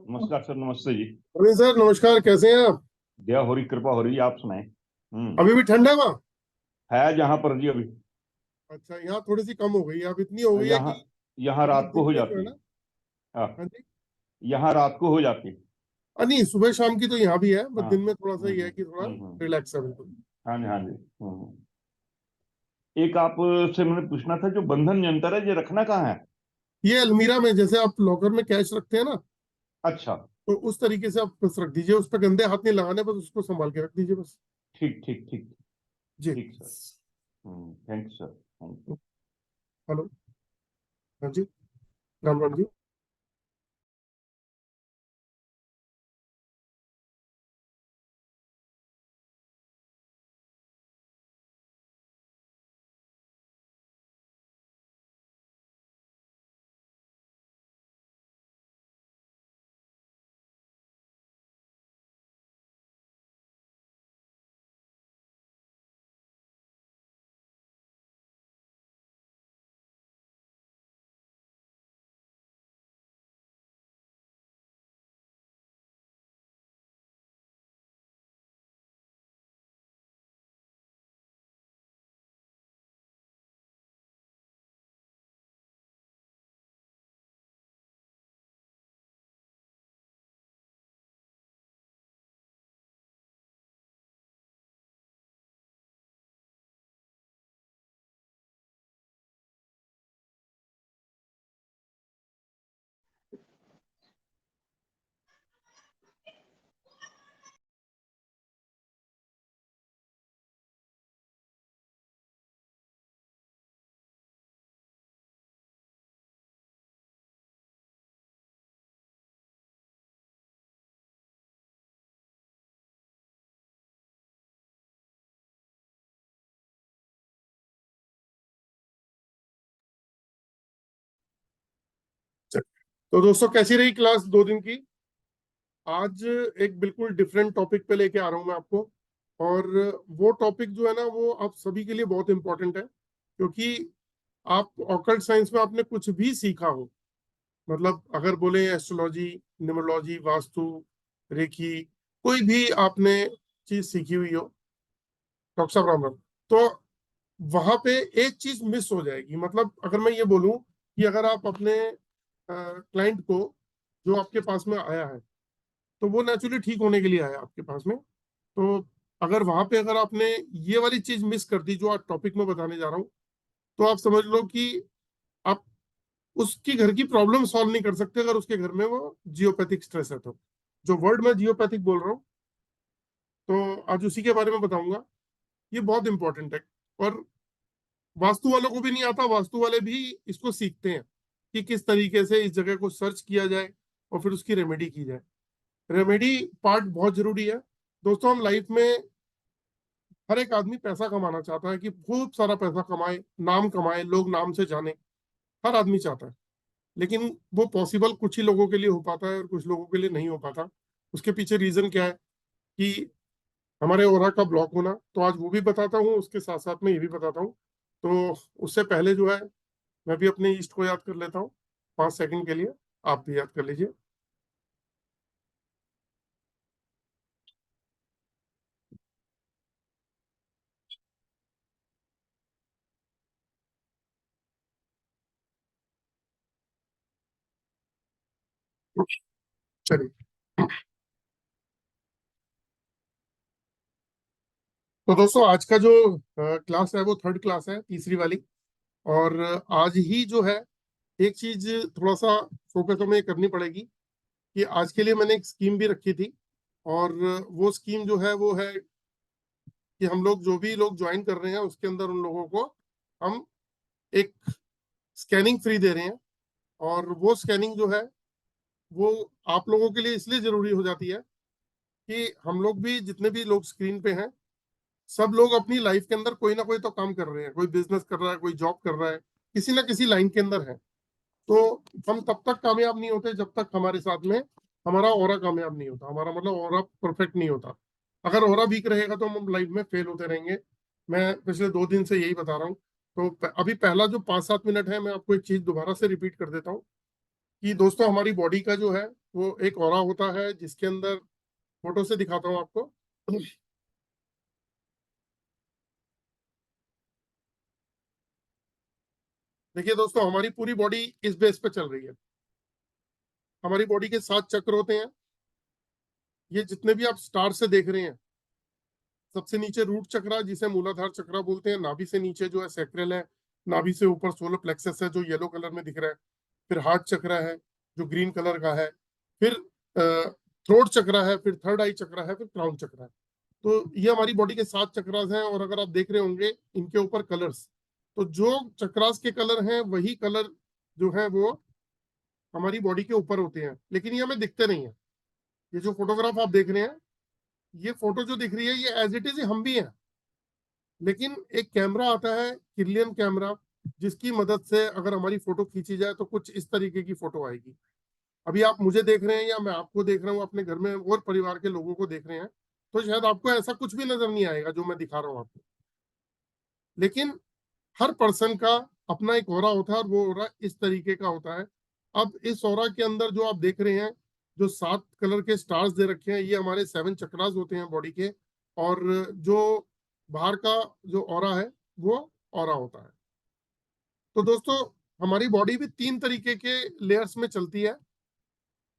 नमस्कार सर। नमस्ते जी। अरे सर नमस्कार, कैसे हैं आप? दया हो रही, कृपा हो रही, आप सुनाएं। अभी भी ठंड है वहाँ? है जहां पर जी अभी। अच्छा, यहाँ थोड़ी सी कम हो गई है, अब इतनी हो गई है यहाँ कि यहाँ अभी रात को दिन हो में जो जाती है है। ना। हाँ, हाँ जी। यहाँ रात को हो जाती है। नहीं, सुबह शाम की तो यहाँ भी है, बस हाँ। दिन में थोड़ा सा हम्म ये है हम्म कि थोड़ा हम्म। रिलैक्स है बिल्कुल। हाँ जी, हाँ जी। एक आप से मैंने पूछना था, जो बंधन यंत्र है ये रखना कहाँ है? ये अलमीरा में, जैसे आप लॉकर में कैश रखते हैं ना, अच्छा। तो उस तरीके से आप बस रख दीजिए। उस पर गंदे हाथ नहीं लगाने, बस उसको संभाल के रख दीजिए बस। ठीक ठीक ठीक। जी। ठीक sir. Thank you sir, thank you. Hello. हाँ जी। राम राम जी। तो दोस्तों, कैसी रही क्लास 2 दिन की? आज एक बिल्कुल डिफरेंट टॉपिक पे लेके आ रहा हूं मैं आपको। और वो टॉपिक जो है ना, वो आप सभी के लिए बहुत इंपॉर्टेंट है, क्योंकि आप ऑकल्ट साइंस में आपने कुछ भी सीखा हो, मतलब अगर बोले एस्ट्रोलॉजी, न्यूमरोलॉजी, वास्तु, रेकी, कोई भी आपने चीज सीखी हुई हो, डॉक्टर साहब राम राम, तो वहां पे एक चीज मिस हो जाएगी। मतलब अगर मैं ये बोलूं कि अगर आप अपने क्लाइंट को, जो आपके पास में आया है, तो वो नेचुरली ठीक होने के लिए आया आपके पास में, तो अगर वहां पे अगर आपने ये वाली चीज मिस कर दी जो आज टॉपिक में बताने जा रहा हूँ, तो आप समझ लो कि आप उसकी घर की प्रॉब्लम सॉल्व नहीं कर सकते, अगर उसके घर में वो जियोपैथिक स्ट्रेस है तो। जो वर्ड मैं जियोपैथिक बोल रहा हूँ, तो आज उसी के बारे में बताऊंगा। ये बहुत इंपॉर्टेंट है, और वास्तु वालों को भी नहीं आता, वास्तु वाले भी इसको सीखते हैं कि किस तरीके से इस जगह को सर्च किया जाए और फिर उसकी रेमेडी की जाए। रेमेडी पार्ट बहुत जरूरी है दोस्तों। हम लाइफ में, हर एक आदमी पैसा कमाना चाहता है कि खूब सारा पैसा कमाए, नाम कमाए, लोग नाम से जाने, हर आदमी चाहता है। लेकिन वो पॉसिबल कुछ ही लोगों के लिए हो पाता है और कुछ लोगों के लिए नहीं हो पाता। उसके पीछे रीजन क्या है कि हमारे ओरा का ब्लॉक होना, तो आज वो भी बताता हूँ, उसके साथ साथ में ये भी बताता हूँ। तो उससे पहले जो है, मैं भी अपने ईस्ट को याद कर लेता हूँ 5 सेकंड के लिए। आप भी याद कर लीजिए। चलिए। तो दोस्तों, आज का जो क्लास है वो थर्ड क्लास है, तीसरी वाली। और आज ही जो है, एक चीज थोड़ा सा फोकस हमें करनी पड़ेगी कि आज के लिए मैंने एक स्कीम भी रखी थी। और वो स्कीम जो है वो है कि हम लोग जो भी लोग ज्वाइन कर रहे हैं, उसके अंदर उन लोगों को हम एक स्कैनिंग फ्री दे रहे हैं। और वो स्कैनिंग जो है, वो आप लोगों के लिए इसलिए जरूरी हो जाती है कि हम लोग भी, जितने भी लोग स्क्रीन पे हैं, सब लोग अपनी लाइफ के अंदर कोई ना कोई तो काम कर रहे हैं। कोई बिजनेस कर रहा है, कोई जॉब कर रहा है, किसी ना किसी लाइन के अंदर है। तो हम तब तक कामयाब नहीं होते जब तक हमारे साथ में हमारा ऑरा कामयाब नहीं होता, हमारा मतलब ऑरा परफेक्ट नहीं होता। अगर ऑरा वीक रहेगा तो हम लाइफ में फेल होते रहेंगे। मैं पिछले 2 दिन से यही बता रहा हूँ। तो अभी पहला जो 5-7 मिनट है, मैं आपको एक चीज दोबारा से रिपीट कर देता हूँ कि दोस्तों हमारी बॉडी का जो है वो एक ऑरा होता है, जिसके अंदर फोटो से दिखाता हूँ आपको। देखिए दोस्तों, हमारी पूरी बॉडी इस बेस पे चल रही है। हमारी बॉडी के 7 चक्र होते हैं। ये जितने भी आप स्टार से देख रहे हैं, सबसे नीचे रूट चक्र, जिसे मूलाधार चक्र बोलते हैं। नाभि से नीचे जो है सैक्रल है। नाभि से ऊपर सोलर प्लेक्सस है, जो येलो कलर में दिख रहा है। फिर हार्ट चक्र है, जो ग्रीन कलर का है। फिर थ्रोट चक्र है, फिर थर्ड आई चक्र है, फिर क्राउन चक्र है। तो ये हमारी बॉडी के 7 चक्रास हैं। और अगर आप देख रहे होंगे इनके ऊपर कलर्स, तो जो चक्रास के कलर हैं वही कलर जो है वो हमारी बॉडी के ऊपर होते हैं, लेकिन ये हमें दिखते नहीं है। ये जो फोटोग्राफ आप देख रहे हैं, ये फोटो जो दिख रही है, ये एज इट इज हम भी हैं। लेकिन एक कैमरा आता है, किरलियन कैमरा, जिसकी मदद से अगर हमारी फोटो खींची जाए तो कुछ इस तरीके की फोटो आएगी। अभी आप मुझे देख रहे हैं या मैं आपको देख रहा हूँ, अपने घर में और परिवार के लोगों को देख रहे हैं, तो शायद आपको ऐसा कुछ भी नजर नहीं आएगा जो मैं दिखा रहा हूँ आपको। लेकिन हर पर्सन का अपना एक ऑरा होता है, और वो ऑरा इस तरीके का होता है। अब इस ऑरा के अंदर जो आप देख रहे हैं, जो 7 कलर के स्टार्स दे रखे हैं, ये हमारे 7 चक्रास होते हैं बॉडी के। और जो बाहर का जो ऑरा है, वो ऑरा होता है। तो दोस्तों, हमारी बॉडी भी 3 तरीके के लेयर्स में चलती है।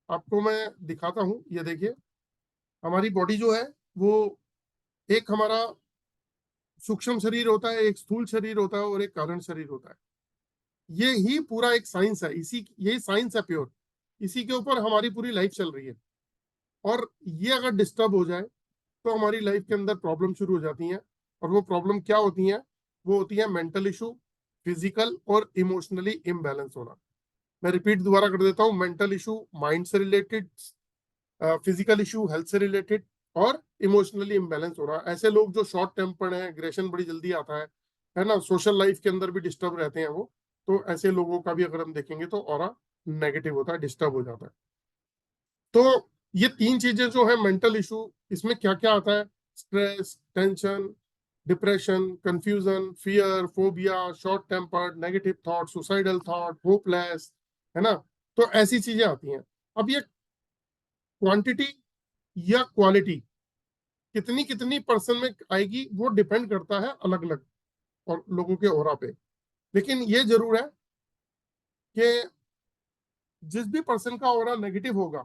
आपको मैं दिखाता हूँ, ये देखिए। हमारी बॉडी जो है वो, एक हमारा सूक्ष्म शरीर होता है, एक स्थूल शरीर होता है, और एक कारण शरीर होता है। ये ही पूरा एक साइंस है, इसी यही साइंस है प्योर। इसी के ऊपर हमारी पूरी लाइफ चल रही है। और ये अगर डिस्टर्ब हो जाए तो हमारी लाइफ के अंदर प्रॉब्लम शुरू हो जाती हैं। और वो प्रॉब्लम क्या होती हैं? वो होती है मेंटल इशू, फिजिकल और इमोशनली इम्बैलेंस होना। मैं रिपीट दोबारा कर देता हूँ। मेंटल इशू माइंड से रिलेटेड, फिजिकल इशू हेल्थ से रिलेटेड, और इमोशनली इम्बैलेंस हो रहा है। ऐसे लोग जो शॉर्ट टेम्पर्ड हैं, एग्रेशन बड़ी जल्दी आता है ना, सोशल लाइफ के अंदर भी डिस्टर्ब रहते हैं वो, तो ऐसे लोगों का भी अगर हम देखेंगे तो ऑरा नेगेटिव होता है, डिस्टर्ब हो जाता है। तो ये 3 चीजें जो है मेंटल इशू, इसमें क्या क्या आता है? Stress, tension, depression, confusion, fear, phobia, short tempered, negative thought, suicidal thought, hopeless, है ना। तो ऐसी चीजें आती हैं। अब ये क्वांटिटी या क्वालिटी कितनी कितनी पर्सन में आएगी, वो डिपेंड करता है अलग अलग और लोगों के ओरा पे। लेकिन ये जरूर है कि जिस भी पर्सन का ओरा नेगेटिव होगा,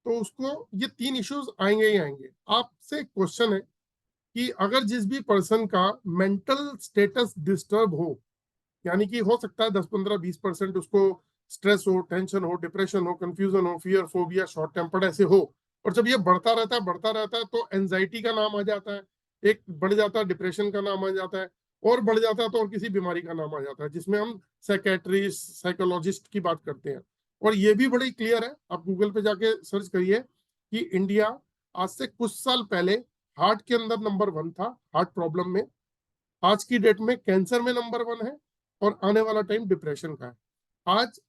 तो उसको ये 3 इश्यूज आएंगे ही आएंगे। आपसे एक क्वेश्चन है कि अगर जिस भी पर्सन का मेंटल स्टेटस डिस्टर्ब हो, यानी कि हो सकता है 10-15-20% उसको स्ट्रेस हो, टेंशन हो, डिप्रेशन हो, कंफ्यूजन हो, फियर, फोबिया, शॉर्ट टेम्पर्ड ऐसे हो, और जब ये बढ़ता रहता है तो एंजाइटी का नाम आ जाता है, एक बढ़ जाता है, डिप्रेशन का नाम आ जाता है, और बढ़ जाता है तो और किसी बीमारी का नाम आ जाता है, जिसमें हम साइकेट्रिस्ट, साइकोलॉजिस्ट की बात करते हैं। और ये भी बड़ी क्लियर है, आप गूगल पे जाके सर्च करिए कि इंडिया आज से कुछ साल पहले हार्ट के अंदर नंबर 1 था, हार्ट प्रॉब्लम में। आज की डेट में कैंसर में नंबर 1 है, और आने वाला टाइम डिप्रेशन का है। आज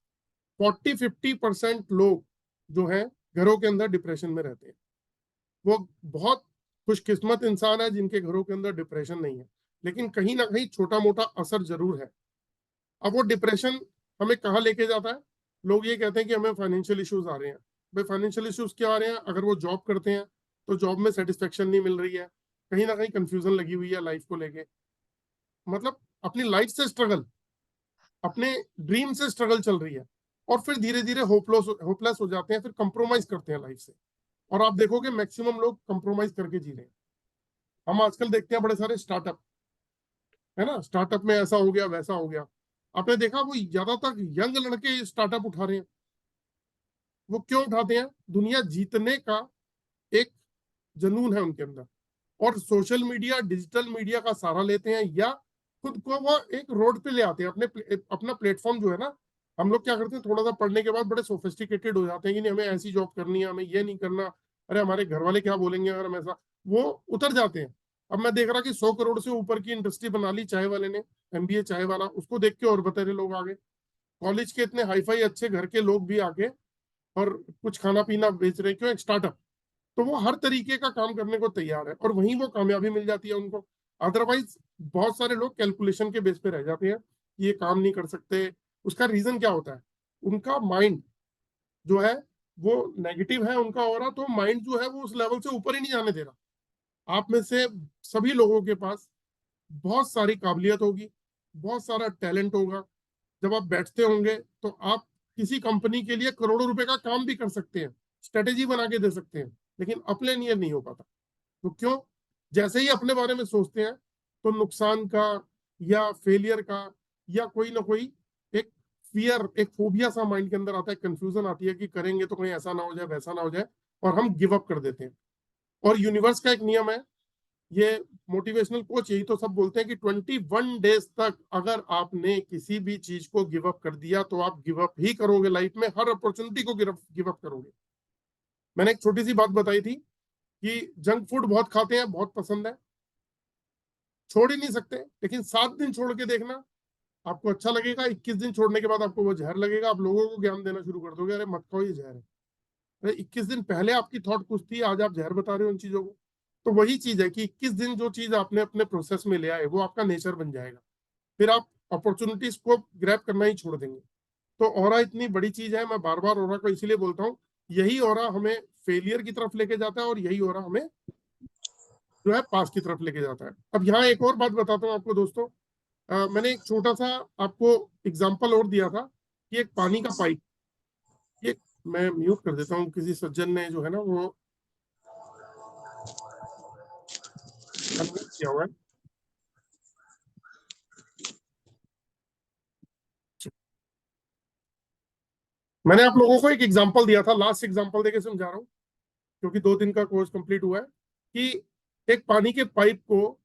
40-50% लोग जो हैं घरों के अंदर डिप्रेशन में रहते हैं। वो बहुत खुशकिस्मत इंसान है जिनके घरों के अंदर डिप्रेशन नहीं है, लेकिन कहीं ना कहीं छोटा मोटा असर जरूर है। अब वो डिप्रेशन हमें कहाँ लेके जाता है? लोग ये कहते हैं कि हमें फाइनेंशियल इश्यूज आ रहे हैं। भाई फाइनेंशियल इश्यूज क्या आ रहे हैं? अगर वो जॉब करते हैं तो जॉब में सेटिस्फेक्शन नहीं मिल रही है, कहीं ना कहीं कंफ्यूजन लगी हुई है लाइफ को लेके। मतलब अपनी लाइफ से स्ट्रगल, अपने ड्रीम से स्ट्रगल चल रही है, और फिर धीरे धीरे होपलेस हो जाते हैं, फिर कंप्रोमाइज करते हैं लाइफ से। और आप देखोगे मैक्सिमम लोग कंप्रोमाइज करके जी रहे हैं। हम आजकल देखते हैं बड़े सारे स्टार्टअप, है ना, स्टार्टअप में ऐसा हो गया, वैसा हो गया। आपने देखा वो ज्यादातर यंग लड़के स्टार्टअप उठा रहे हैं। वो क्यों उठाते हैं? दुनिया जीतने का एक जुनून है उनके अंदर, और सोशल मीडिया, डिजिटल मीडिया का सहारा लेते हैं, या खुद को वो एक रोड पे ले आते हैं। अपना प्लेटफॉर्म जो है ना, हम लोग क्या करते हैं, थोड़ा सा पढ़ने के बाद बड़े सोफिस्टिकेटेड हो जाते हैं कि नहीं हमें ऐसी जॉब करनी है, हमें ये नहीं करना, अरे हमारे घर वाले क्या बोलेंगे अगर हम ऐसा, वो उतर जाते हैं। अब मैं देख रहा कि 100 करोड़ से ऊपर की इंडस्ट्री बना ली चाय वाले ने, एमबीए चाय वाला, उसको देख के और बतेरे लोग आगे, कॉलेज के इतने हाईफाई अच्छे घर के लोग भी आके और कुछ खाना पीना बेच रहे हैं। क्यों? एक स्टार्टअप। तो वो हर तरीके का काम करने को तैयार है, और वहीं वो कामयाबी मिल जाती है उनको। अदरवाइज बहुत सारे लोग कैलकुलेशन के बेस पे रह जाते हैं, ये काम नहीं कर सकते। उसका रीजन क्या होता है? उनका माइंड जो है वो नेगेटिव है, उनका ऑरा, तो माइंड जो है वो उस लेवल से ऊपर ही नहीं जाने दे रहा। आप में से सभी लोगों के पास बहुत सारी काबिलियत होगी, बहुत सारा टैलेंट होगा। जब आप बैठते होंगे तो आप किसी कंपनी के लिए करोड़ों रुपए का काम भी कर सकते हैं, स्ट्रेटेजी बना के दे सकते हैं, लेकिन अपने लिए नहीं हो पाता। तो क्यों? जैसे ही अपने बारे में सोचते हैं तो नुकसान का या फेलियर का या कोई ना कोई एक फियर, एक फोबिया सा माइंड के अंदर आता है, कंफ्यूजन आती है कि करेंगे तो कहीं ऐसा ना हो जाए, वैसा ना हो जाए, और हम गिव अप कर देते हैं। और यूनिवर्स का एक नियम है, ये मोटिवेशनल कोच यही तो सब बोलते हैं कि 21 डेज तक अगर आपने किसी भी चीज को गिव अप कर दिया तो आप गिव अप ही करोगे लाइफ में, हर अपॉर्चुनिटी को गिव अप करोगे। मैंने एक छोटी सी बात बताई थी कि जंक फूड बहुत खाते हैं, बहुत पसंद है, छोड़ ही नहीं सकते, लेकिन 7 दिन छोड़ के देखना, आपको अच्छा लगेगा। 21 दिन छोड़ने के बाद आपको वो जहर लगेगा, आप लोगों को ज्ञान देना शुरू कर दोगे, अरे मत खाओ ये जहर है। अरे 21 दिन पहले आपकी थॉट कुछ थी, आज आप जहर बता रहे हो उन चीजों को। तो वही चीज है कि 21 दिन जो चीज आपने अपने प्रोसेस में ले आए वो आपका नेचर बन जाएगा, फिर आप अपॉर्चुनिटीज को ग्रैब करना ही छोड़ देंगे। तो ऑरा इतनी बड़ी चीज है, मैं बार बार ऑरा को इसीलिए बोलता हूँ, यही ऑरा हमें फेलियर की तरफ लेके जाता है और यही ऑरा हमें जो है पास की तरफ लेके जाता है। अब यहाँ एक और बात बताता हूँ आपको दोस्तों, मैंने एक छोटा सा आपको एग्जाम्पल और दिया था कि एक पानी का पाइप, ये मैं म्यूट कर देता हूँ, किसी सज्जन ने जो है ना वो अनम्यूट किया हुआ है। मैंने आप लोगों को एक एग्जाम्पल दिया था, लास्ट एग्जाम्पल देके समझा रहा हूँ, क्योंकि 2 दिन का कोर्स कंप्लीट हुआ है, कि एक पानी के पाइप को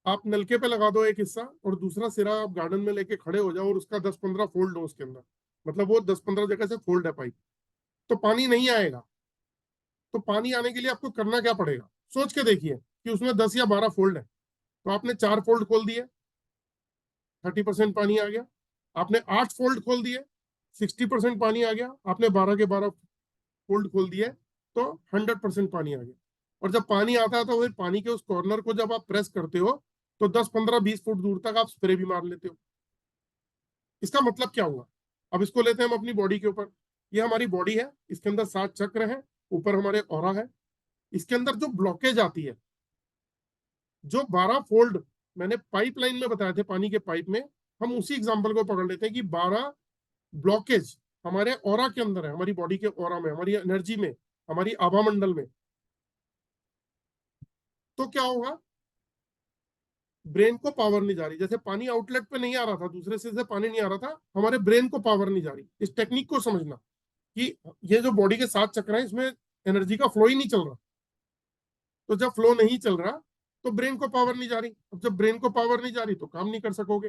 आप नलके पे लगा दो एक हिस्सा, और दूसरा सिरा आप गार्डन में लेके खड़े हो जाओ और उसका 10-15 फोल्ड हो उसके अंदर, मतलब वो 10-15 जगह से फोल्ड है पाइप, तो पानी नहीं आएगा। तो पानी आने के लिए आपको करना क्या पड़ेगा? सोच के देखिए कि उसमें 10 या 12 फोल्ड है, तो आपने 4 फोल्ड खोल दिए, 30% पानी आ गया। आपने 8 फोल्ड खोल दिए, 60% पानी आ गया। आपने 12 के 12 फोल्ड खोल दिए तो 100% पानी आ गया। और जब पानी आता है तो फिर पानी के उस कॉर्नर को जब आप प्रेस करते हो तो 10-15-20 फुट दूर तक आप स्प्रे भी मार लेते हो। इसका मतलब क्या हुआ? अब इसको लेते हैं हम अपनी बॉडी के ऊपर। ये हमारी बॉडी है, इसके अंदर 7 चक्र हैं, ऊपर हमारे ऑरा है। इसके अंदर जो ब्लॉकेज आती है, जो 12 फोल्ड मैंने पाइपलाइन में बताए थे पानी के पाइप में, हम उसी एग्जांपल को पकड़ लेते हैं कि 12 ब्लॉकेज हमारे ऑरा के अंदर है, हमारी बॉडी के ऑरा में, हमारी एनर्जी में, हमारी आभा मंडल में। तो क्या होगा? ब्रेन को पावर नहीं जा रही, जैसे पानी आउटलेट पे नहीं आ रहा था, दूसरे से पानी नहीं आ रहा था, हमारे ब्रेन को पावर नहीं जा रही। इस टेक्निक को समझना कि ये जो बॉडी के 7 चक्र हैं इसमें एनर्जी का फ्लो ही नहीं चल रहा। तो जब फ्लो नहीं चल रहा तो ब्रेन को पावर नहीं जा रही। अब जब ब्रेन को पावर नहीं जा रही तो काम नहीं कर सकोगे।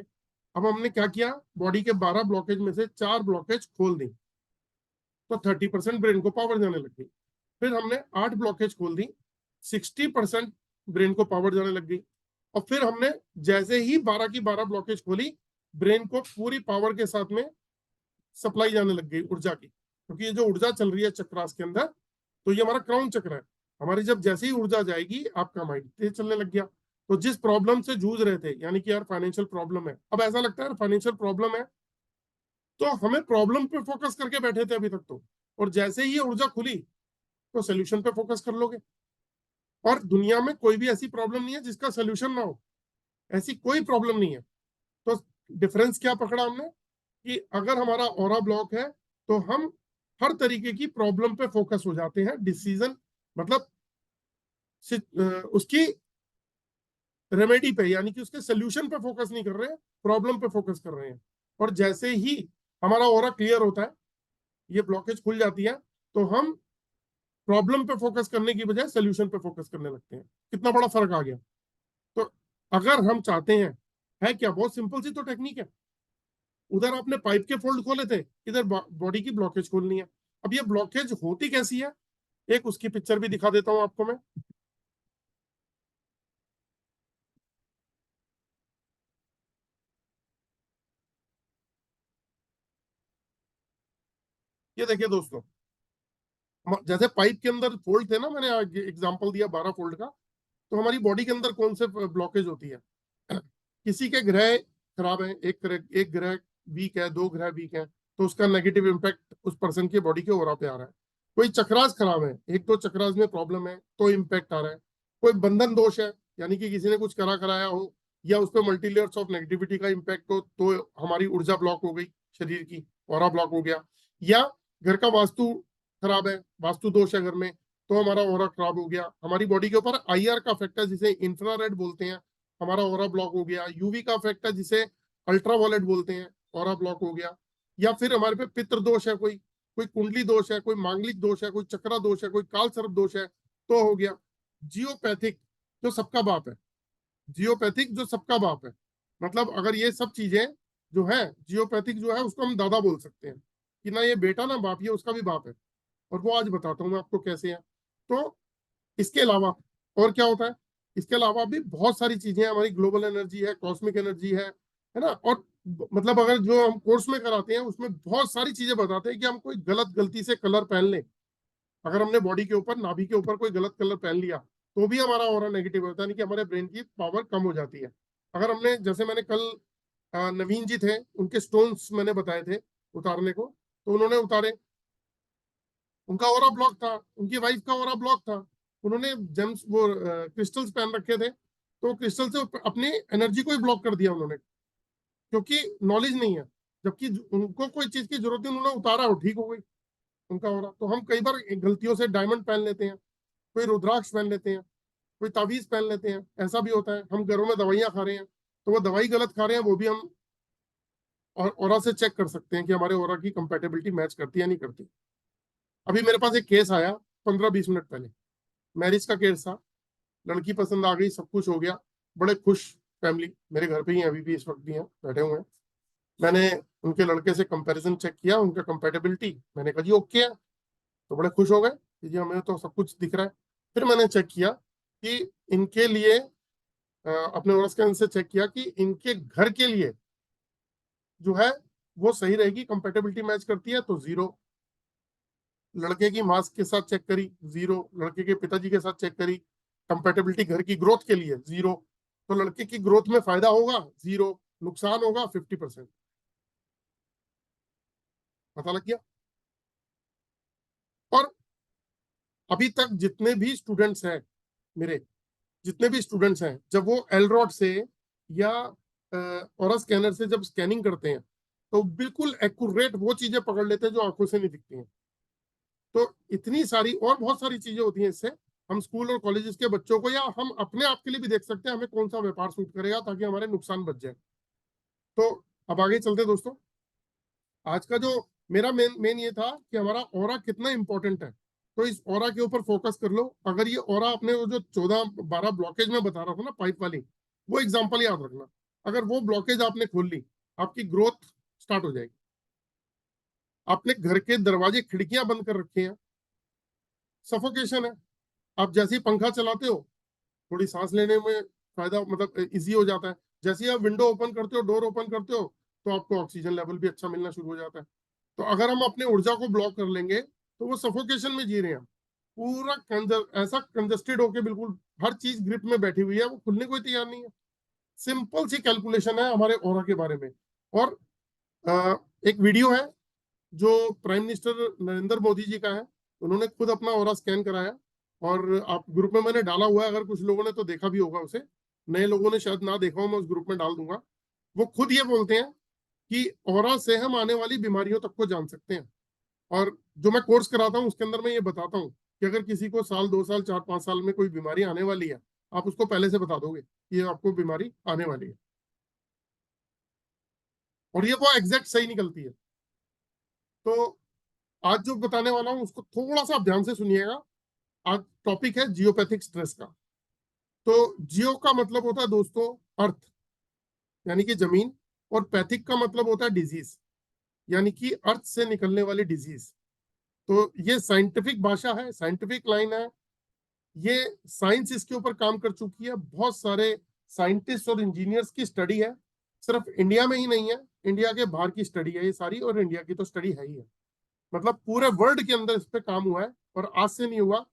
अब हमने क्या किया, बॉडी के 12 ब्लॉकेज में से 4 ब्लॉकेज खोल दी, तो 30% ब्रेन को पावर जाने लग गई। फिर हमने 8 ब्लॉकेज खोल दी, 60% ब्रेन को पावर जाने लग गई। और फिर हमने जैसे ही 12 की 12 ब्लॉकेज खोली, ब्रेन को पूरी पावर के साथ में सप्लाई जाने लग गई ऊर्जा की, क्योंकि ये जो ऊर्जा चल रही है चक्रास के अंदर, तो ये हमारा क्राउन चक्र है। हमारी जब जैसे ही ऊर्जा जाएगी आपका माइंड तेज चलने लग गया। तो जिस प्रॉब्लम से जूझ रहे थे, यानी कि यार फाइनेंशियल प्रॉब्लम है, अब ऐसा लगता है फाइनेंशियल प्रॉब्लम है, तो हमें प्रॉब्लम पे फोकस करके बैठे थे अभी तक तो, और जैसे ही ये ऊर्जा खुली तो सोल्यूशन पे फोकस कर लोगे। और दुनिया में कोई भी ऐसी प्रॉब्लम नहीं है जिसका सोल्यूशन ना हो, ऐसी कोई प्रॉब्लम नहीं है। तो डिफरेंस क्या पकड़ा हमने, कि अगर हमारा ऑरा ब्लॉक है तो हम हर तरीके की प्रॉब्लम पे फोकस हो जाते हैं, डिसीजन मतलब उसकी रेमेडी पे, यानी कि उसके सोल्यूशन पे फोकस नहीं कर रहे हैं, प्रॉब्लम पे फोकस कर रहे हैं। और जैसे ही हमारा ऑरा क्लियर होता है, ये ब्लॉकेज खुल जाती है, तो हम प्रॉब्लम पे फोकस करने की बजाय सोल्यूशन पे फोकस करने लगते हैं। कितना बड़ा फर्क आ गया। तो अगर हम चाहते हैं, है क्या, बहुत सिंपल सी तो टेक्निक है। उधर आपने पाइप के फोल्ड खोले थे, इधर बॉडी की ब्लॉकेज खोलनी है। अब ये ब्लॉकेज होती कैसी है, एक उसकी पिक्चर भी दिखा देता हूं आपको मैं। ये देखिए दोस्तों, जैसे पाइप के अंदर फोल्ड थे ना, मैंने एग्जांपल दिया 12 फोल्ड का, तो हमारी बॉडी के अंदर कौन से ब्लॉकेज होती है? किसी के ग्रह खराब है, एक ग्रह वीक है, 2 ग्रह वीक है, तो उसका नेगेटिव इम्पैक्ट उस पर्सन की बॉडी के ओरा पे आ रहा है। कोई चक्रास खराब है, 1-2 चक्रास में प्रॉब्लम है तो इम्पैक्ट आ रहा है। कोई बंधन दोष है, यानी कि किसी ने कुछ कराया हो या उस पर मल्टी लेयर्स ऑफ नेगेटिविटी का इम्पैक्ट हो, तो हमारी ऊर्जा ब्लॉक हो गई शरीर की, ओरा ब्लॉक हो गया। या घर का वास्तु खराब है, वास्तु दोष है घर में, तो हमारा ओरा खराब हो गया। हमारी बॉडी के ऊपर IR का इफेक्ट है, जिसे इंफ्रारेड बोलते हैं, हमारा ओरा ब्लॉक हो गया। UV का इफेक्ट है, जिसे अल्ट्रावायलेट बोलते हैं, ओरा ब्लॉक हो गया। या फिर हमारे पे पितृ दोष है, कोई कुंडली दोष है, कोई मांगलिक दोष है, कोई चक्रा दोष है, कोई काल सर्प दोष है, तो हो गया। जियोपैथिक जो सबका बाप है, जियोपैथिक जो सबका बाप है, मतलब अगर ये सब चीजें जो है, जियोपैथिक जो है उसको हम दादा बोल सकते हैं कि ना ये बेटा ना बाप, ये उसका भी बाप है। और वो आज बताता हूँ मैं आपको कैसे है। तो इसके अलावा और क्या होता है, इसके अलावा भी बहुत सारी चीजें हैं। हमारी ग्लोबल एनर्जी है, कॉस्मिक एनर्जी है ना। और मतलब अगर जो हम कोर्स में कराते हैं उसमें बहुत सारी चीजें बताते हैं कि हम कोई गलती से कलर पहन लें, अगर हमने बॉडी के ऊपर, नाभि के ऊपर कोई गलत कलर पहन लिया तो भी हमारा ऑरा नेगेटिव होता है, यानी कि हमारे ब्रेन की पावर कम हो जाती है। अगर हमने, जैसे मैंने कल नवीन जी थे, उनके स्टोन्स मैंने बताए थे उतारने को, तो उन्होंने उतारे, उनका ऑरा ब्लॉक था, उनकी वाइफ का ऑरा ब्लॉक था। उन्होंने जेम्स वो क्रिस्टल्स पहन रखे थे, तो क्रिस्टल से अपनी एनर्जी को ही ब्लॉक कर दिया उन्होंने, क्योंकि नॉलेज नहीं है। जबकि उनको कोई चीज की जरूरत नहीं, उन्होंने उतारा और ठीक हो गई उनका ऑरा। तो हम कई बार गलतियों से डायमंड पहन लेते हैं, कोई रुद्राक्ष पहन लेते हैं, कोई तावीज पहन लेते हैं, ऐसा भी होता है। हम घरों में दवाइयां खा रहे हैं, तो वो दवाई गलत खा रहे हैं, वो भी हम और ऑरा से चेक कर सकते हैं कि हमारे ऑरा की कंपेटेबिलिटी मैच करती है या नहीं करती। अभी मेरे पास एक केस आया 15-20 मिनट पहले, मैरिज का केस था। लड़की पसंद आ गई, सब कुछ हो गया, बड़े खुश। फैमिली मेरे घर पे ही है, अभी भी इस वक्त भी हैं, बैठे हुए हैं। मैंने उनके लड़के से कंपैरिजन चेक किया, उनका कंपेटेबिलिटी, मैंने कहा जी ओके है, तो बड़े खुश हो गए कि जी हमें तो सब कुछ दिख रहा है। फिर मैंने चेक किया कि इनके लिए अपने ओरस कैन से चेक किया कि इनके घर के लिए जो है वो सही रहेगी, कंपेटेबिलिटी मैच करती है, तो 0। लड़के की माँ के साथ चेक करी, 0। लड़के के पिताजी के साथ चेक करी, कंपेटेबिलिटी घर की ग्रोथ के लिए 0। तो लड़के की ग्रोथ में फायदा होगा 0, नुकसान होगा 50%। पता लग गया। और अभी तक जितने भी स्टूडेंट्स हैं मेरे, जितने भी स्टूडेंट्स हैं, जब वो एलरॉड से या ऑरा स्कैनर से जब स्कैनिंग करते हैं, तो बिल्कुल एक्यूरेट वो चीजें पकड़ लेते हैं जो आंखों से नहीं दिखती हैं। तो इतनी सारी और बहुत सारी चीजें होती हैं इससे। हम स्कूल और कॉलेजेस के बच्चों को, या हम अपने आप के लिए भी देख सकते हैं हमें कौन सा व्यापार सूट करेगा, ताकि हमारे नुकसान बच जाए। तो अब आगे चलते हैं दोस्तों। आज का जो मेरा मेन ये था कि हमारा ऑरा कितना इंपॉर्टेंट है, तो इस ऑरा के ऊपर फोकस कर लो। अगर ये ऑरा अपने वो जो 14-12 ब्लॉकेज में बता रहा था ना, पाइप वाली, वो एग्जांपल याद रखना। अगर वो ब्लॉकेज आपने खोल ली, आपकी ग्रोथ स्टार्ट हो जाएगी। आपने घर के दरवाजे खिड़कियां बंद कर रखे हैं, सफोकेशन है। आप जैसे ही पंखा चलाते हो, थोड़ी सांस लेने में फायदा, मतलब इजी हो जाता है। जैसे ही आप विंडो ओपन करते हो, डोर ओपन करते हो, तो आपको ऑक्सीजन लेवल भी अच्छा मिलना शुरू हो जाता है। तो अगर हम अपने ऊर्जा को ब्लॉक कर लेंगे, तो वो सफोकेशन में जी रहे हैं, पूरा ऐसा कंजस्टेड होके, बिल्कुल हर चीज ग्रिप में बैठी हुई है, वो खुलने को ही तैयार नहीं है। सिंपल सी कैलकुलेशन है हमारे ऑरा के बारे में। और एक वीडियो है जो प्राइम मिनिस्टर नरेंद्र मोदी जी का है, उन्होंने खुद अपना ऑरा स्कैन कराया, और आप ग्रुप में मैंने डाला हुआ है, अगर कुछ लोगों ने तो देखा भी होगा उसे, नए लोगों ने शायद ना देखा हो, मैं उस ग्रुप में डाल दूंगा। वो खुद ये बोलते हैं कि ऑरा से हम आने वाली बीमारियों तक को जान सकते हैं। और जो मैं कोर्स कराता हूँ उसके अंदर मैं ये बताता हूँ कि अगर किसी को साल, 2 साल, 4-5 साल में कोई बीमारी आने वाली है, आप उसको पहले से बता दोगे कि ये आपको बीमारी आने वाली है, और ये वो एग्जैक्ट सही निकलती है। तो आज जो बताने वाला हूँ उसको थोड़ा सा आप ध्यान से सुनिएगा। आज टॉपिक है जियोपैथिक स्ट्रेस का। तो जियो का मतलब होता है दोस्तों अर्थ, यानी कि जमीन, और पैथिक का मतलब होता है डिजीज, यानी कि अर्थ से निकलने वाली डिजीज। तो ये साइंटिफिक भाषा है, साइंटिफिक लाइन है। ये साइंस इसके ऊपर काम कर चुकी है, बहुत सारे साइंटिस्ट और इंजीनियर्स की स्टडी है। सिर्फ इंडिया में ही नहीं है, इंडिया के बाहर की स्टडी है ये सारी, और इंडिया की तो स्टडी है ही है। मतलब पूरे वर्ल्ड के अंदर इस पे काम हुआ है, और आज से नहीं हुआ,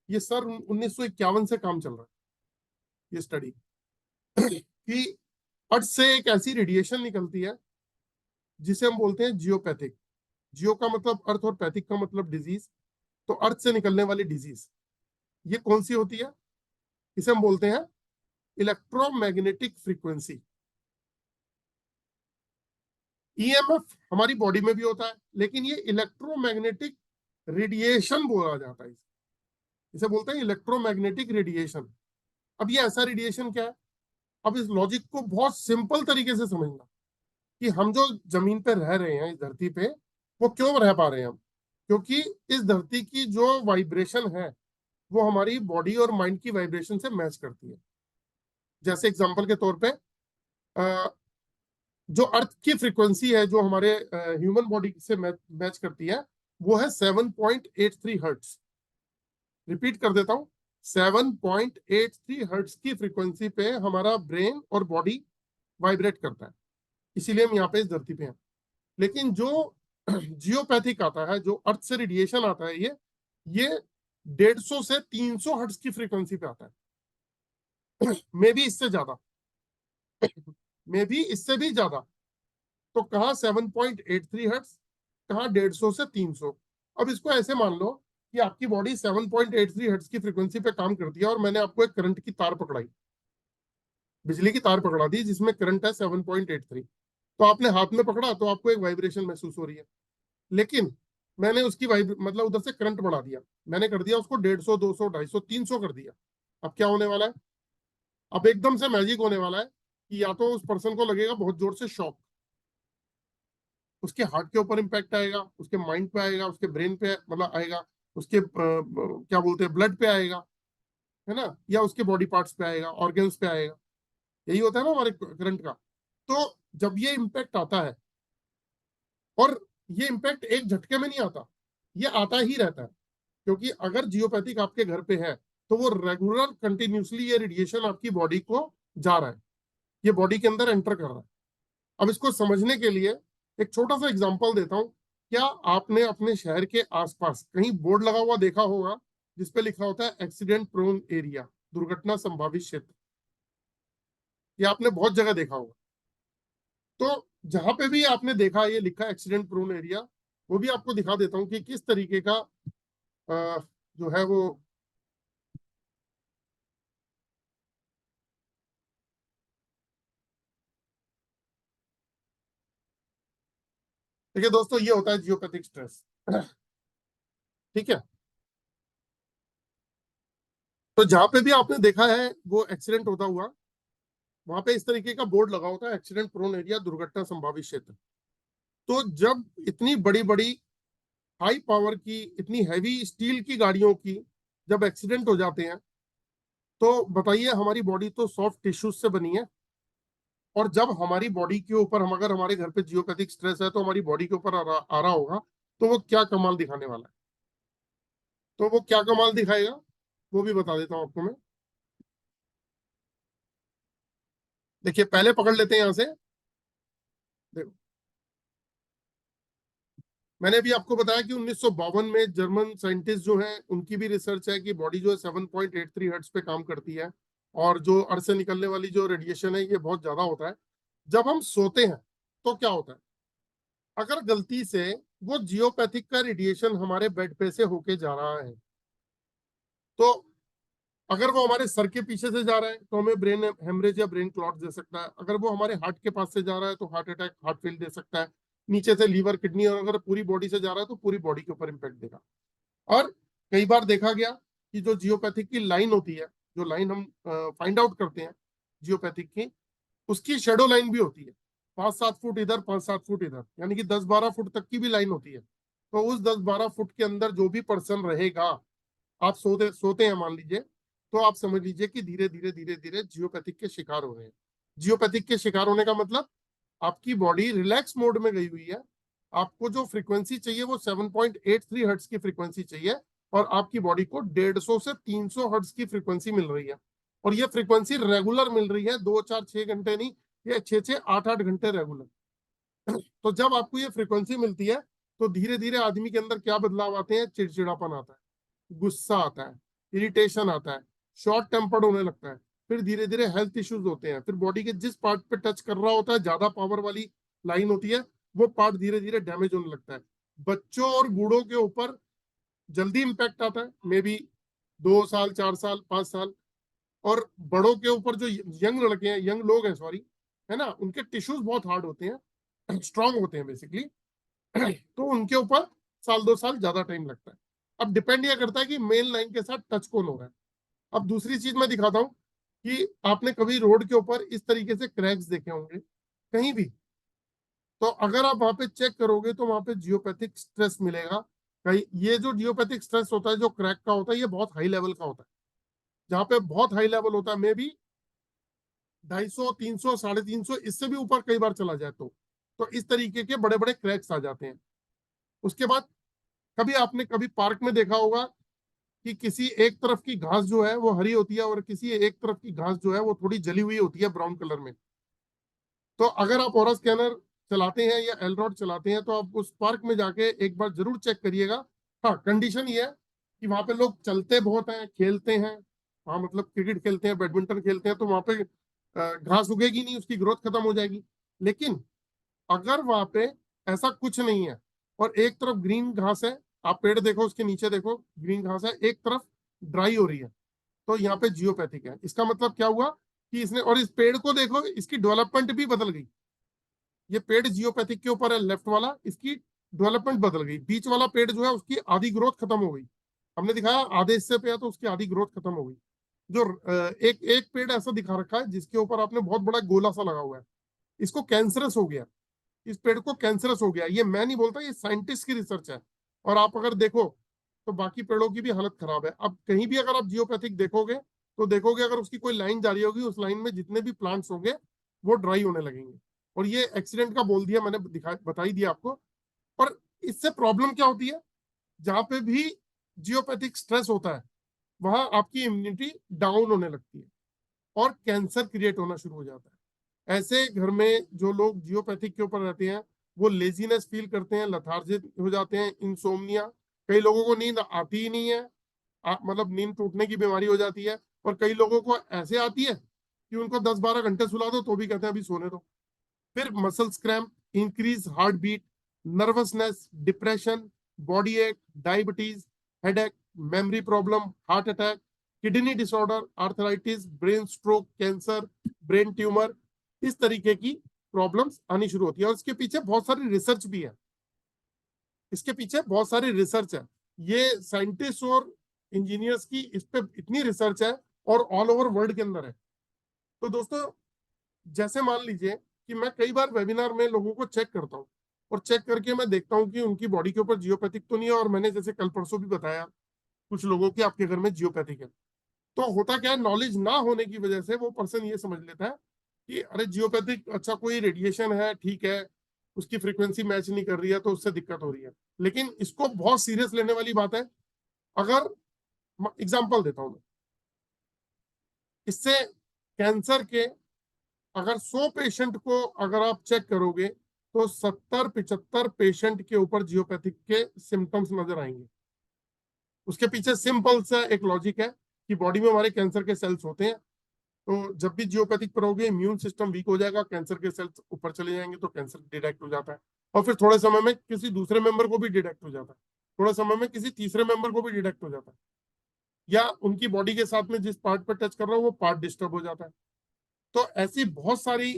ये सर 1951 से काम चल रहा है ये स्टडी कि अर्थ से एक ऐसी रेडिएशन निकलती है जिसे हम बोलते हैं जियोपैथिक। जियो का मतलब अर्थ और पैथिक का मतलब डिजीज। तो अर्थ से निकलने वाली डिजीज ये कौन सी होती है? इसे हम बोलते हैं इलेक्ट्रोमैग्नेटिक फ्रीक्वेंसी। ईएमएफ हमारी बॉडी में भी होता है, लेकिन ये इलेक्ट्रोमैग्नेटिक रेडिएशन बोला जाता है। इसे बोलते हैं इलेक्ट्रोमैग्नेटिक रेडिएशन। अब ये ऐसा रेडिएशन क्या है? अब इस लॉजिक को बहुत सिंपल तरीके से समझना कि हम जो जमीन पे रह रहे हैं इस धरती पे, वो क्यों रह पा रहे हैं हम? क्योंकि इस धरती की जो वाइब्रेशन है वो हमारी बॉडी और माइंड की वाइब्रेशन से मैच करती है। जैसे एग्जांपल के तौर पे जो अर्थ की फ्रीक्वेंसी है जो हमारे ह्यूमन बॉडी से मैच करती है वो है 7.83 हर्ट्ज। रिपीट कर देता हूं, 7.83 हर्ट्ज की फ्रीक्वेंसी पे हमारा ब्रेन और बॉडी वाइब्रेट करता है, इसीलिए हम यहाँ पे इस धरती पे हैं। लेकिन जो जियोपैथिक आता है, जो अर्थ से रेडिएशन आता है, ये 150 से 300 हर्ट्ज की फ्रीक्वेंसी पे आता है। मे भी इससे ज्यादा, मे भी इससे भी ज्यादा। तो कहाँ 7.83 हर्ट्ज, कहाँ 150 से 300। अब इसको ऐसे मान लो कि आपकी बॉडी 7.83 हर्ट्ज की फ्रीक्वेंसी पे काम करती है और मैंने आपको एक करंट की तार पकड़ाई, बिजली की तार पकड़ा दी जिसमें करंट है 7.83। तो आपने हाथ में पकड़ा तो आपको एक वाइब्रेशन महसूस हो रही है। लेकिन मैंने उसकी मतलब उधर से करंट बढ़ा दिया, मैंने कर दिया उसको 150, 200, 250, 300 कर दिया। अब क्या होने वाला है? अब एकदम से मैजिक होने वाला है कि या तो उस पर्सन को लगेगा बहुत जोर से शॉक, उसके हार्ट के ऊपर इंपैक्ट आएगा, उसके माइंड पे आएगा, उसके ब्रेन पे मतलब आएगा, उसके क्या बोलते हैं ब्लड पे आएगा, है ना, या उसके बॉडी पार्ट्स पे आएगा, ऑर्गन्स पे आएगा। यही होता है ना हमारे करंट का। तो जब ये इंपैक्ट आता है, और ये इंपैक्ट एक झटके में नहीं आता, ये आता ही रहता है। क्योंकि अगर जियोपैथिक आपके घर पे है तो वो रेगुलर कंटिन्यूसली ये रेडिएशन आपकी बॉडी को जा रहा है, ये बॉडी के अंदर एंटर कर रहा है। अब इसको समझने के लिए एक छोटा सा एग्जांपल देता हूं। क्या आपने अपने शहर के आसपास कहीं बोर्ड लगा हुआ देखा होगा जिसपे लिखा होता है एक्सीडेंट प्रोन एरिया, दुर्घटना संभावित क्षेत्र? ये आपने बहुत जगह देखा होगा। तो जहां पे भी आपने देखा ये लिखा एक्सीडेंट प्रोन एरिया, वो भी आपको दिखा देता हूं कि किस तरीके का जो है वो देखिए दोस्तों, ये होता है जियोपैथिक स्ट्रेस। ठीक है। तो जहां पे भी आपने देखा है वो एक्सीडेंट होता हुआ, वहां पे इस तरीके का बोर्ड लगा होता है एक्सीडेंट प्रोन एरिया, दुर्घटना संभावित क्षेत्र। तो जब इतनी बड़ी बड़ी हाई पावर की, इतनी हैवी स्टील की गाड़ियों की जब एक्सीडेंट हो जाते हैं, तो बताइए हमारी बॉडी तो सॉफ्ट टिश्यूज से बनी है, और जब हमारी बॉडी के ऊपर, हम अगर हमारे घर पे जियोपैथिक स्ट्रेस है तो हमारी बॉडी के ऊपर आ रहा होगा, तो वो क्या कमाल दिखाने वाला है। तो वो क्या कमाल दिखाएगा वो भी बता देता हूं आपको मैं। देखिए पहले पकड़ लेते हैं यहां से। देखो, मैंने भी आपको बताया कि 1952 में जर्मन साइंटिस्ट जो हैं उनकी भी रिसर्च है कि बॉडी जो है 7.83 हर्ट्ज पे काम करती है, और जो अर्थ से निकलने वाली जो रेडिएशन है ये बहुत ज्यादा होता है। जब हम सोते हैं तो क्या होता है, अगर गलती से वो जियोपैथिक का रेडिएशन हमारे बेड पे से होके जा रहा है, तो अगर वो हमारे सर के पीछे से जा रहा है तो हमें ब्रेन हेमरेज या ब्रेन क्लॉट दे सकता है। अगर वो हमारे हार्ट के पास से जा रहा है तो हार्ट अटैक, हार्ट फेल दे सकता है। नीचे से लीवर, किडनी, और अगर पूरी बॉडी से जा रहा है तो पूरी बॉडी के ऊपर इम्पैक्ट देगा। और कई बार देखा गया कि जो जियोपैथिक की लाइन होती है, जो लाइन हम फाइंड आउट करते हैं जियोपैथिक की, उसकी शेडो लाइन भी होती है। 5-7 फुट इधर, 5-7 फुट इधर, यानी कि 10-12 फुट तक की भी लाइन होती है। तो उस 10-12 फुट के अंदर जो भी पर्सन रहेगा, आप सोते सोते हैं मान लीजिए, तो आप समझ लीजिए कि धीरे धीरे धीरे धीरे जियोपैथिक के शिकार हो रहे हैं। जियोपैथिक के शिकार होने का मतलब आपकी बॉडी रिलैक्स मोड में गई हुई है। आपको जो फ्रीक्वेंसी चाहिए वो 7.83 हर्ट्ज की फ्रीक्वेंसी चाहिए, और आपकी बॉडी को 150 से 300 हर्ट्ज की फ्रीक्वेंसी मिल रही है। और ये फ्रीक्वेंसी रेगुलर मिल रही है, 2-4-6 घंटे नहीं, ये 6-6, 8-8 घंटे रेगुलर। तो जब आपको ये फ्रीक्वेंसी मिलती है तो धीरे धीरे आदमी के अंदर क्या बदलाव आते हैं? चिड़चिड़ापन आता है, गुस्सा आता है, इरिटेशन आता है, शॉर्ट टेम्पर्ड होने लगता है, फिर धीरे धीरे हेल्थ इश्यूज होते हैं, फिर बॉडी के जिस पार्ट पे टच कर रहा होता है, ज्यादा पावर वाली लाइन होती है, वो पार्ट धीरे धीरे डैमेज होने लगता है। बच्चों और बूढ़ों के ऊपर जल्दी इंपैक्ट आता है, मे बी 2 साल, 4 साल, 5 साल। और बड़ों के ऊपर जो यंग लड़के हैं, यंग लोग हैं सॉरी, है ना, उनके टिश्यूज बहुत हार्ड होते हैं, स्ट्रांग होते हैं बेसिकली, तो उनके ऊपर 1-2 साल ज्यादा टाइम लगता है। अब डिपेंड यह करता है कि मेन लाइन के साथ टच कौन हो रहा है। अब दूसरी चीज मैं दिखाता हूँ कि आपने कभी रोड के ऊपर इस तरीके से क्रैक्स देखे होंगे कहीं भी, तो अगर आप वहां पे चेक करोगे तो वहां पे जियोपैथिक स्ट्रेस मिलेगा। कहीं ये जो जियोपैथिक स्ट्रेस होता है, जो क्रैक का होता है, ये बहुत हाई लेवल का होता है। जहाँ पे बहुत हाई लेवल होता है, मे बी 250, 300, 350, इससे भी ऊपर कई बार चला जाए तो इस तरीके के बड़े बड़े क्रैक्स आ जाते हैं। उसके बाद कभी आपने कभी पार्क में देखा होगा कि किसी एक तरफ की घास जो है वो हरी होती है और किसी एक तरफ की घास जो है वो थोड़ी जली हुई होती है, ब्राउन कलर में। तो अगर आप ऑरा स्कैनर चलाते हैं या एलरॉड चलाते हैं, तो आप उस पार्क में जाके एक बार जरूर चेक करिएगा। हाँ, कंडीशन ये है कि वहां पे लोग चलते बहुत हैं, खेलते हैं, वहां मतलब क्रिकेट खेलते हैं, बैडमिंटन खेलते हैं, तो वहां पे घास उगेगी नहीं, उसकी ग्रोथ खत्म हो जाएगी। लेकिन अगर वहां पे ऐसा कुछ नहीं है और एक तरफ ग्रीन घास है, आप पेड़ देखो, उसके नीचे देखो, ग्रीन घास है, एक तरफ ड्राई हो रही है, तो यहाँ पे जियोपैथिक है। इसका मतलब क्या हुआ कि इसने, और इस पेड़ को देखो, इसकी डेवलपमेंट भी बदल गई। ये पेड़ जियोपैथिक के ऊपर है, लेफ्ट वाला, इसकी डेवलपमेंट बदल गई। बीच वाला पेड़ जो है उसकी आधी ग्रोथ खत्म हो गई, हमने दिखाया आधे हिस्से पे है तो उसकी आधी ग्रोथ खत्म हो गई। जो एक एक पेड़ ऐसा दिखा रखा है जिसके ऊपर आपने बहुत बड़ा गोला सा लगा हुआ है, इसको कैंसरस हो गया, इस पेड़ को कैंसरस हो गया। ये मैं नहीं बोलता, ये साइंटिस्ट की रिसर्च है। और आप अगर देखो तो बाकी पेड़ों की भी हालत खराब है। अब कहीं भी अगर आप जियोपैथिक देखोगे तो देखोगे, अगर उसकी कोई लाइन जा रही होगी, उस लाइन में जितने भी प्लांट्स होंगे वो ड्राई होने लगेंगे। और ये एक्सीडेंट का बोल दिया मैंने, बता ही दिया आपको। और इससे प्रॉब्लम क्या होती है, जहां पे भी जियोपैथिक स्ट्रेस होता है वहां आपकी इम्यूनिटी डाउन होने लगती है और कैंसर क्रिएट होना शुरू हो जाता है। ऐसे घर में जो लोग जियोपैथिक के ऊपर रहते हैं, वो लेजीनेस फील करते हैं, लथार्जिक हो जाते हैं, इंसोम्निया, कई लोगों को नींद आती ही नहीं है, मतलब नींद टूटने की बीमारी हो जाती है। और कई लोगों को ऐसे आती है कि उनको 10-12 घंटे सुला दो तो भी कहते हैं अभी सोने दो। फिर muscle cramp, increase heart beat, nervousness, depression, body ache, diabetes, headache, memory problem, heart attack, kidney disorder, arthritis, brain stroke, cancer, brain tumour, इस तरीके की प्रॉब्लम्स आनी शुरू होती है। और इसके पीछे बहुत सारी रिसर्च भी है, इसके पीछे बहुत सारी रिसर्च है। ये साइंटिस्ट और इंजीनियर्स की इस पे इतनी रिसर्च है और ऑल ओवर वर्ल्ड के अंदर है। तो दोस्तों, जैसे मान लीजिए कि मैं कई बार वेबिनार में लोगों को चेक करता हूँ और चेक करके मैं देखता हूँ कि उनकी बॉडी के ऊपर जियोपैथिक तो नहीं है। और मैंने जैसे कल परसों भी बताया कुछ लोगों के आपके घर में जियोपैथिक है, तो होता क्या है, नॉलेज ना होने की वजह से वो पर्सन ये समझ लेता है कि अरे जियोपैथिक, अच्छा कोई रेडिएशन है, ठीक है, उसकी फ्रीक्वेंसी मैच नहीं कर रही है तो उससे दिक्कत हो रही है। लेकिन इसको बहुत सीरियस लेने वाली बात है। अगर एग्जाम्पल देता हूं मैं, इससे कैंसर के अगर 100 पेशेंट को अगर आप चेक करोगे तो 70-75 पेशेंट के ऊपर जियोपैथिक के सिम्टम्स नजर आएंगे। उसके पीछे सिंपल सा एक लॉजिक है कि बॉडी में हमारे कैंसर के सेल्स होते हैं, तो जब भी जियोपैथिक पर होगे इम्यून सिस्टम वीक हो जाएगा, कैंसर के सेल्स ऊपर चले जाएंगे तो कैंसर डिटेक्ट हो जाता है। और फिर थोड़े समय में किसी दूसरे मेंबर को भी डिटेक्ट हो जाता है, थोड़े समय में किसी तीसरे मेंबर को भी डिटेक्ट हो जाता है, या उनकी बॉडी के साथ में जिस पार्ट पर टच कर रहा हो वो पार्ट डिस्टर्ब हो जाता है। तो ऐसी बहुत सारी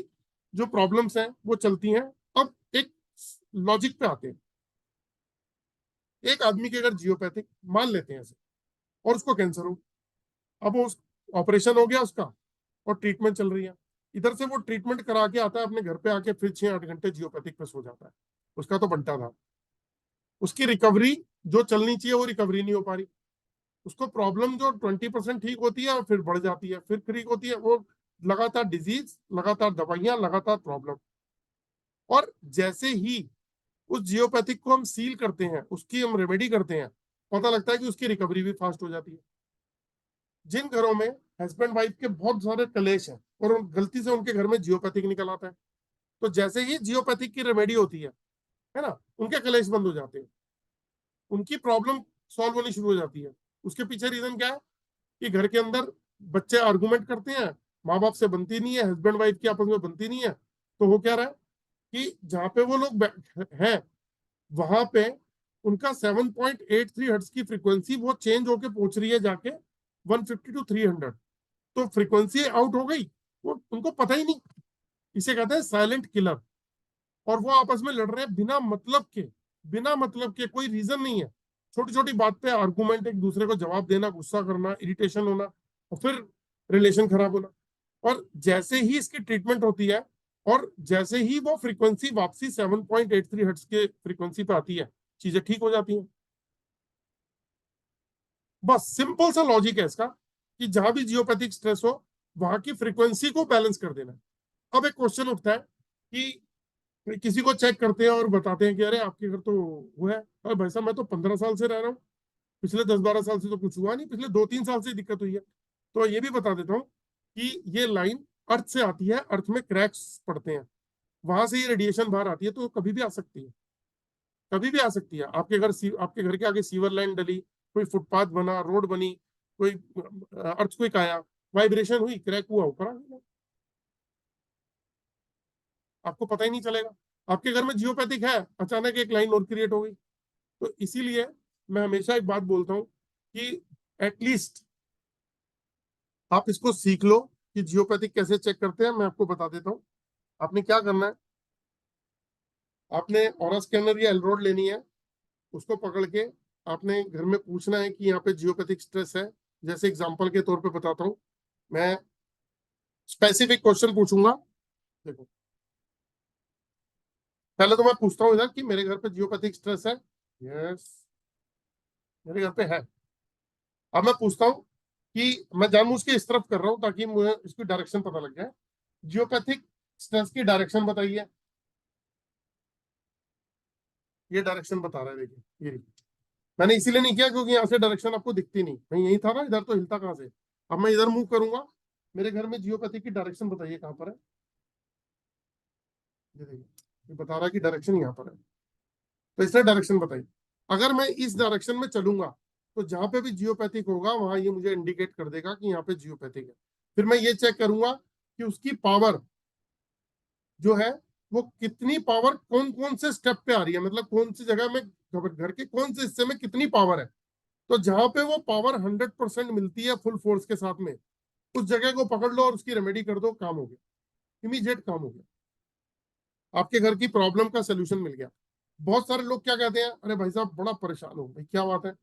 जो प्रॉब्लम्स हैं वो चलती हैं। अब एक लॉजिक पे आते हैं, एक आदमी के अगर जियोपैथिक मान लेते हैं ऐसे और उसको कैंसर हो, अब वो ऑपरेशन हो गया उसका और ट्रीटमेंट चल रही है, इधर से वो ट्रीटमेंट करा के आता है अपने घर पे, आके फिर 6-8 घंटे जियोपैथिक पे सो जाता है, उसका तो बनता था। उसकी रिकवरी जो चलनी चाहिए वो रिकवरी नहीं हो पा रही, उसको प्रॉब्लम जो 20% ठीक होती है और फिर बढ़ जाती है, फिर ठीक होती है, वो लगातार डिजीज, लगातार दवाइयां, लगातार प्रॉब्लम। और जैसे ही उस जियोपैथिक को हम सील करते हैं, उसकी हम रेमेडी करते हैं, पता लगता है कि उसकी रिकवरी भी फास्ट हो जाती है। जिन घरों में हस्बैंड वाइफ के बहुत सारे कलेश हैं और गलती से उनके घर में जियोपैथिक निकल आता है, तो जैसे ही जियोपैथिक की रेमेडी होती है ना, उनके कलेश बंद हो जाते हैं, उनकी प्रॉब्लम सॉल्व होनी शुरू हो जाती है। उसके पीछे रीजन क्या है कि घर के अंदर बच्चे आर्गुमेंट करते हैं, माँ बाप से बनती नहीं है, हस्बैंड वाइफ की आपस में बनती नहीं है, तो हो क्या रहा है कि जहां पे वो लोग हैं वहां पे उनका 7.83 हर्ट्ज की फ्रीक्वेंसी वो चेंज होके पहुंच रही है जाके 150 टू 300, तो फ्रीक्वेंसी आउट हो गई, वो उनको पता ही नहीं। इसे कहते हैं साइलेंट किलर। और वो आपस में लड़ रहे हैं बिना मतलब के, बिना मतलब के, कोई रीजन नहीं है। छोटी छोटी बात पे आर्गुमेंट, एक दूसरे को जवाब देना, गुस्सा करना, इरिटेशन होना, और फिर रिलेशन खराब होना। और जैसे ही इसकी ट्रीटमेंट होती है और जैसे ही वो फ्रीक्वेंसी वापसी 7.83 हर्ट्ज के फ्रीक्वेंसी पे आती है, चीजें ठीक हो जाती हैं। बस सिंपल सा लॉजिक है इसका कि जहां भी जियोपैथिक स्ट्रेस हो वहां की फ्रीक्वेंसी को बैलेंस कर देना है। अब एक क्वेश्चन उठता है कि किसी को चेक करते हैं और बताते हैं कि अरे आपके घर तो वो है, अरे भाई साहब मैं तो 15 साल से रह रहा हूँ, पिछले 10-12 साल से तो कुछ हुआ नहीं, पिछले 2-3 साल से दिक्कत हुई है। तो ये भी बता देता हूँ कि ये लाइन अर्थ से आती है, अर्थ में क्रैक्स पड़ते हैं, वहां से ये रेडिएशन बाहर आती है, तो कभी भी आ सकती है, कभी भी आ सकती है। आपके घर के आगे सीवर लाइन डली, कोई फुटपाथ बना, रोड बनी, कोई अर्थक्वेक आया, वाइब्रेशन हुई, क्रैक हुआ, ऊपर आ गया, आपको पता ही नहीं चलेगा। आपके घर में जियोपैथिक है, अचानक एक लाइन और क्रिएट हो गई। तो इसीलिए मैं हमेशा एक बात बोलता हूँ कि एटलीस्ट आप इसको सीख लो कि जियोपैथिक कैसे चेक करते हैं। मैं आपको बता देता हूँ। आपने क्या करना है, आपने ऑरा स्कैनर या एलरोड लेनी है, उसको पकड़ के आपने घर में पूछना है कि यहाँ पे जियोपैथिक स्ट्रेस है। जैसे एग्जांपल के तौर पे बताता हूँ, मैं स्पेसिफिक क्वेश्चन पूछूंगा। देखो, पहले तो मैं पूछता हूँ इधर कि मेरे घर पे जियोपैथिक स्ट्रेस है। यस, मेरे घर पे है। अब मैं पूछता हूँ कि मैं जानबूझ के इस तरफ कर रहा हूँ ताकि मुझे इसकी डायरेक्शन पता लग जाए। जियोपैथिक स्ट्रेस की डायरेक्शन बताइए। ये डायरेक्शन बता रहा है, देखिए ये। मैंने इसीलिए नहीं किया क्योंकि यहाँ से डायरेक्शन आपको दिखती नहीं, कहीं यही था ना, इधर तो हिलता कहाँ से। अब मैं इधर मूव करूंगा, मेरे घर में जियोपैथिक की डायरेक्शन बताइए कहाँ पर है। ये देखिए, ये बता रहा है कि डायरेक्शन यहाँ पर है, तो इसने डायरेक्शन बताई। अगर मैं इस डायरेक्शन में चलूंगा तो जहां पे भी जियोपैथिक होगा वहां ये मुझे इंडिकेट कर देगा कि यहाँ पे जियोपैथिक है। फिर मैं ये चेक करूंगा कि उसकी पावर जो है वो कितनी पावर कौन कौन से स्टेप पे आ रही है, मतलब कौन सी जगह में, घर के कौन से हिस्से में कितनी पावर है। तो जहां पे वो पावर 100% मिलती है फुल फोर्स के साथ में, उस जगह को पकड़ लो और उसकी रेमेडी कर दो, काम हो गया, इमीडिएट काम हो गया, आपके घर की प्रॉब्लम का सोल्यूशन मिल गया। बहुत सारे लोग क्या कहते हैं, अरे भाई साहब बड़ा परेशान हो भाई, क्या बात है,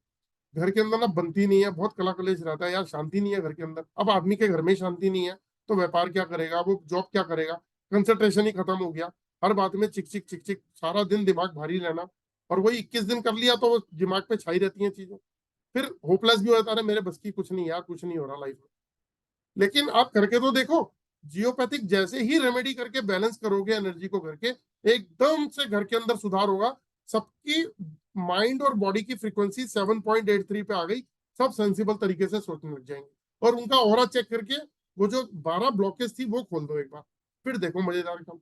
घर के अंदर ना बनती नहीं है, बहुत कला कलेश रहता है यार, शांति नहीं है घर के अंदर। अब आदमी के घर में शांति नहीं है तो व्यापार क्या करेगा, वो जॉब क्या करेगा, कंसंट्रेशन ही खत्म हो गया, हर बात में चिक चिक चिक चिक, सारा दिन दिमाग भारी रहना। और वही 21 दिन कर लिया तो वो दिमाग पे छाई रहती हैं चीजें, फिर होपलेस भी हो जाता है, मेरे बस की कुछ नहीं यार, कुछ नहीं हो रहा लाइफ में। लेकिन आप करके तो देखो, जियोपैथिक जैसे ही रेमेडी करके बैलेंस करोगे एनर्जी को घर के, एकदम से घर के अंदर सुधार होगा। सबकी माइंड और बॉडी की फ्रीक्वेंसी 7.83 पे आ गई, सब सेंसिबल तरीके से सोचने लग जाएंगे। और उनका ऑरा चेक करके वो जो 12 ब्लॉकेज थी वो खोल दो एक बार, फिर देखो मजेदार काम।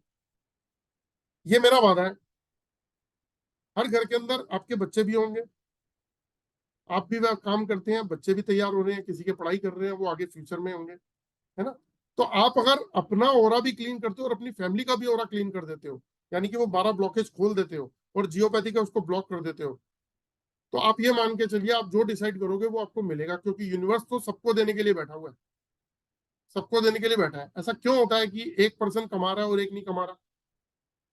ये मेरा वादा है। हर घर के अंदर आपके बच्चे भी होंगे, आप भी वह काम करते हैं, बच्चे भी तैयार हो रहे हैं, किसी के पढ़ाई कर रहे हैं, वो आगे फ्यूचर में होंगे, है ना। तो आप अगर अपना ओरा भी क्लीन करते हो और अपनी फैमिली का भी ओरा क्लीन कर देते हो, यानी कि वो 12 ब्लॉकेज खोल देते हो और जियोपैथी का उसको ब्लॉक कर देते हो, तो आप ये मान के चलिए आप जो डिसाइड करोगे वो आपको मिलेगा, क्योंकि यूनिवर्स तो सबको देने के लिए बैठा हुआ है, सबको देने के लिए बैठा है। ऐसा क्यों होता है कि एक पर्सन कमा रहा है और एक नहीं कमा रहा।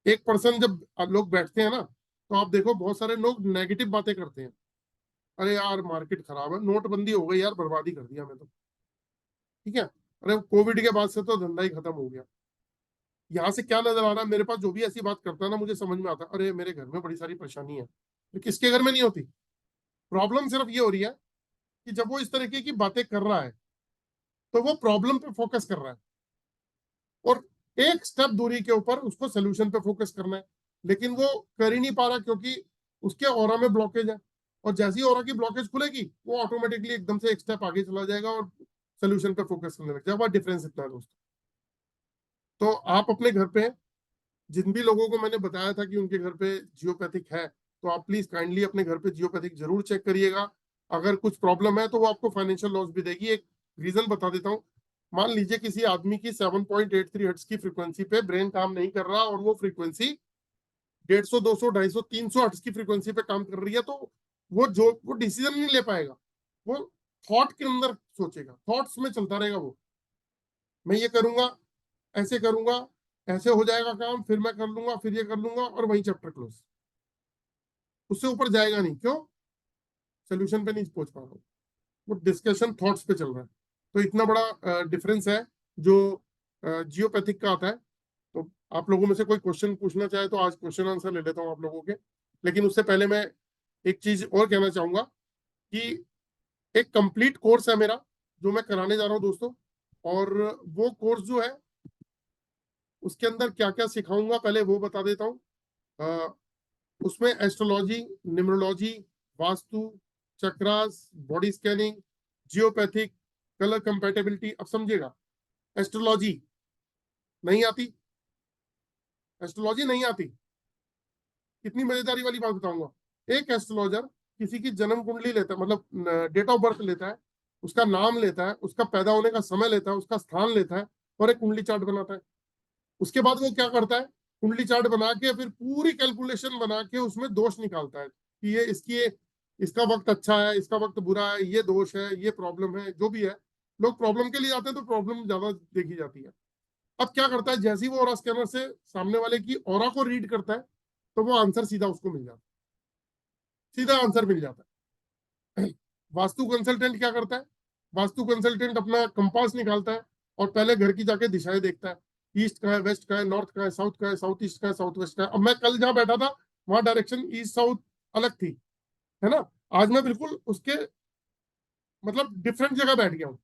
एक पर्सन जब लोग बैठते हैं ना, तो आप देखो बहुत सारे लोग नेगेटिव बातें करते हैं, अरे यार मार्केट खराब है, नोटबंदी हो गई यार, बर्बादी कर दिया मैं तो, ठीक है, अरे कोविड के बाद से तो धंधा ही खत्म हो गया। यहाँ से क्या नजर आ रहा है, मेरे पास जो भी ऐसी बात करता है ना, मुझे समझ में आता है, अरे मेरे घर में बड़ी सारी परेशानी है। तो किसके घर में नहीं होती। प्रॉब्लम सिर्फ ये हो रही है कि जब वो इस तरीके की बातें कर रहा है तो वो प्रॉब्लम पे फोकस कर रहा है, और एक स्टेप दूरी के ऊपर उसको सोल्यूशन पे फोकस करना है, लेकिन वो कर ही नहीं पा रहा क्योंकि उसके ऑरा में ब्लॉकेज है। और जैसे ही ऑरा की ब्लॉकेज खुलेगी वो ऑटोमेटिकली एकदम से एक स्टेप आगे चला जाएगा और सोल्यूशन पे फोकस करने लग जाएगा। बहुत डिफरेंस इतना है दोस्तों। तो आप अपने घर पे, जिन भी लोगों को मैंने बताया था कि उनके घर पे जियोपैथिक है, तो आप प्लीज काइंडली अपने घर पे जियोपैथिक जरूर चेक करिएगा। अगर कुछ प्रॉब्लम है तो वो आपको फाइनेंशियल लॉस भी देगी, एक रीजन बता देता हूँ। मान लीजिए किसी आदमी की 7.83 हर्ट्ज की फ्रीक्वेंसी पे ब्रेन काम नहीं कर रहा और वो फ्रीक्वेंसी 150, 200, 250, 300 हर्ट्ज की फ्रीक्वेंसी पे काम कर रही है, तो वो डिसीजन नहीं ले पाएगा। वो थॉट के अंदर सोचेगा, थॉट्स में चलता रहेगा। वो मैं ये करूंगा, ऐसे करूंगा, ऐसे हो जाएगा काम, फिर मैं कर लूंगा, फिर ये कर लूंगा, और वही चैप्टर क्लोज। उससे ऊपर जाएगा नहीं। क्यों? सोल्यूशन पे नहीं पहुंच पा रहा हूँ। वो डिस्कशन थॉट्स पे चल रहा है। तो इतना बड़ा डिफरेंस है जो जियोपैथिक का आता है। तो आप लोगों में से कोई क्वेश्चन पूछना चाहे तो आज क्वेश्चन आंसर ले लेता हूँ आप लोगों के। लेकिन उससे पहले मैं एक चीज और कहना चाहूंगा कि एक कंप्लीट कोर्स है मेरा जो मैं कराने जा रहा हूँ दोस्तों। और वो कोर्स जो है उसके अंदर क्या क्या सिखाऊंगा पहले वो बता देता हूँ। उसमें astrology, numerology, vastu, chakras, body scanning, geopathic, colour compatibility. अब समझिएगा, एस्ट्रोलॉजी नहीं आती, एस्ट्रोलॉजी नहीं आती, कितनी मजेदारी वाली बात बताऊंगा। एक एस्ट्रोलॉजर किसी की जन्म कुंडली लेता है, मतलब डेट ऑफ बर्थ लेता है, उसका नाम लेता है, उसका पैदा होने का समय लेता है, उसका स्थान लेता है, और एक कुंडली चार्ट बनाता है। उसके बाद वो क्या करता है, कुंडली चार्ट बना के फिर पूरी कैलकुलेशन बना के उसमें दोष निकालता है कि ये इसका वक्त अच्छा है, इसका वक्त बुरा है, ये दोष है, ये प्रॉब्लम है, जो भी है। लोग प्रॉब्लम के लिए आते हैं तो प्रॉब्लम ज्यादा देखी जाती है। अब क्या करता है, जैसे ही वो ऑरा स्कैनर से सामने वाले की ऑरा को रीड करता है तो वो आंसर सीधा उसको मिल जाता है, सीधा आंसर मिल जाता है। वास्तु कंसल्टेंट क्या करता है, वास्तु कंसल्टेंट अपना कंपास निकालता है और पहले घर की जाके दिशाएं देखता है, ईस्ट का है, वेस्ट का है, नॉर्थ का है, साउथ का है, साउथ ईस्ट का है, साउथ वेस्ट का है। अब मैं कल जहां बैठा था वहां डायरेक्शन ईस्ट साउथ अलग थी, है ना। आज मैं बिल्कुल उसके मतलब डिफरेंट जगह बैठ गया हूँ।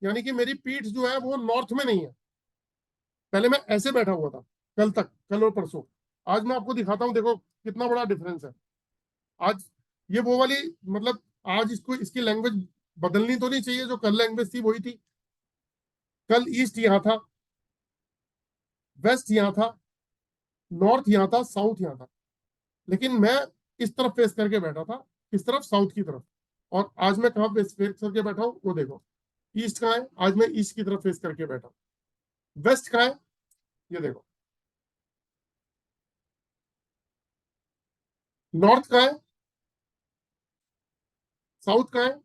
यानी कि मेरी पीठ जो है वो नॉर्थ में नहीं है। पहले मैं ऐसे बैठा हुआ था कल तक, कल और परसों। आज मैं आपको दिखाता हूँ, देखो कितना बड़ा डिफरेंस है। आज ये वो वाली, मतलब आज इसको इसकी लैंग्वेज बदलनी तो नहीं चाहिए, जो कल लैंग्वेज थी वही थी। कल ईस्ट यहाँ था, वेस्ट यहाँ था, नॉर्थ यहाँ था, साउथ यहाँ था। लेकिन मैं इस तरफ फेस करके बैठा था, इस तरफ साउथ की तरफ। और आज मैं कहाँ फेस करके बैठा हूँ वो देखो। ईस्ट कहाँ है, आज मैं ईस्ट की तरफ फेस करके बैठा हूँ। वेस्ट कहाँ है, ये देखो। नॉर्थ कहाँ है, साउथ कहाँ है।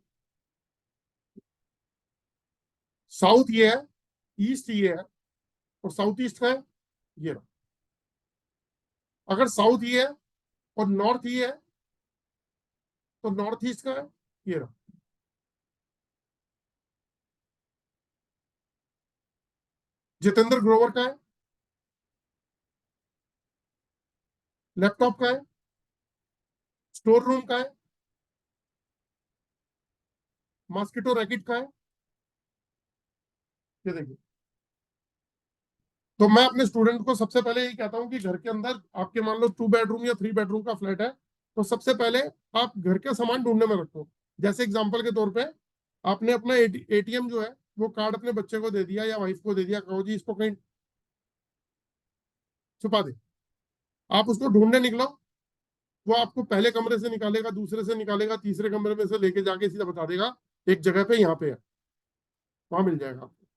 साउथ ये है, ईस्ट ये है, और साउथ ईस्ट कहाँ है, ये रहा। अगर साउथ ये है और नॉर्थ ये है तो नॉर्थ ईस्ट कहाँ है, ये रहा। जितेंद्र ग्रोवर का है, लैपटॉप का है, स्टोर रूम का है, मॉस्किटो रैकेट का है, ये देखिए। तो मैं अपने स्टूडेंट को सबसे पहले यही कहता हूँ कि घर के अंदर आपके मान लो 2 बेडरूम या 3 बेडरूम का फ्लैट है, तो सबसे पहले आप घर के सामान ढूंढने में रखो। जैसे एग्जांपल के तौर पे आपने अपना एटीएम जो है वो कार्ड अपने बच्चे को दे दिया या वाइफ को दे दिया, कहो जी इसको कहीं छुपा दे। आप उसको ढूंढने निकलो, वो आपको पहले कमरे से निकालेगा, दूसरे से निकालेगा, तीसरे कमरे में से लेके जाके सीधा बता देगा एक जगह पे यहाँ पे है, वहां मिल जाएगा आपको।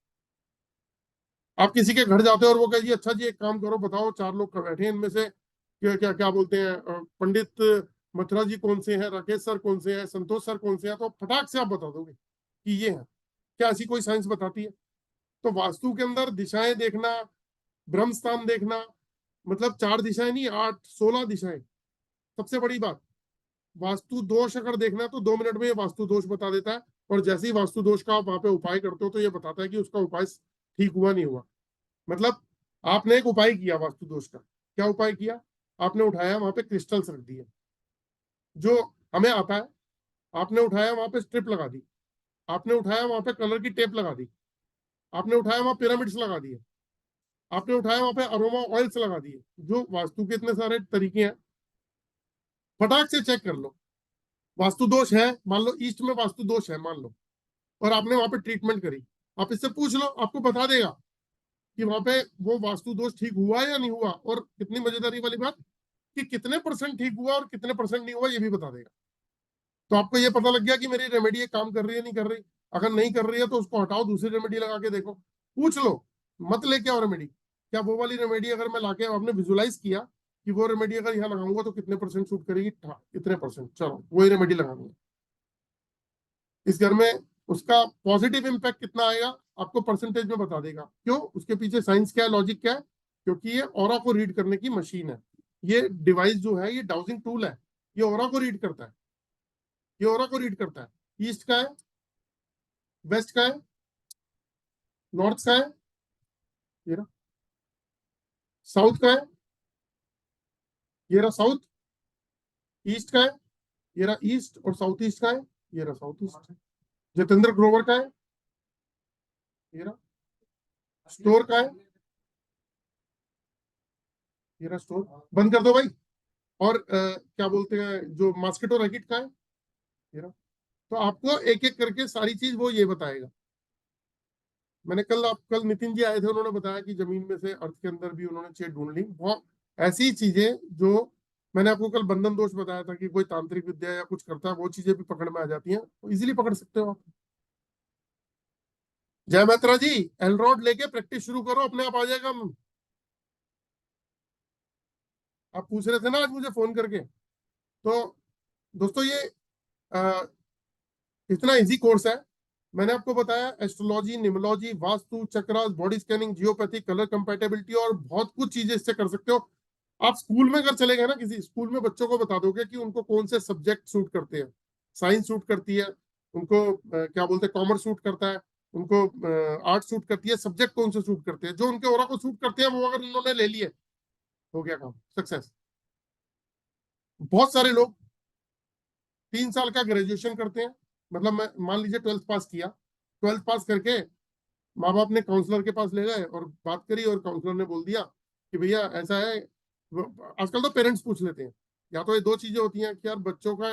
आप किसी के घर जाते हो और वो कहे जी अच्छा जी एक काम करो, बताओ 4 लोग बैठे हैं, इनमें से क्या क्या क्या बोलते हैं, पंडित मथुरा जी कौन से हैं, राकेश सर कौन से हैं, संतोष सर कौन से हैं, तो फटाक से आप बता दोगे कि ये है। क्या ऐसी कोई साइंस बताती है? तो वास्तु के अंदर दिशाएं देखना, ब्रह्म स्थान देखना, मतलब 4 दिशाएं नहीं, 8, 16 दिशाएं। सबसे बड़ी बात, वास्तु दोष अगर देखना है तो 2 मिनट में ये वास्तु दोष बता देता है। और जैसे ही वास्तु दोष का आप वहां पे उपाय करते हो तो ये बताता है कि उसका उपाय ठीक हुआ नहीं हुआ। मतलब आपने एक उपाय किया वास्तु दोष का, क्या उपाय किया, आपने उठाया वहां पे क्रिस्टल्स रख दिए जो हमें आता है, आपने उठाया वहां पे स्ट्रिप लगा दी, आपने उठाया वहां पे कलर की टेप लगा दी, आपने उठाया वहां पिरामिड्स लगा दिए, आपने उठाया वहां पे अरोमा ऑयल्स लगा दिए। जो वास्तु के इतने सारे तरीके हैं, फटाक से चेक कर लो। वास्तु दोष है, मान लो ईस्ट में वास्तु दोष है मान लो, और आपने वहां पे ट्रीटमेंट करी, आप इससे पूछ लो, आपको बता देगा कि वहां पे वो वास्तु दोष ठीक हुआ या नहीं हुआ। और कितनी मजेदारी वाली बात कि कितने परसेंट ठीक हुआ और कितने परसेंट नहीं हुआ ये भी बता देगा। तो आपको ये पता लग गया कि मेरी रेमेडी काम कर रही है नहीं कर रही। अगर नहीं कर रही है तो उसको हटाओ, दूसरी रेमेडी लगा के देखो, पूछ लो, मत लेके आओ रेमेडी, क्या वो वाली रेमेडी अगर मैं लाके आपने विजुलाइज किया कि वो रेमेडी अगर यहाँ लगाऊंगा तो कितने परसेंट शूट करेगी, हाँ इतने परसेंट, चलो वही रेमेडी लगाऊंगा। इस घर में उसका पॉजिटिव इम्पैक्ट कितना आएगा आपको परसेंटेज में बता देगा। क्यों? उसके पीछे साइंस क्या है, लॉजिक क्या है? क्योंकि ये ऑरा को रीड करने की मशीन है। ये डिवाइस जो है ये डाउजिंग टूल है, ये ऑरा को रीड करता है, ये ऑरा को रीड करता है। ईस्ट का है, वेस्ट का है, नॉर्थ का है, ये रहा साउथ का है, ये रहा साउथ, ईस्ट का है, ये रहा ईस्ट और साउथ ईस्ट का है, ये रहा साउथ ईस्ट। जितेंद्र ग्रोवर का है, ये रहा स्टोर का है, ये रहा स्टोर। बंद कर दो भाई। और क्या बोलते हैं जो मॉस्किटो रैकेट का है, ये रहा। तो आपको एक एक करके सारी चीज वो ये बताएगा। मैंने कल नितिन जी आए थे, उन्होंने बताया कि जमीन में से अर्थ के अंदर भी उन्होंने चेक ढूंढ ली। बहुत ऐसी चीजें जो मैंने आपको कल बंधन दोष बताया था कि कोई तांत्रिक विद्या या कुछ करता है, वो चीजें भी पकड़ में आ जाती हैं, तो इजीली पकड़ सकते हो आप। जय मैत्रा जी, एलरॉड लेके प्रैक्टिस शुरू करो, अपने आप आ जाएगा। आप पूछ रहे थे ना आज मुझे फोन करके, तो दोस्तों ये अ, इतना इजी कोर्स है। मैंने आपको बताया astrology, numerology, vastu, chakras, body scanning, geopathy, colour compatibility और बहुत कुछ चीजें इससे कर सकते हो। आप स्कूल में अगर चले गए ना, किसी स्कूल में बच्चों को बता दोगे कि उनको कौन से सब्जेक्ट सूट करते हैं। साइंस सूट करती है उनको, क्या बोलते हैं, कॉमर्स सूट करता है उनको, आर्ट सूट करती है, सब्जेक्ट कौन से सूट करते हैं, जो उनके ओरा को सूट करते हैं वो अगर उन्होंने ले लिए, हो गया काम, सक्सेस। बहुत सारे लोग 3 साल का ग्रेजुएशन करते हैं, मतलब मैं मान लीजिए 12th पास किया, 12th पास करके माँ बाप ने काउंसलर के पास ले गए और बात करी, और काउंसलर ने बोल दिया कि भैया ऐसा है। आजकल तो पेरेंट्स पूछ लेते हैं, या तो ये दो चीजें होती हैं कि यार बच्चों का,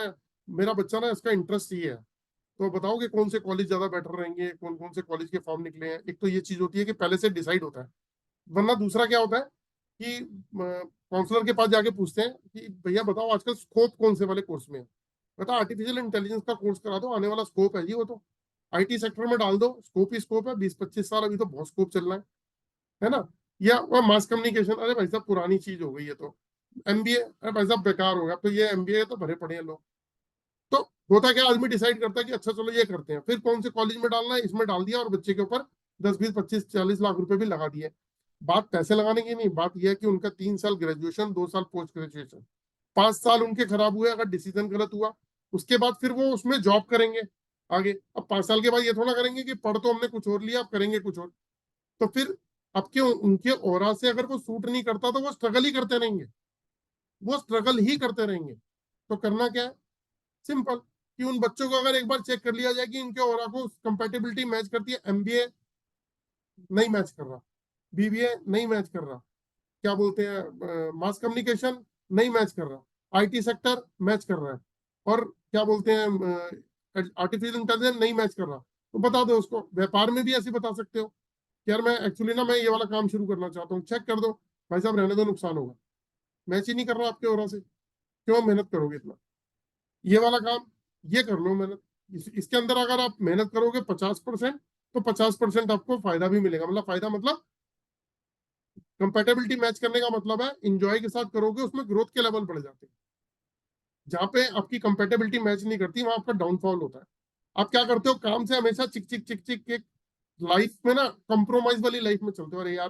मेरा बच्चा ना इसका इंटरेस्ट ये है, तो बताओ कि कौन से कॉलेज ज्यादा बेटर रहेंगे, कौन कौन से कॉलेज के फॉर्म निकले हैं। एक तो ये चीज होती है कि पहले से डिसाइड होता है, वरना दूसरा क्या होता है कि काउंसलर के पास जाके पूछते हैं कि भैया बताओ आजकल स्कोप कौन से वाले कोर्स में है। बता आर्टिफिशियल इंटेलिजेंस का कोर्स करा दो, आने वाला स्कोप है जी वो तो। आईटी सेक्टर में डाल दो, स्कोप ही स्कोप है, 20-25 साल अभी तो बहुत स्कोप चल रहा है ना। या वह मास कम्युनिकेशन, अरे भाई साहब पुरानी चीज हो गई है तो। एमबीए, अरे भाई साहब बेकार हो गया, तो ये एमबीए तो भरे पड़े हैं लोग। तो होता क्या, आदमी डिसाइड करता है कि अच्छा चलो ये करते हैं, फिर कौन से कॉलेज में डालना है, इसमें डाल दिया, और बच्चे के ऊपर 10-20-25-40 लाख रुपए भी लगा दिए। बात पैसे लगाने की नहीं, बात यह है कि उनका 3 साल ग्रेजुएशन, 2 साल पोस्ट ग्रेजुएशन, 5 साल उनके खराब हुए अगर डिसीजन गलत हुआ। उसके बाद फिर वो उसमें जॉब करेंगे आगे। अब 5 साल के बाद ये थोड़ा करेंगे कि पढ़ तो हमने कुछ और लिया, अब करेंगे कुछ और। तो फिर आपके उनके ओरा से अगर वो सूट नहीं करता तो वो स्ट्रगल ही करते रहेंगे, वो स्ट्रगल ही करते रहेंगे। तो करना क्या है, सिंपल, कि उन बच्चों को अगर एक बार चेक कर लिया जाए कि इनके ओरा को कंपेटिबिलिटी मैच करती है, एमबीए नहीं मैच कर रहा, बीबीए नहीं मैच कर रहा, क्या बोलते हैं मास कम्युनिकेशन नहीं मैच कर रहा, आईटी सेक्टर मैच कर रहा है, और क्या बोलते हैं आर्टिफिशियल इंटेलिजेंस नहीं मैच कर रहा, तो बता दो उसको। व्यापार में भी ऐसे बता सकते हो कि यार मैं एक्चुअली ना मैं ये वाला काम शुरू करना चाहता हूँ, चेक कर दो भाई साहब, रहने दो, नुकसान होगा, मैच ही नहीं कर रहा आपके ओरा से, क्यों मेहनत करोगे इतना, ये वाला काम ये कर लो मेहनत। इसके अंदर अगर आप मेहनत करोगे 50%, तो 50% आपको फायदा भी मिलेगा। मतलब फायदा मतलब कंपेटेबिलिटी मैच करने का मतलब है इंजॉय के साथ करोगे, उसमें ग्रोथ के लेवल बढ़ जाते हैं। जहां पे आपकी कंपेटेबिलिटी मैच नहीं करती वहां आपका डाउनफॉल होता है। आप क्या करते हो, काम से हमेशा चिक चिक चिक चिक, एक लाइफ में ना कंप्रोमाइज वाली लाइफ में चलते हो। अरे यार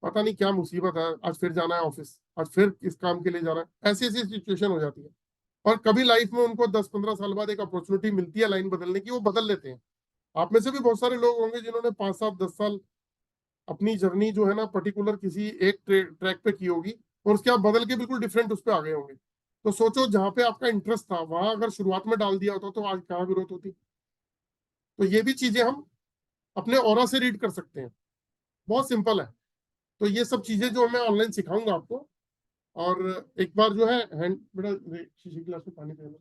पता नहीं क्या मुसीबत है, आज फिर जाना है ऑफिस, आज फिर इस काम के लिए जाना है, ऐसी ऐसी सिचुएशन हो जाती है। और कभी लाइफ में उनको 10-15 साल बाद एक अपॉर्चुनिटी मिलती है लाइन बदलने की, वो बदल लेते हैं। आप में से भी बहुत सारे लोग होंगे जिन्होंने 5-7-10 साल अपनी जर्नी जो है ना पर्टिकुलर किसी एक ट्रैक पे की होगी, और उसके बाद बदल के बिल्कुल डिफरेंट उस पर आ गए होंगे। तो सोचो जहां पे आपका इंटरेस्ट था वहां अगर शुरुआत में डाल दिया होता तो आज कहाँ ग्रोथ होती। तो ये भी चीजें हम अपने ऑरा से रीड कर सकते हैं, बहुत सिंपल है। तो ये सब चीजें जो मैं ऑनलाइन सिखाऊंगा आपको। और एक बार जो है हैंड बेटा शीशी गिलास में पानी पीना।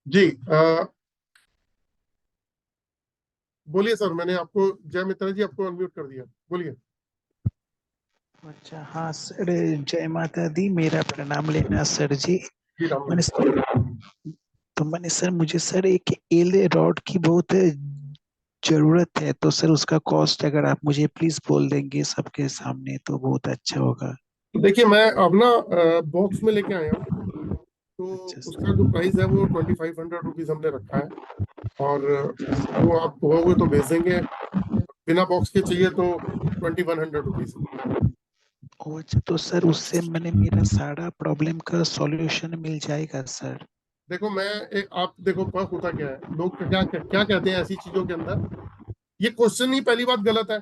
जी बोलिए सर, मैंने आपको, जय मित्रा जी, आपको अनम्यूट कर दिया, बोलिए। अच्छा, हाँ सर, जय माता दी, मेरा प्रणाम लेना सर जी। जी राम मैंने तो मैंने सर, मुझे सर एक एल रॉड की बहुत जरूरत है, तो सर उसका कॉस्ट अगर आप मुझे प्लीज बोल देंगे सबके सामने तो बहुत अच्छा होगा। देखिए, मैं अब ना बॉक्स में लेके आया हूँ, तो अच्छा उसका सर। जो प्राइस है वो 2500 रुपीज हमने रखा है। और अच्छा सर। वो आप कहोगे तो भेज देंगे, बिना बॉक्स के चाहिए तो 2100 रुपीज। ओ अच्छा, तो सर उससे मैंने मेरा सारा प्रॉब्लम का सॉल्यूशन मिल जाएगा सर? देखो, आप देखो पर होता क्या है, लोग क्या कहते हैं ऐसी चीजों के अंदर। ये क्वेश्चन ही पहली बात गलत है,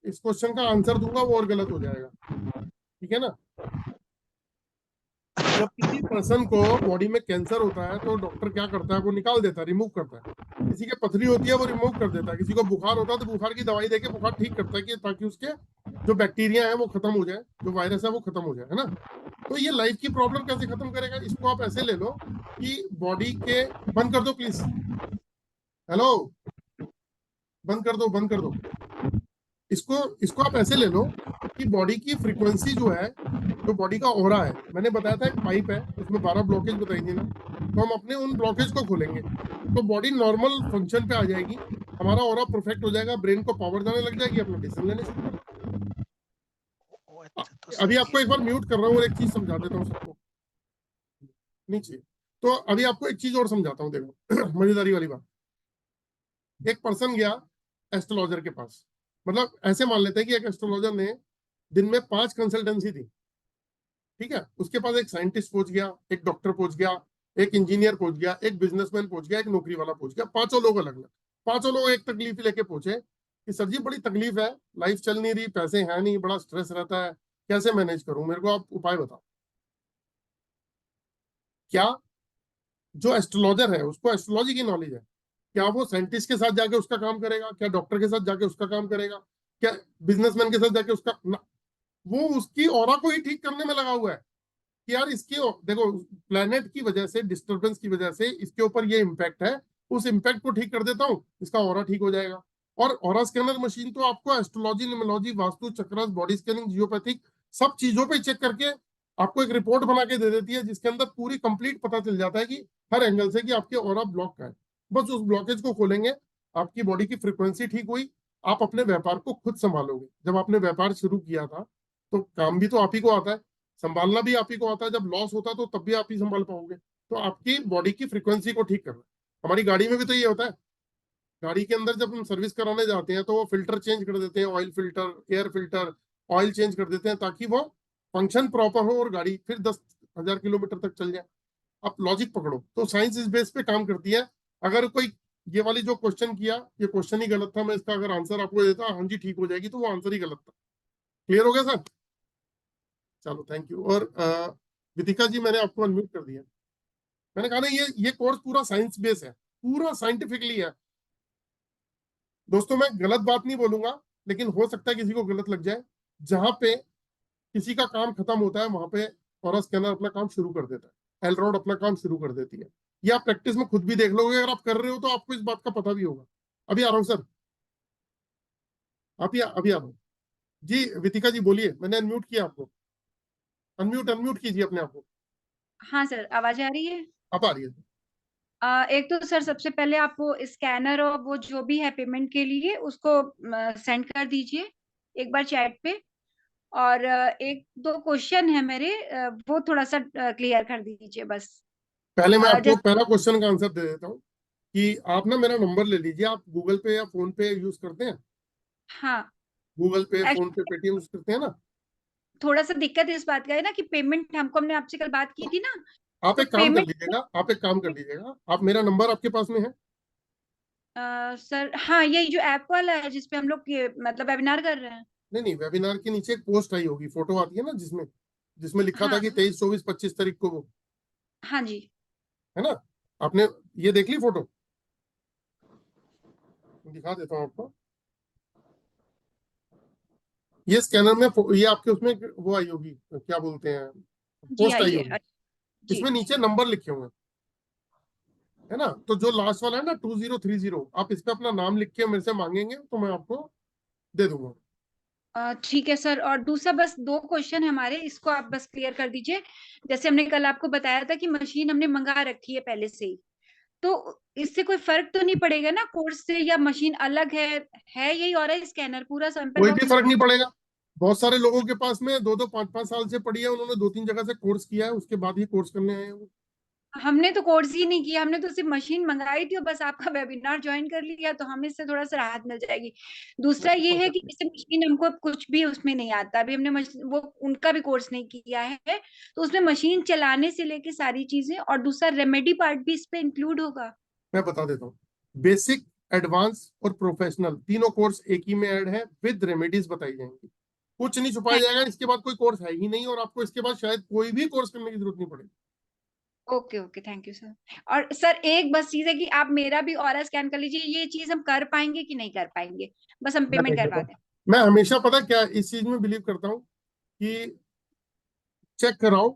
इस क्वेश्चन का आंसर दूंगा वो और गलत हो जाएगा, ठीक है ना। जब किसी पर्सन को बॉडी में कैंसर होता है तो डॉक्टर क्या करता है, वो निकाल देता है, रिमूव करता है। किसी के पथरी होती है वो रिमूव कर देता है, किसी को बुखार होता है तो बुखार की दवाई देके बुखार ठीक करता है, कि ताकि उसके जो बैक्टीरिया है वो खत्म हो जाए, जो वायरस है वो खत्म हो जाए, है ना। तो ये लाइफ की प्रॉब्लम कैसे खत्म करेगा, इसको आप ऐसे ले लो कि बॉडी के, बंद कर दो प्लीज, हेलो, बंद कर दो, बंद कर दो। इसको इसको आप ऐसे ले लो कि बॉडी की फ्रीक्वेंसी जो है, जो बॉडी का ओरा है, मैंने बताया था एक पाइप है उसमें 12 ब्लॉकेज बताई थी ना, तो हम अपने उन ब्लॉकेज को खोलेंगे तो बॉडी नॉर्मल फंक्शन पे आ जाएगी, हमारा ओरा परफेक्ट हो जाएगा, ब्रेन को पावर जाने लग जाएगी, अपना डिसीजन लेने शुरू कर। ओ अच्छा, तो अभी सर आपको एक बार म्यूट कर रहा हूँ और एक चीज समझा देता हूँ सबको, नीचे। तो अभी आपको एक चीज और समझाता हूँ, देखो मजेदारी वाली बात। एक पर्सन गया एस्ट्रोलॉजर के पास, मतलब ऐसे मान लेते हैं कि एक एस्ट्रोलॉजर ने दिन में 5 कंसल्टेंसी दी, ठीक है। उसके पास एक साइंटिस्ट पहुंच गया, एक डॉक्टर पहुंच गया, एक इंजीनियर पहुंच गया, एक बिजनेसमैन पहुंच गया, एक नौकरी वाला पहुंच गया, पांचों लोग अलग अलग। पांचों लोग एक तकलीफ लेके पहुंचे कि सर जी बड़ी तकलीफ है, लाइफ चल नहीं रही, पैसे हैं नहीं, बड़ा स्ट्रेस रहता है, कैसे मैनेज करूं, मेरे को आप उपाय बताओ। क्या जो एस्ट्रोलॉजर है उसको एस्ट्रोलॉजी की नॉलेज है, क्या वो साइंटिस्ट के साथ जाके उसका काम करेगा, क्या डॉक्टर के साथ जाके उसका काम करेगा, क्या बिजनेसमैन के साथ जाके उसका वो उसकी ऑरा को ही ठीक करने में लगा हुआ है कि यार इसकी, देखो प्लेनेट की वजह से, डिस्टरबेंस की वजह से इसके ऊपर ये इम्पैक्ट है, उस इम्पैक्ट को ठीक कर देता हूँ, इसका ऑरा ठीक हो जाएगा। और ऑरा स्कैनर मशीन तो आपको astrology, numerology, vastu, chakras, body scanning, geopathic, सब चीजों पे चेक करके आपको एक रिपोर्ट बना के दे देती है, जिसके अंदर पूरी कंप्लीट पता चल जाता है कि हर एंगल से कि आपके ऑरा ब्लॉक का है। बस उस ब्लॉकेज को खोलेंगे, आपकी बॉडी की फ्रीक्वेंसी ठीक हुई, आप अपने व्यापार को खुद संभालोगे। जब आपने व्यापार शुरू किया था तो काम भी तो आप ही को आता है, संभालना भी आप ही को आता है, जब लॉस होता है तो तब भी आप ही संभाल पाओगे। तो आपकी बॉडी की फ्रीक्वेंसी को ठीक करना। हमारी गाड़ी में भी तो ये होता है, गाड़ी के अंदर जब हम सर्विस कराने जाते हैं तो वो फिल्टर चेंज कर देते हैं, oil filter, air filter, oil change कर देते हैं, ताकि वो फंक्शन प्रॉपर हो और गाड़ी फिर 10,000 किलोमीटर तक चल जाए। आप लॉजिक पकड़ो, तो साइंस इस बेस पे काम करती है। अगर कोई ये वाली जो क्वेश्चन किया, ये क्वेश्चन ही गलत था, मैं इसका अगर आंसर आपको देता हाँ जी ठीक हो जाएगी, तो वो आंसर ही गलत था। क्लियर हो गया सर? चलो थैंक यू। और विदिका जी, मैंने आपको अनम्यूट कर दिया। मैंने कहा ना, ये कोर्स पूरा साइंस बेस है, पूरा साइंटिफिकली है। दोस्तों, मैं गलत बात नहीं बोलूंगा, लेकिन हो सकता है किसी को गलत लग जाए। जहां पे किसी का काम खत्म होता है वहां पे ऑरा स्कैनर अपना काम शुरू कर देता है, एलरॉड अपना काम शुरू कर देती है। ये आप प्रैक्टिस में खुद भी देख लोगे, अगर आप कर रहे हो तो आपको इस बात का पता भी होगा। अभी आ रहा हूँ सर, अभी आ रहा हूँ। जी वितिका जी बोलिए, मैंने अनम्यूट किया आपको, अनम्यूट अनम्यूट कीजिए अपने आप को। हाँ सर, आवाज आ रही है। अब आ रही है। एक तो सर सबसे पहले आप वो स्कैनर और वो जो भी है पेमेंट के लिए उसको सेंड कर दीजिए एक बार चैट पे। और एक दो क्वेश्चन है मेरे, वो थोड़ा सा क्लियर कर दीजिए बस। पहले मैं आपको जैसे पहला क्वेश्चन का आंसर दे देता हूँ कि आप ना मेरा नंबर ले लीजिए। आप गूगल पे या फोन पे यूज करते हैं? हाँ, गूगल पे, फोन पे, एक्चुअली पेटीएम यूज करते हैं ना? थोड़ा सा दिक्कत इस बात का है ना कि पेमेंट हमने आपसे कल बात की थी ना, आप तो एक काम कर पेमेंट। लीजिएगा, आप एक काम कर लीजिएगा, आप मेरा नंबर आपके पास में है? सर हाँ, ये जो ऐप वाला है जिसपे हम लोग मतलब वेबिनार कर रहे हैं। नहीं नहीं, वेबिनार के नीचे एक पोस्ट आई होगी, फोटो आती है ना, जिसमें जिसमें लिखा था हाँ कि 23, 24, 25 तारीख को वो, हाँ जी। है ना? आपने ये देख ली फोटो? दिखा देता हूँ आपको। ये स्कैनर में ये आपके उसमें वो आई होगी, क्या बोलते हैं, जी पोस्ट आई आइए। होगी। जी इसमें नीचे नंबर लिखे हुए हैं। है ना। तो जो लास्ट वाला है ना 2030, आप इस पे अपना नाम लिख के मेरे से मांगेंगे तो मैं आपको दे दूंगा। ठीक है सर। और दूसरा बस 2 क्वेश्चन है हमारे, इसको आप बस क्लियर कर दीजिए। जैसे हमने कल आपको बताया था कि मशीन हमने मंगा रखी है पहले से ही, तो इससे कोई फर्क तो नहीं पड़ेगा ना कोर्स से, या मशीन अलग है यही और है स्कैनर पूरा सैंपल कोई बॉक्स? भी फर्क नहीं पड़ेगा। बहुत सारे लोगों के पास में 2-2 5-5 साल से पड़ी है, उन्होंने 2-3 जगह से कोर्स किया है, उसके बाद ही कोर्स करने आए हैं वो। हमने तो कोर्स ही नहीं किया, हमने तो सिर्फ मशीन मंगाई थी और बस आपका वेबिनार ज्वाइन कर लिया, तो हमें इससे थोड़ा सा राहत मिल जाएगी। दूसरा ये है कि जैसे मशीन हमको कुछ भी उसमें नहीं आता, अभी हमने वो उनका भी कोर्स नहीं किया है, तो उसमें मशीन चलाने से लेके सारी चीजें, और दूसरा रेमेडी पार्ट भी इस पे इंक्लूड होगा? मैं बता देता हूँ। बेसिक, एडवांस और प्रोफेशनल तीनों कोर्स एक ही में ऐड है, विद रेमेडीज बताई जाएंगी। कुछ नहीं छुपाया जाएगा, इसके बाद कोई कोर्स है ही नहीं, और आपको इसके बाद शायद कोई भी कोर्स करने की जरूरत नहीं पड़ेगी। Okay okay, thank you sir. और सर एक बस चीज है कि आप मेरा भी ऑरा स्कैन कर लीजिए, ये चीज हम कर पाएंगे कि नहीं कर पाएंगे, बस हम मैं पेमेंट करवा दें। मैं हमेशा पता क्या इस चीज में बिलीव करता हूँ कि चेक कराओ,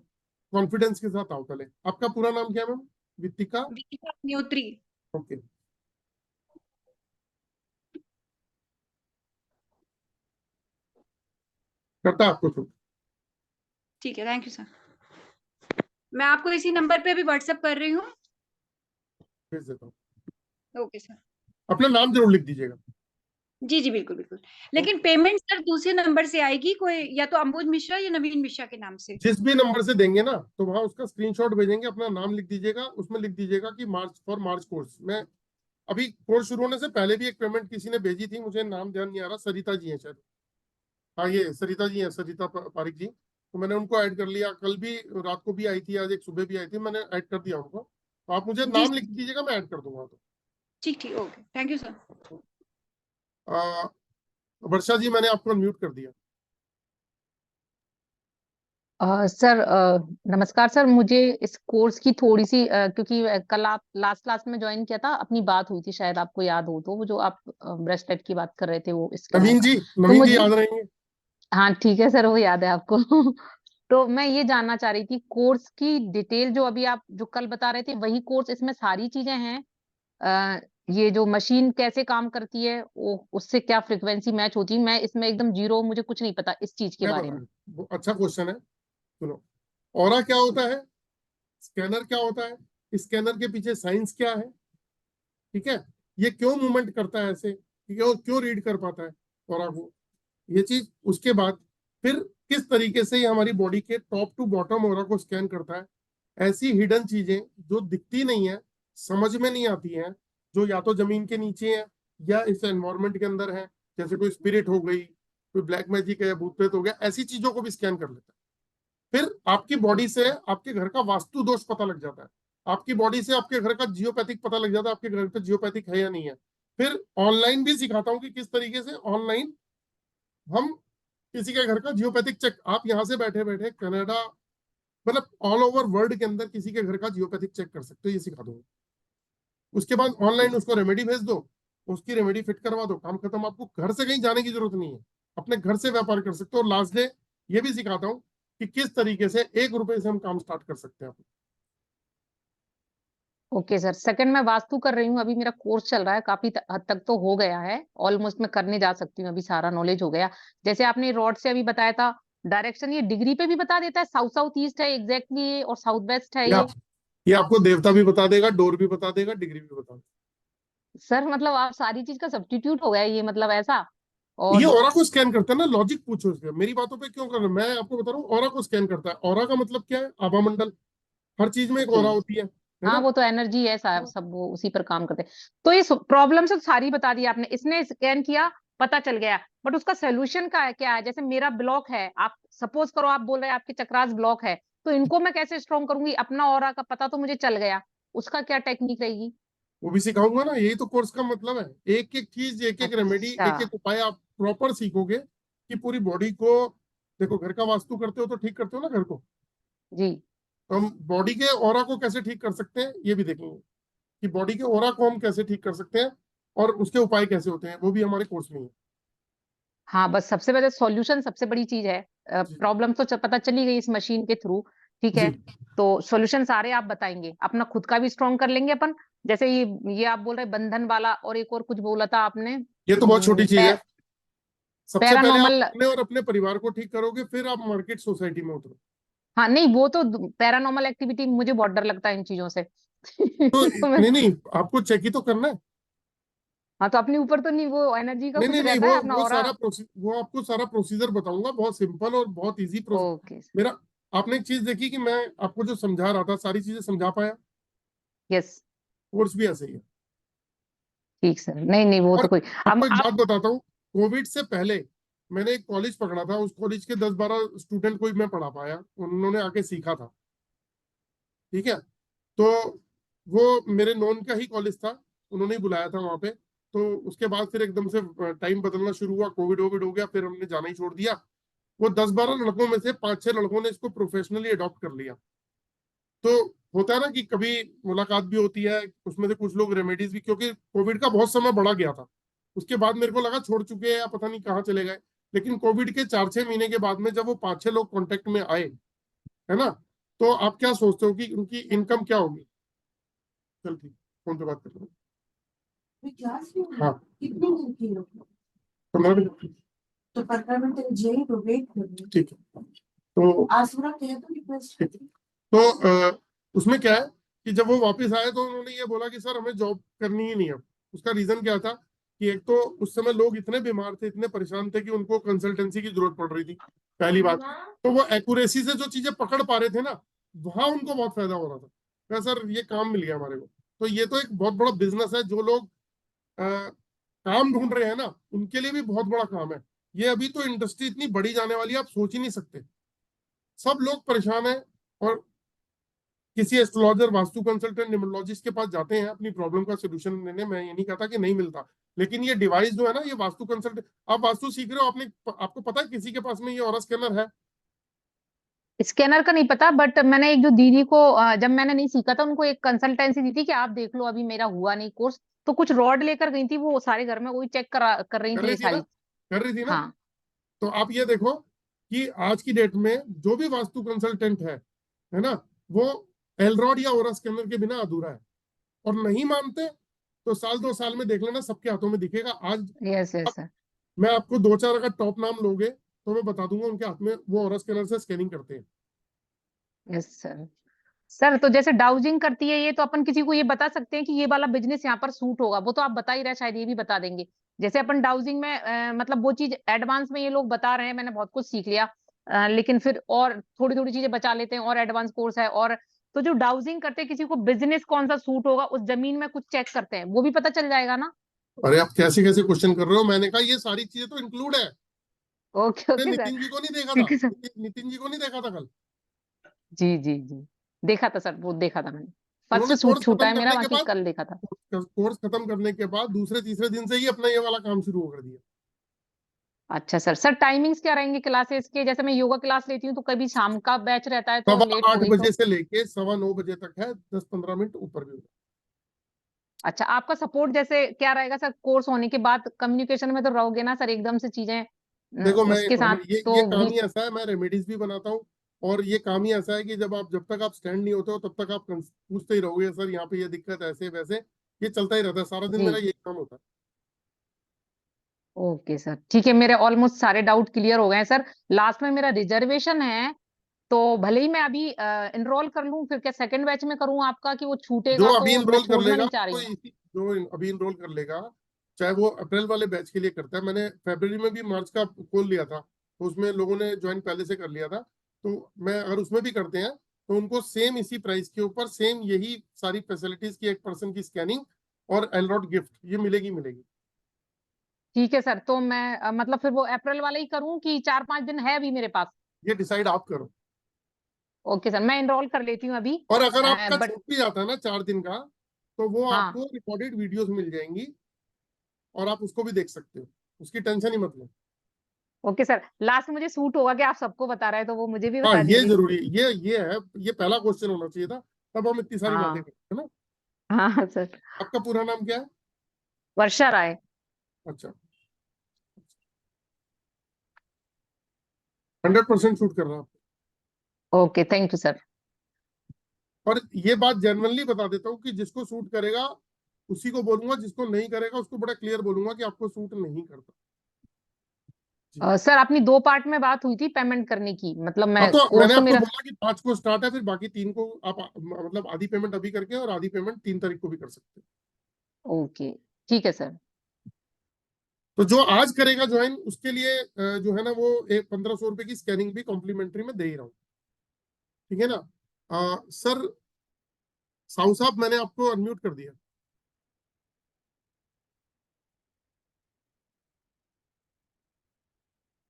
कॉन्फिडेंस के साथ आओ। पहले आपका पूरा नाम क्या है मैम? वितिका? विकिता न्योत्री। ओके। करता है आपको तो ठीक है, थैंक यू सर। मैं आपको इसी नंबर पे भी व्हाट्सएप कर रही हूँ। भेज देता हूँ। Okay sir. अपना नाम जरूर लिख दीजिएगा। जी जी बिल्कुल बिल्कुल। लेकिन पेमेंट सर दूसरे नंबर से आएगी कोई, या तो अंबुज मिश्रा या नवीन मिश्रा के नाम से? जिस भी नंबर से देंगे ना, तो वहां उसका स्क्रीनशॉट भेजेंगे, अपना नाम लिख दीजिएगा, उसमें लिख दीजिएगा कि मार्च कोर्स। मैं अभी कोर्स शुरू होने से पहले भी एक पेमेंट किसी ने भेजी थी, मुझे नाम ध्यान नहीं आ रहा, सरिता जी हैं शायद। हाँ, ये सरिता जी हैं, सरिता पारिक जी। तो मैंने उनको ऐड कर लिया, कल भी रात को भी आई थी, आज एक सुबह भी आई थी, मैंने ऐड कर दिया उनको। तो आप मुझे जी नाम लिख दीजिएगा, मैं ऐड कर दूंगा। तो ठीक ठीक, ओके, थैंक यू सर। वर्षा जी, मैंने आपको अनम्यूट कर दिया। सर नमस्कार सर। मुझे इस कोर्स की थोड़ी सी क्योंकि कल आप लास्ट क्लास में ज्वाइन किया था, अपनी बात हुई थी, शायद आपको याद हो, तो वो जो आप ब्रेस्टलेट की बात कर रहे थे वो स्कैनर का, तो नवीन जी मुझे, याद रहेंगे। हाँ ठीक है सर, वो याद है आपको। तो मैं ये जानना चाह रही थी कोर्स की डिटेल, जो अभी आप जो कल बता रहे थे वही कोर्स, इसमें सारी चीजें हैं? ये जो मशीन कैसे काम करती है, वो उससे क्या फ्रिक्वेंसी मैच होती है? मैं इसमें एकदम जीरो, मुझे कुछ नहीं पता इस चीज के मैं बारे में। बता, अच्छा क्वेश्चन है। सुनो, ऑरा क्या होता है, स्कैनर क्या होता है, स्कैनर के पीछे साइंस क्या है, ठीक है, ये क्यों मूवमेंट करता है ऐसे, क्यों क्यों रीड कर पाता है ऑरा को, ये चीज। उसके बाद फिर किस तरीके से ये हमारी बॉडी के टॉप टू बॉटम ऑरा को स्कैन करता है। ऐसी हिडन चीजें जो दिखती नहीं है, समझ में नहीं आती हैं, जो या तो जमीन के नीचे है या इस एनवायरमेंट के अंदर है, जैसे कोई स्पिरिट हो गई, कोई ब्लैक मैजिक है या भूत प्रेत हो गया, ऐसी चीजों को भी स्कैन कर लेता है। फिर आपकी बॉडी से आपके घर का वास्तु दोष पता लग जाता है, आपकी बॉडी से आपके घर का जियोपैथिक पता लग जाता है, आपके घर पे जियोपैथिक है या नहीं है। फिर ऑनलाइन भी सिखाता हूँ कि किस तरीके से ऑनलाइन हम किसी के घर का जियोपैथिक चेक, आप यहाँ से बैठे बैठे कनाडा, मतलब ऑल ओवर वर्ल्ड के अंदर किसी के घर का जियोपैथिक चेक कर सकते हो, ये सिखा दूंगा। उसके बाद ऑनलाइन उसको रेमेडी भेज दो, उसकी रेमेडी फिट करवा दो, काम खत्म। आपको घर से कहीं जाने की जरूरत नहीं है, अपने घर से व्यापार कर सकते हो। और लास्ट डे ये भी सिखाता हूँ कि किस तरीके से 1 रुपए से हम काम स्टार्ट कर सकते हैं। Okay sir. सेकंड, मैं वास्तु कर रही हूँ, अभी मेरा कोर्स चल रहा है, काफी हद तक तो हो गया है, ऑलमोस्ट मैं करने जा सकती हूँ, अभी सारा नॉलेज हो गया। जैसे आपने रॉड से अभी बताया था डायरेक्शन, ये डिग्री पे भी बता देता है, साउथ साउथ ईस्ट है एग्जैक्टली, और साउथ वेस्ट है ये ये? आप ये आपको देवता भी बता देगा, डोर भी बता देगा, डिग्री भी बता देगा। सर मतलब आप सारी चीज का सब्स्टिट्यूट हो गया ये, मतलब ऐसा? ये और ऑरा को स्कैन करता है ना, लॉजिक पूछो इसका, मेरी बातों पे क्यों कर रहे हो? मैं आपको बता रहा हूँ ऑरा को स्कैन करता है। ऑरा का मतलब क्या है? आभा मंडल। हर चीज में एक ओके, ऑरा होती है हाँ ना। वो तो एनर्जी है साहब, सब वो उसी पर काम करते हैं। तो ये प्रॉब्लम से सारी बता दी आपने, इसने स्कैन किया, पता चल गया, बट उसका सोल्यूशन का है क्या है? जैसे मेरा ब्लॉक है, आप सपोज करो, आप बोल रहे हैं आपके चक्रास ब्लॉक है, तो इनको मैं कैसे स्ट्रॉन्ग करूंगी? अपना ऑरा का पता तो मुझे चल गया, उसका क्या टेक्निक रहेगी? वो भी सिखाऊंगा ना, यही तो कोर्स का मतलब है। एक एक चीज, एक एक रेमेडी, अच्छा, एक एक उपाय आप प्रॉपर सीखोगे कि पूरी बॉडी को। देखो, घर का वास्तु करते हो तो ठीक करते हो ना घर को, जी। तो हम बॉडी के ऑरा को कैसे ठीक कर सकते हैं ये भी देखेंगे, कि बॉडी के ऑरा को हम कैसे ठीक कर सकते हैं और उसके उपाय कैसे होते हैं, वो भी हमारे कोर्स में है। हाँ बस सबसे पहले सॉल्यूशन सबसे बड़ी चीज है। जी। प्रॉब्लम तो पता चली गई इस मशीन के थ्रू, ठीक है, जी तो सॉल्यूशन सारे आप बताएंगे, अपना खुद का भी स्ट्रॉन्ग कर लेंगे अपन। जैसे ये आप बोल रहे बंधन वाला, और एक और कुछ बोला था आपने, ये तो बहुत छोटी चीज है। सबसे पहले आप पैरानॉर्मल। अपने और अपने परिवार को ठीक करोगे, फिर आप मार्केट सोसाइटी में उतरो। हाँ नहीं, वो तो पैरानॉर्मल एक्टिविटी, मुझे बहुत डर लगता है इन चीजों से। तो तो मैं, नहीं नहीं, आपको चेक ही तो करना है। हाँ तो अपने ऊपर तो नहीं, वो एनर्जी का नहीं कुछ नहीं नहीं, रहता है अपना ऑरा। वो आपको सारा प्रोसीजर बताऊंगा, बहुत सिंपल और बहुत इजी ओके। मेरा। आपने एक चीज देखी कि मैं आपको जो समझा रहा था सारी चीजें समझा पाया। यस। कोर्स भी ऐसे ही है। ठीक सर, नहीं नहीं वो और तो कोई। अब आपको एक बात आप, बताता हूँ, कोविड से पहले मैंने एक कॉलेज पकड़ा था, उस कॉलेज के 10-12 स्टूडेंट को ही मैं पढ़ा पाया, उन्होंने आके सीखा था। ठीक है, तो वो मेरे नॉन का ही कॉलेज था, उन्होंने ही बुलाया था वहां पे। तो उसके बाद फिर एकदम से टाइम बदलना शुरू हुआ, कोविड वोविड हो गया, फिर हमने जाना ही छोड़ दिया। वो 10-12 लड़कों में से 5-6 लड़कों ने इसको प्रोफेशनली अडॉप्ट कर लिया। तो होता है ना कि कभी मुलाकात भी होती है, उसमें से कुछ लोग रेमेडीज भी, क्योंकि कोविड का बहुत समय बढ़ा गया था। उसके बाद मेरे को लगा छोड़ चुके हैं या पता नहीं कहाँ चले गए। लेकिन कोविड के 4-6 महीने के बाद में जब वो 5-6 लोग कांटेक्ट में आए, है ना, तो आप क्या सोचते हो कि उनकी इनकम क्या होगी? चल ठीक, फोन पे बात कर रहे क्लास में हैं। हाँ, कितने दिन की हो? 15 मिनट। तो 15 मिनट तक जेई तो वेट कर रही ठीक है, तो आज पूरा कह दो रिक्वेस्ट। तो उसमें क्या है कि जब वो वापस आए तो उन्होंने ये बोला कि सर हमें जॉब करनी ही नहीं है। उसका रीजन क्या था कि एक तो उस समय लोग इतने बीमार थे, इतने परेशान थे कि उनको कंसल्टेंसी की जरूरत पड़ रही थी, पहली बात। तो वो एक्यूरेसी से जो चीजें पकड़ पा रहे थे ना, वहां उनको बहुत फायदा हो रहा था। कहा सर ये काम मिल गया हमारे को। तो ये तो एक बहुत बड़ा बिजनेस है, जो लोग काम ढूंढ रहे हैं ना, उनके लिए भी बहुत बड़ा काम है। ये अभी तो इंडस्ट्री इतनी बड़ी जाने वाली है, आप सोच ही नहीं सकते। सब लोग परेशान है, और किसी एस्ट्रोलॉजर, वास्तु कंसल्टेंट, न्यूमरोलॉजिस्ट के पास जाते हैं अपनी प्रॉब्लम का सोल्यूशन लेने। मैं ये नहीं कहता कि नहीं मिलता, लेकिन ये डिवाइस जो है ना, ये वास्तु कंसल्टेंट, आप वास्तु सीख रहे हो, आपको पता है किसी के पास में ये ऑरा स्कैनर है? स्कैनर का नहीं पता, बट मैंने एक जो दीदी को जब मैंने नहीं सीखा था, उनको एक कंसल्टेंसी दी थी कि आप देख लो, अभी मेरा हुआ नहीं कोर्स, तो कुछ रॉड लेकर गई थी वो सारे घर में, वही चेक कर रही कर थी रही ये थी ना, सारी। कर रही थी ना। हाँ। तो आप ये देखो कि आज की डेट में जो भी वास्तु कंसल्टेंट है ना, वो एलरॉड या ओरा स्कैनर के बिना अधूरा है। और नहीं मानते तो साल 2 साल में देख लेना, सबके हाथों में दिखेगा। आज यस यस सर। मैं आपको 2-4 अगर टॉप नाम लोगे तो मैं बता दूंगा, उनके हाथ में वो ओरा स्कैनर से स्कैनिंग करते हैं। Yes sir. सर तो जैसे डाउजिंग करती है ये, तो अपन किसी को ये बता सकते हैं कि ये वाला बिजनेस यहाँ पर सूट होगा, वो तो आप बता ही रहे, शायद ये भी बता देंगे। जैसे अपन डाउजिंग में मतलब वो चीज एडवांस में ये लोग बता रहे हैं, मैंने बहुत कुछ सीख लिया, लेकिन फिर और थोड़ी थोड़ी चीजें बचा लेते हैं, और एडवांस कोर्स है। और तो जो डाउजिंग करते हैं, किसी को बिजनेस कौन सा सूट होगा उस जमीन में कुछ चेक करते हैं, वो भी पता चल जाएगा ना? अरे आप कैसे कैसे क्वेश्चन कर रहे हो? मैंने कहा ये सारी चीजें तो इंक्लूड है। ओके मैं ओके सर। नितिन जी को नहीं देखा था, ठीक है सर। नितिन जी को नहीं देखा था कल। जी जी जी, देखा था सर, वो देखा था मैंने, फर्स्ट उन्होंने से कोर्स छूटा खत्म है मेरा, करने के बाकी बाद कल देखा था। दूसरे तीसरे दिन से ही अपना ये वाला काम शुरू कर दिया। अच्छा सर, सर टाइमिंग्स क्या रहेंगे क्लासेस के? जैसे मैं योगा क्लास लेती हूँ, तो कभी शाम का बैच रहता है, तो सवा लेट हो 8 गई बजे तो? से लेके 9:15 बजे तक है, 10-15 मिनट ऊपर भी होगा। अच्छा, आपका सपोर्ट जैसे क्या रहेगा सर, कोर्स होने के बाद कम्युनिकेशन में तो रहोगे ना सर, एकदम से चीजें देखो मैं उसके साथ ये तो काम ही बीच। ऐसा है, मैं रेमेडीज भी बनाता हूँ। और ये काम ही ऐसा है कि जब तक आप स्टैंड नहीं होते हो, तब तक आप पूछते ही रहोगे, सर यहाँ पे ये दिक्कत ऐसे वैसे। ये चलता ही रहता है, सारा दिन जी। मेरा यही काम होता है। ओके सर, ठीक है, मेरे ऑलमोस्ट सारे डाउट क्लियर हो गए हैं सर। लास्ट में मेरा रिजर्वेशन है, तो भले ही मैं अभी एनरोल कर लूं, फिर क्या सेकंड बैच में करूं आपका, कि वो जो छूटेगा अभी तो मैं इनरोल कर छोड़ना लेगा नहीं चाह रही तो हूँ? जो अभी इनरोल कर लेगा, चाहे वो अप्रैल वाले बैच के लिए करता है। मैंने फरवरी में भी मार्च का खोल लिया था, तो उसमें लोगों ने ज्वाइन पहले से कर लिया था। तो मैं अगर उसमें भी करते हैं तो उनको सेम इसी प्राइस के ऊपर सेम यही सारी फैसिलिटीज की, 1 पर्सन की स्कैनिंग और एलरॉड गिफ्ट, ये मिलेगी मिलेगी। ठीक है सर, तो मैं मतलब फिर वो अप्रैल वाला ही करूं, कि 4-5 दिन है अभी मेरे पास? ये डिसाइड आप करो। ओके सर, मैं एनरोल कर लेती हूँ अभी। और अगर आपका बट छूट भी जाता है ना 4 दिन का, तो वो हाँ, आपको रिकॉर्डेड वीडियोस मिल जाएंगी, और आप उसको भी देख सकते हो, उसकी टेंशन ही मत लो। ओके सर, लास्ट में मुझे सूट होगा कि आप सबको बता रहे हैं, तो वो मुझे भी हाँ बता ये दीजिए। जरूरी, ये है, ये पहला क्वेश्चन होना चाहिए था, तब हम इतनी सारी बातें हाँ करते हैं ना। हाँ सर। आपका पूरा नाम क्या है? वर्षा राय। अच्छा, 100% शूट कर रहा हूँ। Okay, thank you sir. और ये बात जनरली बता देता हूँ कि जिसको सूट करेगा उसी को बोलूंगा, जिसको नहीं करेगा उसको बड़ा क्लियर बोलूंगा कि आपको सूट नहीं करता। सर अपनी 2 पार्ट में बात हुई थी पेमेंट करने की, मतलब मैं हाँ, तो कोर्स मैंने तो आपको मेरा बोला कि 5 को स्टार्ट है, फिर बाकी 3 को आप मतलब आधी पेमेंट अभी करके और आधी पेमेंट 3 तारीख को भी कर सकते हैं। ओके ठीक है सर। तो जो आज करेगा ज्वाइन उसके लिए जो है ना वो 1500 रुपए की स्कैनिंग भी कॉम्प्लीमेंट्री में दे ही रहा हूँ, ठीक है ना। सर साहू साहब मैंने आपको अनम्यूट कर दिया।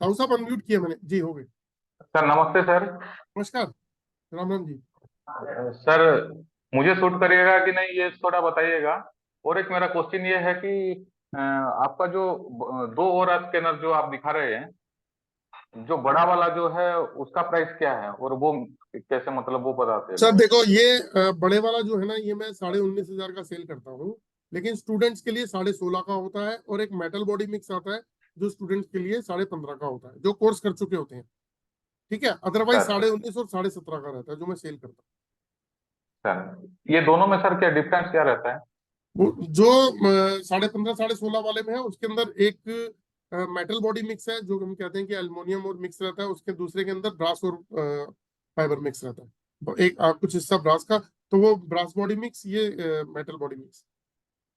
साहू साहब अनम्यूट किया मैंने जी, हो गए। सर नमस्ते सर। नमस्कार, राम राम जी। सर मुझे सूट करिएगा कि नहीं ये थोड़ा बताइएगा। और एक मेरा क्वेश्चन ये है कि आपका जो 2 और स्कैनर जो आप दिखा रहे हैं, जो बड़ा वाला जो है उसका प्राइस क्या है और वो कैसे, मतलब वो बताते सर हैं। देखो ये बड़े वाला जो है ना ये मैं 19,500 का सेल करता हूँ, लेकिन स्टूडेंट्स के लिए 16.5 का होता है। और एक मेटल बॉडी मिक्स आता है जो स्टूडेंट्स के लिए 15.5 का होता है, जो कोर्स कर चुके होते हैं, ठीक है। अदरवाइज सर 19.5 और 17.5 का रहता है जो मैं सेल करता सर ये दोनों में सर क्या डिफरेंस क्या रहता है। हूँ। वो जो 15.5 16.5 वाले में है उसके अंदर एक मेटल बॉडी मिक्स है जो हम कहते हैं कि एल्युमिनियम और मिक्स रहता है, उसके दूसरे के अंदर ब्रास और फाइबर मिक्स रहता है। तो एक कुछ हिस्सा ब्रास का, तो वो ब्रास बॉडी मिक्स, ये मेटल बॉडी मिक्स।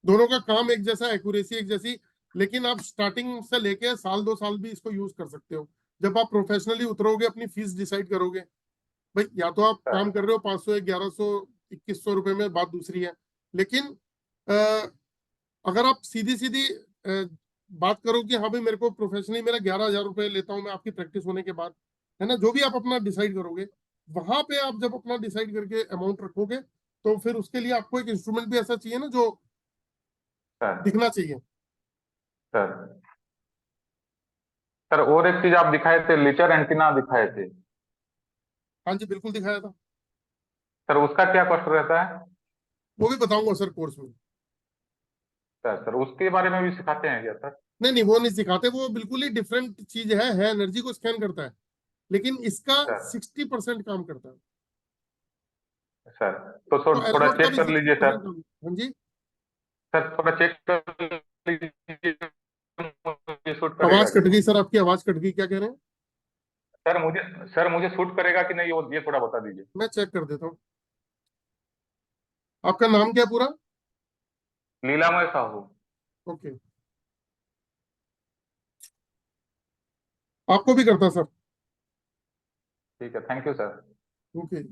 दोनों का काम एक जैसा, एक्यूरेसी एक जैसी, लेकिन आप स्टार्टिंग से लेके साल 2 साल भी इसको यूज कर सकते हो। जब आप प्रोफेशनली उतरोगे अपनी फीस डिसाइड करोगे, भाई या तो आप काम कर रहे हो 500 1100 2100 रुपए में, बात दूसरी है। लेकिन अगर आप सीधी सीधी बात करो कि हाँ भाई मेरे को प्रोफेशनली मेरा 11,000 रुपए लेता हूँ मैं आपकी प्रैक्टिस होने के बाद, है ना, जो भी आप अपना डिसाइड करोगे, वहां पे आप जब अपना डिसाइड करके अमाउंट रखोगे तो फिर उसके लिए आपको एक इंस्ट्रूमेंट भी ऐसा चाहिए ना जो सर दिखना चाहिए। सर सर और एक चीज आप दिखाए थे, लेजर एंटीना दिखाए थे। हाँ जी बिल्कुल दिखाया था। सर उसका क्या कॉस्ट रहता है। वो भी बताऊंगा सर कोर्स में। सर उसके बारे में भी सिखाते हैं क्या सर। नहीं नहीं, वो नहीं सिखाते, वो बिल्कुल ही डिफरेंट चीज है एनर्जी को स्कैन करता है, लेकिन इसका सर 60% काम करता है। सर तो तो थोड़ा एलरोड का चेक भी कर लीजिए सर। 60% काम। हाँ जी। सर थोड़ा चेक कर लीजिए, मुझे सूट करेगा आवाज कि कट नहीं। गई सर, आपकी आवाज कट गई, क्या कह रहे हैं? सर मुझे सूट करेगा कि नहीं ये थोड़ा बता दीजिए। मैं चेक कर देता हूँ। आपका नाम क्या है पूरा? लीलामय साहू। ओके, आपको भी करता सर। ठीक है, थैंक यू सर। ओके,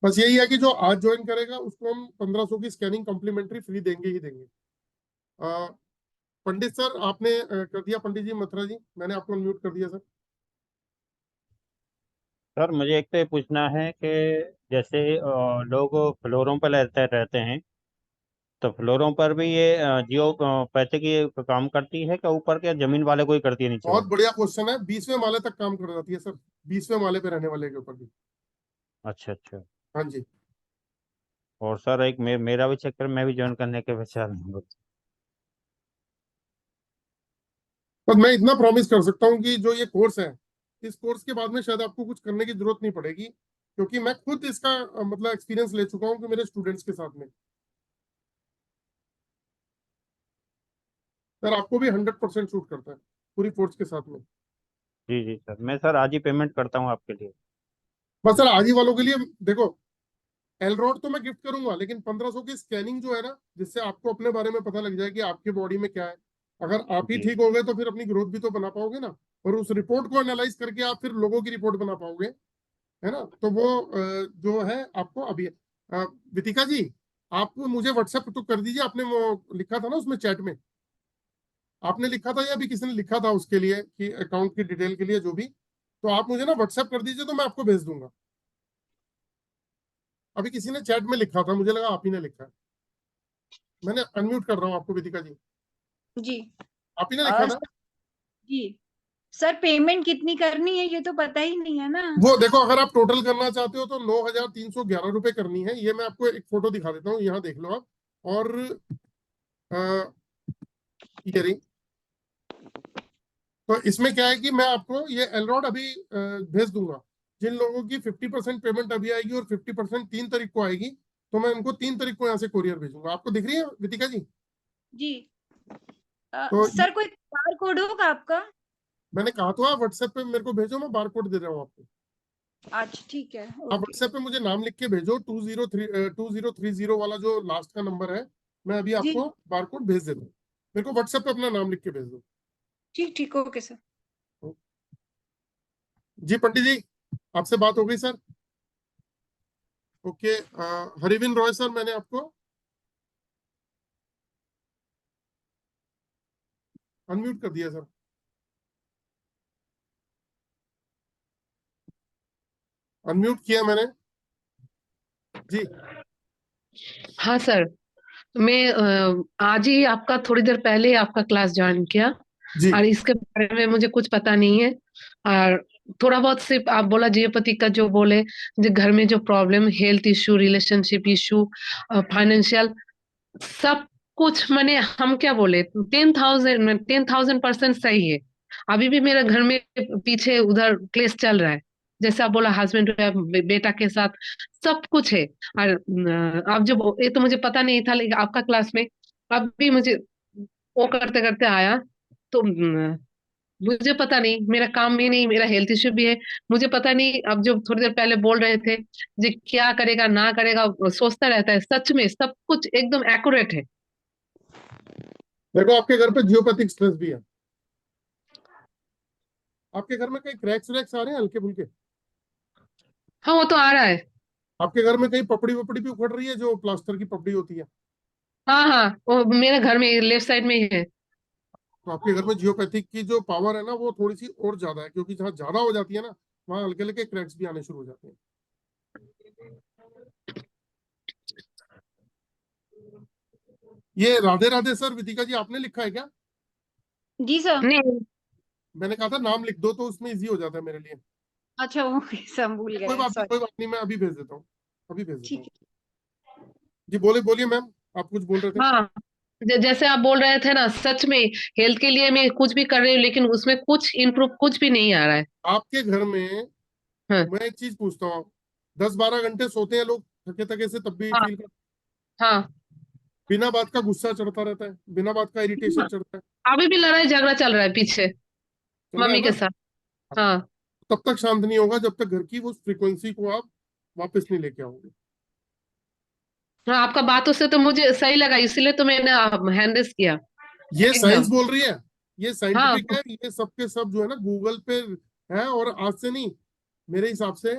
बस यही है कि जो आज ज्वाइन करेगा उसको हम 1500 की स्कैनिंग कॉम्प्लीमेंट्री फ्री देंगे ही देंगे। अ, पंडित सर आपने कर दिया, पंडित जी मथुरा जी मैंने आपको अनम्यूट कर दिया सर। सर मुझे एक तो ये पूछना है कि जैसे लोग फ्लोरों पर रहते हैं, तो फ्लोरों पर भी ये जियो पैसे की काम करती है क्या ऊपर के, जमीन वाले को ही करती है नीचे बहुत वाले। बढ़िया क्वेश्चन है, 20वें माले तक काम कर जाती है सर, 20वें माले पे रहने वाले के ऊपर भी। अच्छा अच्छा। हाँ जी। और सर एक मेरा भी चक्कर, मैं भी ज्वाइन करने के विचार में हूँ। पर मैं इतना प्रॉमिस कर सकता हूँ कि जो ये कोर्स है, इस कोर्स के बाद में शायद आपको कुछ करने की जरूरत नहीं पड़ेगी, क्योंकि मैं खुद इसका मतलब एक्सपीरियंस ले चुका हूँ कि मेरे स्टूडेंट्स के साथ में। सर आपको भी 100% शूट करता है पूरी फोर्स के साथ में। जी जी सर, मैं सर आज ही पेमेंट करता हूँ आपके लिए। बस सर आज ही वालों के लिए देखो, एलरोड तो मैं गिफ्ट करूंगा, लेकिन 1500 की स्कैनिंग जो है ना, जिससे आपको अपने बारे में पता लग जाए कि आपके बॉडी में क्या है। अगर आप ही जी ठीक हो गए तो फिर अपनी ग्रोथ भी तो बना पाओगे ना, और उस रिपोर्ट को एनालाइज करके आप फिर लोगों की रिपोर्ट बना पाओगे, है ना। तो वो जो है आपको अभी वितिका जी, आप मुझे व्हाट्सएप तो कर दीजिए, आपने वो लिखा था ना उसमें चैट में, आपने लिखा था या अभी किसी ने लिखा था उसके लिए कि अकाउंट की डिटेल के लिए जो भी, तो आप मुझे ना व्हाट्सएप कर दीजिए तो मैं आपको भेज दूंगा। अभी किसी ने चैट में लिखा था, मुझे लगा आप ही ने लिखा है। मैंने अनम्यूट कर रहा हूँ आपको विदिका जी, जी। आप ही ने लिखा था। जी सर, पेमेंट कितनी करनी है ये तो पता ही नहीं है ना। वो देखो, अगर आप टोटल करना चाहते हो तो 9,311 रुपए करनी है। ये मैं आपको एक फोटो दिखा देता हूँ, यहाँ देख लो आप। और ये रही। तो इसमें क्या है कि मैं आपको ये एलरॉड अभी भेज दूंगा, जिन लोगों की 50% पेमेंट अभी आएगी और 50% 3 तारीख को आएगी, तो मैं उनको 3 तारीख को यहाँ से कोरियर भेजूंगा। आपको दिख रही है वितिका जी? जी। तो सर कोई QR कोड होगा आपका? मैंने कहा तो आप व्हाट्सएप पे मेरे को भेजो, मैं बार कोड दे रहा हूँ आपको। अच्छा ठीक है, आप ओके। व्हाट्सएप पे मुझे नाम लिख के भेजो, 2030 वाला जो लास्ट का नंबर है, मैं अभी जी आपको बार कोड भेज देता हूँ। मेरे को व्हाट्सएप पे अपना नाम लिख के भेज दो। ठीक ठीक, ओके सर। जी पंडित जी, आपसे बात हो गई सर? ओके। हरिविन रॉय सर, मैंने आपको अनम्यूट कर दिया सर। अनम्यूट किया मैंने जी। हाँ सर, मैं आज ही आपका थोड़ी देर पहले ही आपका क्लास ज्वाइन किया जी और इसके बारे में मुझे कुछ पता नहीं है। और थोड़ा बहुत सिर्फ आप बोला जियोपैथी का जो बोले, जो घर में जो problem, health issue, relationship issue, financial, सब कुछ मैंने, हम क्या बोले, 10,000% सही है। अभी भी मेरे घर में पीछे उधर क्लेश चल रहा है, जैसे आप बोला हस्बैंड बेटा के साथ सब कुछ है। और अब जब ये तो मुझे पता नहीं था, लेकिन आपका क्लास में अब भी मुझे वो करते करते आया, तो मुझे पता नहीं, मेरा काम भी नहीं, मेरा हेल्थ इश्यू भी है, मुझे पता नहीं। अब जो थोड़ी देर पहले बोल रहे थे जी क्या करेगा ना करेगा, सोचता रहता है। सच में सब कुछ एकदम एक्यूरेट है। देखो, आपके घर पे जियोपैथिक स्ट्रेस भी है। आपके घर में कहीं क्रैक्स वैक्स आ रहे हैं हल्के फुल्के? हाँ वो तो आ रहा है। आपके घर में कहीं पपड़ी वपड़ी भी उखड़ रही है, जो प्लास्टर की पपड़ी होती है? हाँ हाँ, वो मेरे घर में लेफ्ट साइड में ही है। तो आपके घर में जियोपैथिक की जो पावर है ना, वो थोड़ी सी और ज्यादा है, क्योंकि जहाँ ज्यादा हो जाती है ना, वहाँ हल्के हल्के क्रैक्स भी आने शुरू हो जाते हैं। ये राधे राधे सर, विदिका जी, आपने लिखा है क्या? जी सर। नहीं, मैंने कहा था नाम लिख दो, तो उसमें इजी हो जाता है मेरे लिए। अच्छा ओके सर, हम भूल कोई गए, बात नहीं, सॉरी। कोई बात नहीं, मैं अभी भेज देता हूँ, अभी भेज देता हूँ। ठीक जी बोले, बोलिए मैम, आप कुछ बोल रहे थे। हाँ, जैसे आप बोल रहे थे ना, सच में हेल्थ के लिए मैं कुछ भी कर रही हूँ, लेकिन उसमें कुछ इम्प्रूव कुछ भी नहीं आ रहा है। आपके घर में हाँ मैं एक चीज पूछता हूँ, 10-12 घंटे सोते हैं लोग थके थके से, तब भी हाँ फील कर, हाँ। बिना बात का गुस्सा चढ़ता रहता है, बिना बात का इरिटेशन चढ़ता है, अभी भी लड़ाई झगड़ा चल रहा है पीछे चल रहा है मम्मी के ना? साथ। हाँ तब तक शांत नहीं होगा जब तक घर की उस फ्रीक्वेंसी को आप वापस नहीं लेके आओगे। हाँ, आपका बातों से तो मुझे सही लगा, इसीलिए तो मैंने हैंड रेस किया ये साइंस एकदम। बोल रही है, ये हाँ साइंटिफिक है, ये सब के सब जो है ना गूगल पे है। और आज से नहीं, मेरे हिसाब से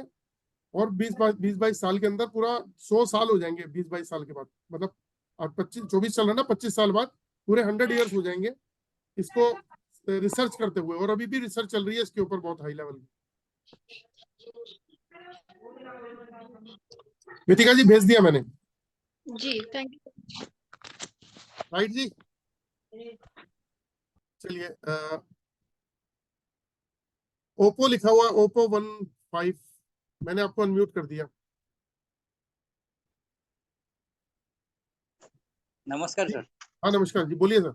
और 20-22 साल के अंदर पूरा 100 साल हो जाएंगे। 20-22 साल के बाद, मतलब अब 25-24 चल रहा है ना, 25 साल बाद पूरे 100 ईयर्स हो जाएंगे इसको रिसर्च करते हुए। और अभी भी रिसर्च चल रही है इसके ऊपर, बहुत हाई लेवल की। वितिका जी, भेज दिया मैंने। जी, थैंक यू। राइट जी, चलिए। ओप्पो लिखा हुआ, ओप्पो 15, मैंने आपको अनम्यूट कर दिया। नमस्कार सर। हाँ नमस्कार जी, बोलिए सर।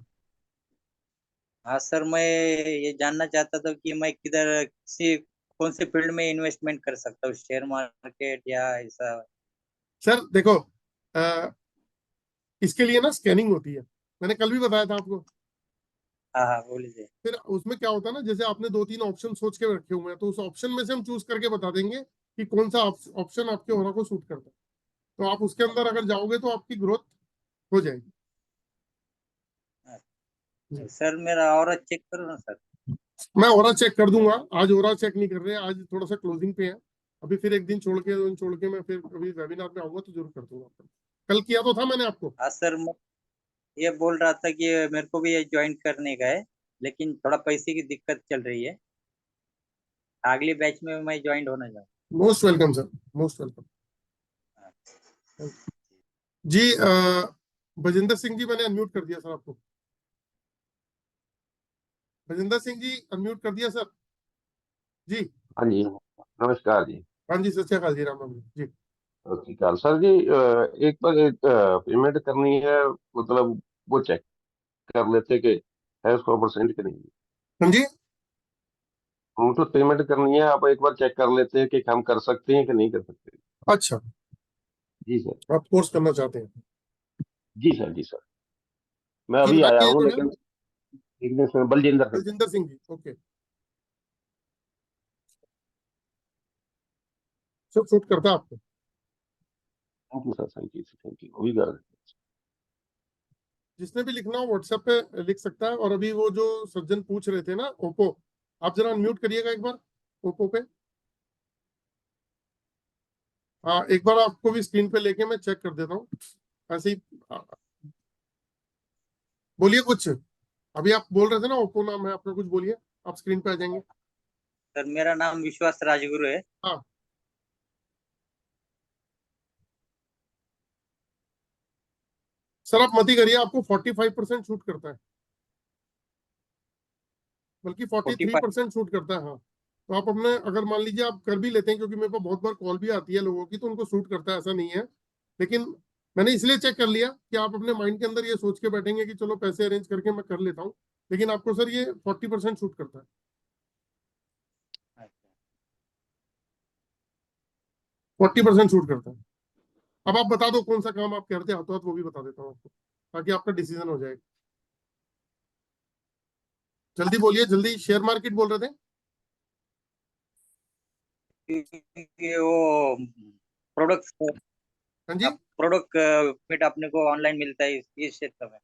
हाँ सर, मैं ये जानना चाहता था कि मैं किधर किसी कौन से फील्ड में इन्वेस्टमेंट कर सकता हूँ, शेयर मार्केट या ऐसा? सर देखो, अ, इसके लिए ना स्कैनिंग होती है, मैंने कल भी बताया था आपको। हाँ हाँ, बोलिए। फिर उसमें क्या होता है ना, जैसे आपने 2-3 ऑप्शन सोच के रखे हुए हैं, तो उस ऑप्शन में से हम चूज करके बता देंगे कि कौन सा ऑप्शन आपके ऑरा को सूट करता है। तो आप उसके अंदर अगर जाओगे तो आपकी ग्रोथ हो जाएगी। सर मेरा और चेक करो ना सर। मैं ऑरा चेक कर दूंगा, आज ऑरा चेक नहीं कर रहे हैं, आज थोड़ा सा क्लोजिंग पे है। अभी फिर एक दिन छोड़ के मैं फिर अभी वेबिनार में आऊंगा तो जरूर कर दूंगा। कल किया तो था मैंने आपको। हाँ सर, मैं ये बोल रहा था कि मेरे को भी ये ज्वाइन करने का है, लेकिन थोड़ा पैसे की दिक्कत चल रही है। अगली बैच में मैं ज्वाइन होना चाहूँ। Most welcome sir, most welcome ji. Bajinder Singh ji, मैंने अनम्यूट कर दिया सर आपको। बजिंदर सिंह जी, अनम्यूट कर दिया सर जी। हाँ जी, नमस्कार जी। हाँ जी, सत श्री अकाल जी, राम राम जी। सत श्री अकाल सर जी। एक बार एक पेमेंट करनी है, मतलब वो चेक कर लेते कि है 100% कि नहीं। हाँ जी, हमको पेमेंट करनी है, आप एक बार चेक कर लेते हैं कि हम कर सकते हैं कि नहीं कर सकते। अच्छा, जी सर। आप कोर्स करना चाहते हैं? जी सर, जी सर। मैं की अभी नाम आया क्या है हूँ, जो लेकिन नाम? एक दिन से बलजिंदर सिंह। बलजिंदर सिंह जी, ओके। सब शूट करता है आपको? Thank you sir, thank you, thank you. अभी कर जिसने भी लिखना हो व्हाट्सएप पे लिख सकता है। और अभी वो जो सज्जन पूछ रहे थे ना ओप्पो, आप जरा अनम्यूट करिएगा एक बार ओप्पो पे। हाँ, एक बार आपको भी स्क्रीन पे लेके मैं चेक कर देता हूँ ऐसे ही। बोलिए कुछ, अभी आप बोल रहे थे ना ओप्पो नाम है आपका, कुछ बोलिए, आप स्क्रीन पे आ जाएंगे। सर मेरा नाम विश्वास राजगुरु है। हाँ, सर आप मत ही करिए, आपको 45% शूट करता है, बल्कि 43% शूट करता है। हाँ, तो आप अपने, अगर मान लीजिए आप कर भी लेते हैं, क्योंकि मेरे पास बहुत बार कॉल भी आती है लोगों की, तो उनको शूट करता है, ऐसा नहीं है। लेकिन मैंने इसलिए चेक कर लिया कि आप अपने माइंड के अंदर ये सोच के बैठेंगे कि चलो पैसे अरेंज करके मैं कर लेता हूँ, लेकिन आपको सर ये 40% शूट करता है। 40% शूट करता है। अब आप बता दो कौन सा काम आप करते हाथों हाथ, वो भी बता देता हूँ आपको, ताकि आपका डिसीजन हो जाएगा। जल्दी बोलिए, जल्दी। शेयर मार्केट बोल रहे थे? ये वो प्रोडक्ट हाँ जी। प्रोडक्ट फिट अपने को ऑनलाइन मिलता है इस क्षेत्र में,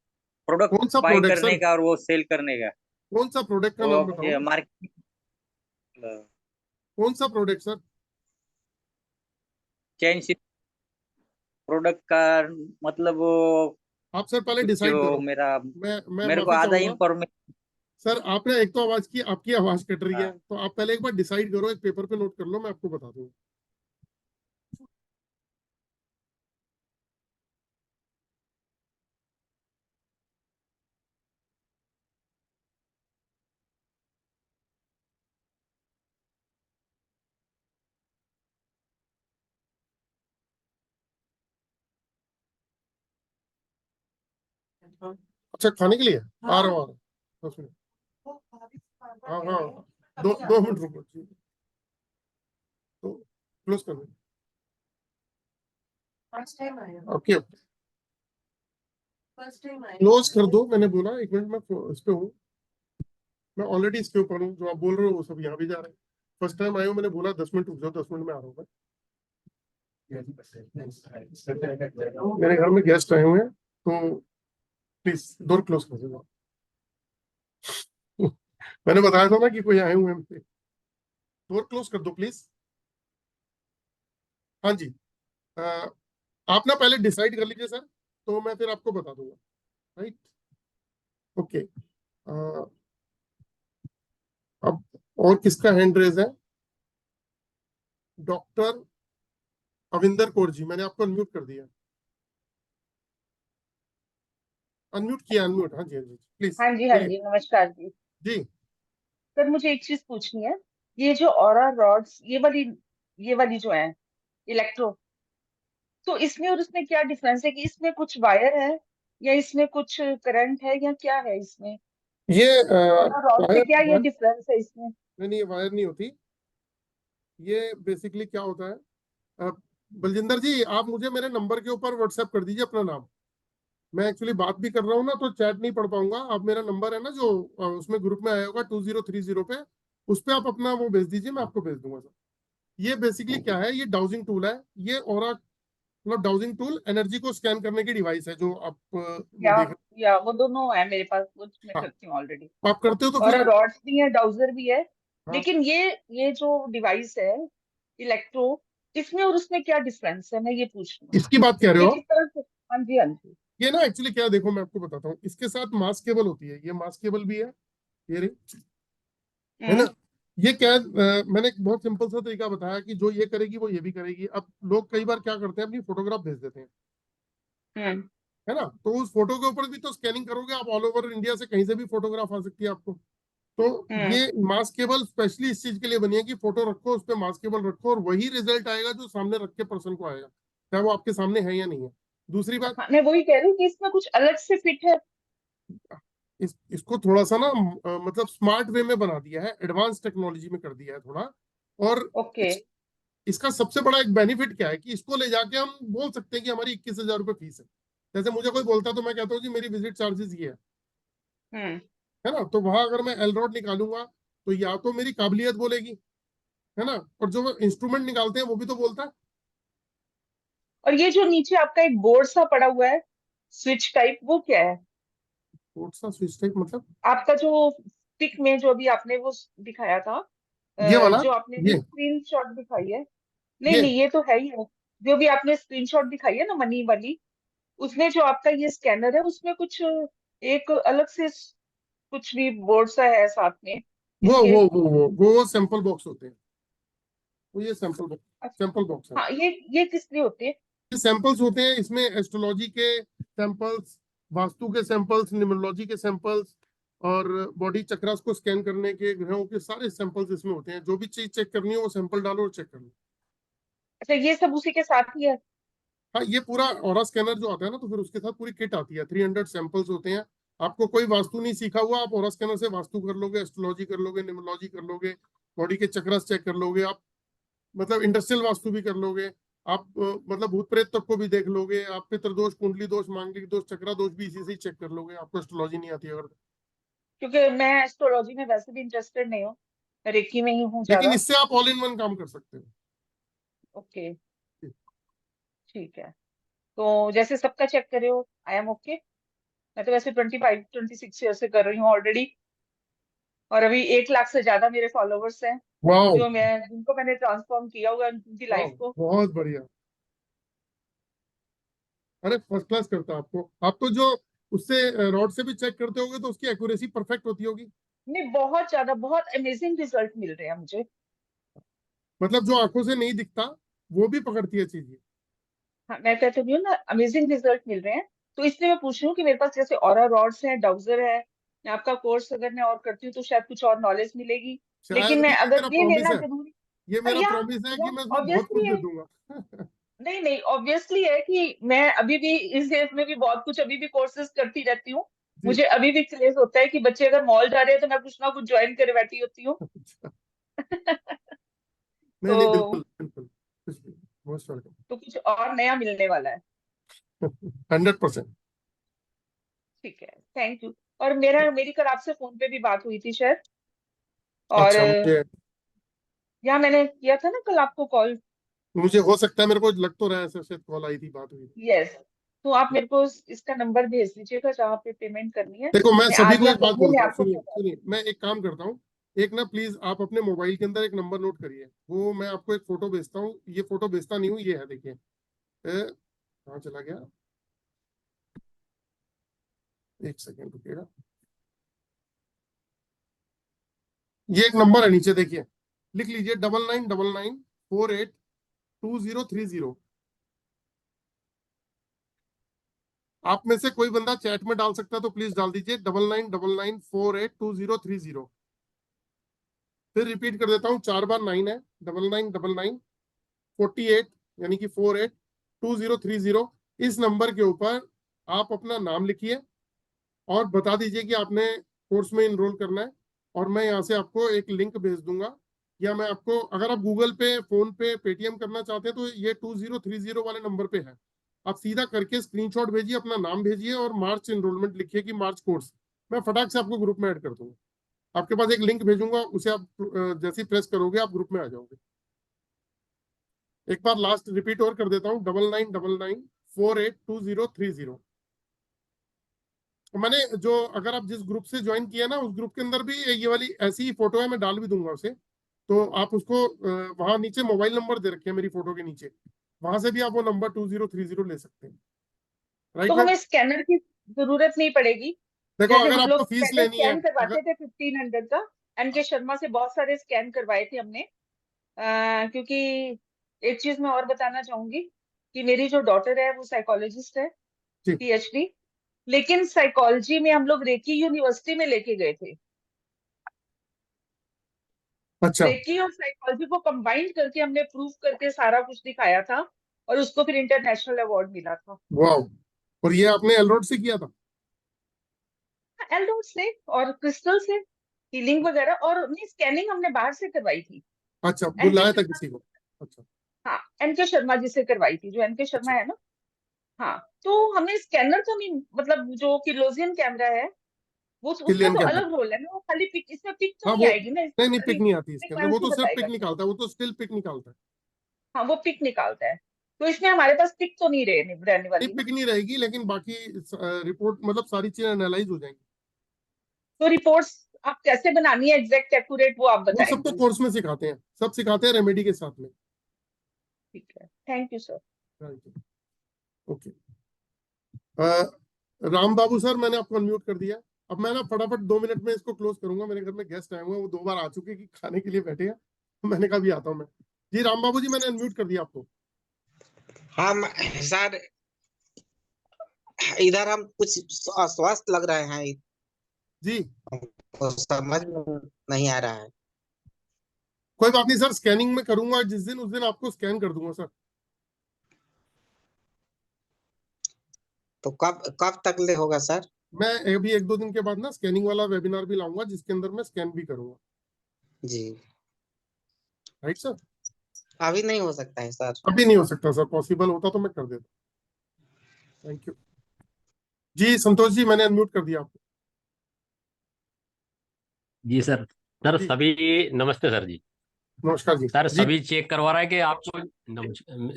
प्रोडक्ट कौन सा बाई प्रोडक्ट करने सर? का और वो सेल करने का। कौन सा प्रोडक्ट का वो नाम बताओ? मुझे मार्केट कौन सा प्रोडक्ट सर? चेन प्रोडक्ट का मतलब वो आप सर पहले कुछ डिसाइड जो करो। मेरा मैं मेरे को माफी आधा चाहूंगा इंफॉर्मेशन। सर, आपने एक तो आवाज की, आपकी आवाज कट रही है, तो आप पहले एक बार डिसाइड करो, एक पेपर पे नोट कर लो, मैं आपको बता दूंगा। अच्छा, खाने के लिए आ रहा हूँ, आ रहा हूँ, 10 मिनट। हाँ हाँ, 2 मिनट रुको जी। तो क्लोज कर दो। फर्स्ट टाइम आया, ओके, फर्स्ट टाइम आया। क्लोज कर दो, मैंने बोला। 1 मिनट, मैं इस पे हूँ, मैं ऑलरेडी इसके ऊपर हूँ। जो आप बोल रहे हो वो सब यहाँ भी जा रहे हैं। फर्स्ट टाइम आया हूँ, मैंने बोला 10 मिनट रुक जाओ, 10 मिनट में आ रहा हूँ मैं। मेरे घर में गेस्ट आए हुए हैं, तो प्लीज डोर क्लोज कर दो। मैंने बताया था ना कि कोई आए हुए हैं, डोर क्लोज कर दो प्लीज। हाँ जी। अ, आप ना पहले डिसाइड कर लीजिए सर, तो मैं फिर आपको बता दूंगा। Right, okay. अब और किसका हैंड रेज है? डॉक्टर अविंदर कौर जी, मैंने आपको अनम्यूट कर दिया। अनम्यूट किया, अनम्यूट। हाँ जी, हाँ जी, प्लीज हाँ जी, हाँ बोलिए जी, नमस्कार जी। जी। सर मुझे एक चीज पूछनी है। ये जो ऑरा रॉड्स, ये वाली जो है इलेक्ट्रो, तो इसमें और उसमें क्या डिफरेंस है? कि इसमें कुछ वायर है या इसमें कुछ करंट है या क्या है इसमें? ये ऑरा रॉड से वायर क्या ये वायर डिफरेंस है इसमें? नहीं, ये वायर नहीं होती। ये बेसिकली क्या होता है, अ, बलजिंदर जी, आप मुझे मेरे नंबर के ऊपर व्हाट्सएप कर दीजिए अपना नाम। मैं एक्चुअली बात भी कर रहा हूँ ना, तो चैट नहीं पढ़ पाऊंगा। आप मेरा नंबर है ना जो उसमें ग्रुप में आया होगा 2030 पे, उस पे आप अपना वो भेज दीजिए, मैं आपको भेज दूंगा सर। ये बेसिकली क्या है, ये डाउजिंग टूल है। ये ऑरा मतलब डाउजिंग टूल एनर्जी को स्कैन करने की डिवाइस है, जो आप वो या देख रहे या वो दोनों है मेरे पास, वो मैं हैं। करती हूँ ऑलरेडी। हाँ, आप करते हो तो और फिर। रॉड्स भी है, डाउजर भी है। हाँ, लेकिन ये जो डिवाइस है इलेक्ट्रो, इसमें और उसमें क्या डिफरेंस है, मैं ये पूछ रही हूँ। इसकी बात कह रहे ये हो किस आप? तरह से? हाँ जी, हाँ जी। ये ना एक्चुअली क्या है, देखो मैं आपको बताता हूँ। इसके साथ मास्क केबल होती है, ये मास्क केबल भी है, ये रही, है ना। हम्म ये क्या है, मैंने एक बहुत सिंपल सा तरीका बताया कि जो ये करेगी वो ये भी करेगी। अब लोग कई बार क्या करते हैं, अपनी फोटोग्राफ भेज देते हैं, हम्म है ना। तो उस फोटो के ऊपर भी तो स्कैनिंग करोगे आप, ऑल ओवर इंडिया से कहीं से भी फोटोग्राफ आ सकती है आपको। तो हम्म ये मास्क केबल स्पेशली इस चीज के लिए बनी है कि फोटो रखो, उस पर मास्क केबल रखो, और वही रिजल्ट आएगा जो सामने रख के पर्सन को आएगा, चाहे वो आपके सामने है या नहीं है। दूसरी बात, हाँ, मैं वही कह रही हूँ कि इसमें कुछ अलग से फिट है। इसको थोड़ा सा ना मतलब स्मार्ट वे में बना दिया है, एडवांस टेक्नोलॉजी में कर दिया है थोड़ा। और ओके इसका सबसे बड़ा एक बेनिफिट क्या है कि इसको ले जाके हम बोल सकते हैं कि हमारी 21,000 रुपये फीस है। जैसे मुझे कोई बोलता है तो मैं कहता हूँ जी मेरी विजिट चार्जेस ये है ना, तो वहां अगर मैं एलरॉड निकालूंगा तो या तो मेरी काबिलियत बोलेगी, है ना, और जो इंस्ट्रूमेंट निकालते हैं वो भी तो बोलता है। और ये जो नीचे आपका एक बोर्ड सा पड़ा हुआ है स्विच टाइप, वो क्या है? कौन सा स्विच टाइप मतलब? आपका जो पिक में जो अभी आपने वो दिखाया था, ये वाला, जो आपने ये स्क्रीनशॉट दिखाई है, नहीं ये नहीं ये तो है ही है। जो भी आपने स्क्रीनशॉट दिखाई है ना मनी वाली, उसमें जो आपका ये स्कैनर है उसमें कुछ एक अलग से कुछ भी बोर्ड सा है साथ में वो इसके। वो वो वो वो सैंपल बॉक्स होते हैं, वो ये सैंपल बॉक्स है। हाँ ये किस लिए होते हैं? ये सैंपल्स होते हैं, इसमें एस्ट्रोलॉजी के सैंपल्स, वास्तु के सैंपल्स, न्यूमरोलॉजी के सैंपल्स और बॉडी चक्रास को स्कैन करने के, ग्रहों के सारे सैंपल्स इसमें होते हैं। जो भी चीज चेक करनी हो वो सैंपल डालो और चेक कर लो। अच्छा ये सब उसी के साथ ही है? हाँ, ये पूरा ऑरा स्कैनर जो आता है ना, तो फिर उसके साथ पूरी किट आती है। 300 सैंपल्स होते हैं। आपको कोई वास्तु नहीं सीखा हुआ, आप ऑरा स्कैनर से वास्तु कर लोगे, एस्ट्रोलॉजी कर लोगे, न्यूमरोलॉजी कर लोगे, बॉडी के चक्रास चेक कर लोगे, आप मतलब इंडस्ट्रियल वास्तु भी कर लोगे, आप मतलब भूत प्रेत तक को भी देख लोगे, आप पितृदोष, कुंडली दोष, मांगलिक दोष, चक्रा दोष भी इसी से ही चेक कर लोगे, आपको एस्ट्रोलॉजी नहीं आती अगर। क्योंकि मैं एस्ट्रोलॉजी में वैसे भी इंटरेस्टेड नहीं हूँ, रेकी में ही हूँ लेकिन ज्यादा। इससे आप ऑल इन वन काम कर सकते हो। ओके ठीक है। तो जैसे सबका चेक करे हो, आई एम ओके। मैं तो वैसे 25-26 ईयर से कर रही हूँ ऑलरेडी, और अभी 1 लाख से ज्यादा मेरे फॉलोवर्स हैं वाह, जो मैं जिनको मैंने ट्रांसफॉर्म किया हुआ है उनकी लाइफ को। बहुत बढ़िया। अरे फर्स्ट क्लास करता है आपको। आप तो जो उससे रॉड से भी चेक करते होगे तो उसकी एक्यूरेसी परफेक्ट होती होगी। नहीं बहुत ज्यादा, बहुत अमेजिंग रिजल्ट मिल रहे हैं मुझे। मतलब जो आंखों से नहीं दिखता वो भी पकड़ती है चीजें। हाँ मैं कहती हूँ ना अमेजिंग रिजल्ट मिल रहे हैं। तो इसलिए मैं पूछ रही हूँ कि मेरे पास जैसे ऑरा रॉड्स है, डाउजर है, मैं आपका कोर्स अगर मैं और करती हूँ तो शायद कुछ और नॉलेज मिलेगी। शायद लेकिन मैं नहीं, ये अगर मेरा ये प्रॉमिस लेना है। जरूरी, ये मेरा या प्रॉमिस है कि मैं इसमें बहुत ऑब्वियसली कुछ दे है, दूंगा। नहीं नहीं ऑब्वियसली है कि मैं अभी भी इस एज में भी बहुत कुछ अभी भी कोर्सेज करती रहती हूँ। जी। मुझे अभी भी क्रेज होता है कि बच्चे अगर मॉल जा रहे हैं तो मैं कुछ ना कुछ ज्वाइन करे बैठी होती हूँ। नहीं नहीं, तो बिल्कुल बिल्कुल, मोस्ट वेलकम। तो कुछ और नया मिलने वाला है। 100%। ठीक है, थैंक यू। और मेरी कल आपसे फोन पे भी बात हुई थी शायद, और अच्छा, मुझे यहाँ मैंने किया था ना कल आपको कॉल। मुझे हो सकता है, मेरे को लग तो रहा है ऐसे शायद कॉल आई थी, बात हुई थी। यस, तो आप मेरे को इसका नंबर भेज दीजिएगा जहाँ पे पेमेंट करनी है। देखो, मैं मैं सभी आज को या एक कल बात में मैं बोलता हूँ, आपको सुनिए बता सुनिए, मैं एक काम करता हूँ। एक ना प्लीज आप अपने मोबाइल के अंदर एक नंबर नोट करिए, वो मैं आपको एक फोटो भेजता हूँ। ये फोटो भेजता नहीं हूँ, ये है, देखिए। कहाँ चला गया, एक सेकेंड रुकिएगा। ये एक नंबर है नीचे, देखिए, लिख लीजिए 9999482030। आप में से कोई बंदा चैट में डाल सकता है तो प्लीज डाल दीजिए 9999482030। फिर रिपीट कर देता हूँ, 4 बार 9 है, 999948, यानी कि 482030। इस नंबर के ऊपर आप अपना नाम लिखिए और बता दीजिए कि आपने कोर्स में इनरोल करना है, और मैं यहाँ से आपको एक लिंक भेज दूंगा। या मैं आपको, अगर आप गूगल पे, फोन पे, पेटीएम करना चाहते हैं तो ये 2030 वाले नंबर पे है। आप सीधा करके स्क्रीनशॉट भेजिए, अपना नाम भेजिए और मार्च इनरोलमेंट लिखिए कि मार्च कोर्स। मैं फटाक से आपको ग्रुप में ऐड कर दूंगा। आपके पास एक लिंक भेजूंगा, उसे आप जैसे ही प्रेस करोगे आप ग्रुप में आ जाओगे। एक बार लास्ट रिपीट और कर देता हूँ, 9999482030। मैंने जो, अगर आप जिस ग्रुप से ज्वाइन किया ना, उस ग्रुप के अंदर भी ये वाली ऐसी ही फोटो है, मैं डाल भी दूंगा उसे। तो आप उसको वहां नीचे मोबाइल नंबर दे रखे हैं मेरी फोटो के नीचे, वहां से भी आप वो नंबर 2030 ले सकते हैं। तो राइट मैम? हमें स्कैनर की जरूरत नहीं पड़ेगी? देखो, जैसे अगर हम आपको लोग फीस पहले लेनी है, स्कैन अगर करवाते थे 1500 का, एनके शर्मा से बहुत सारे स्कैन करवाए थे हमने। क्योंकि एक चीज मैं और बताना चाहूंगी कि मेरी जो डॉटर है वो साइकोलॉजिस्ट है, जी, पीएचडी। लेकिन साइकोलॉजी में हम लोग रेकी यूनिवर्सिटी में लेके गए थे। अच्छा, रेकी और साइकोलॉजी को कंबाइंड करके हमने प्रूफ करके सारा कुछ दिखाया था, और उसको फिर इंटरनेशनल अवार्ड मिला था। वाह। और ये आपने एलरोड से किया था? एल्डोड से और क्रिस्टल से हीलिंग वगैरह, और नहीं स्कैनिंग हमने बाहर से करवाई थी। अच्छा, एनके बुलाया था शर्मा, किसी को? अच्छा हाँ एनके शर्मा जी से करवाई थी, जो एनके शर्मा अच्छा है ना। हाँ, तो हमें स्कैनर तो नहीं, मतलब जो किलोजियन कैमरा है वो उसका किलियन तो कैमरा। अलग रोल है ना, वो खाली पिक, इसमें पिक तो हाँ नहीं वो, आएगी ना, नहीं नहीं, इसमें पिक नहीं आती इसके अंदर, वो फ्रीक्वेंसी तो सिर्फ पिक बताएगा। निकालता है, वो तो स्टिल पिक निकालता है। हाँ वो पिक निकालता है, तो इसमें हमारे पास पिक तो नहीं रहने नहीं, वाली ना। पिक नहीं रहेगी, लेकिन बाकी रिपोर्ट मतलब सारी चीजें एनालाइज हो जाएंगी। तो रिपोर्ट्स आप कैसे बनानी है एग्जैक्ट एक्यूरेट, वो आप वो सबको बताएंगे। कोर्स में सिखाते हैं, सब सिखाते हैं रेमेडी के साथ में। ठीक है, thank you sir. Okay, Ram Babu sir, मैंने आपको अनम्यूट कर दिया। अब मैं ना फटाफट 2 मिनट में इसको क्लोज करूंगा, मेरे घर में गेस्ट आए हुए हैं, वो 2 बार आ चुके हैं कि खाने के लिए बैठे हैं, तो मैंने कहा भी आता हूँ मैं। जी राम बाबू जी, मैंने अनम्यूट कर दिया आपको। हाँ सर, इधर हम कुछ अस्वस्थ लग रहे हैं जी तो समझ में नहीं आ रहा है। कोई बात नहीं सर, स्कैनिंग में करूंगा जिस दिन, उस दिन आपको स्कैन कर दूंगा सर। तो कब कब तक ले होगा सर? मैं अभी 1-2 दिन के बाद ना स्कैनिंग वाला वेबिनार भी लाऊंगा, जिसके अंदर मैं स्कैन भी करूंगा। जी, राइट सर? अभी नहीं हो सकता है सर? अभी नहीं हो सकता सर, पॉसिबल होता तो मैं कर देता। थैंक यू जी। संतोष जी, मैंने अनम्यूट कर दिया आपको। जी सर। सर जी सभी, नमस्ते सर जी। नमस्कार जी। सर जी सभी चेक करवा रहा है कि आपको,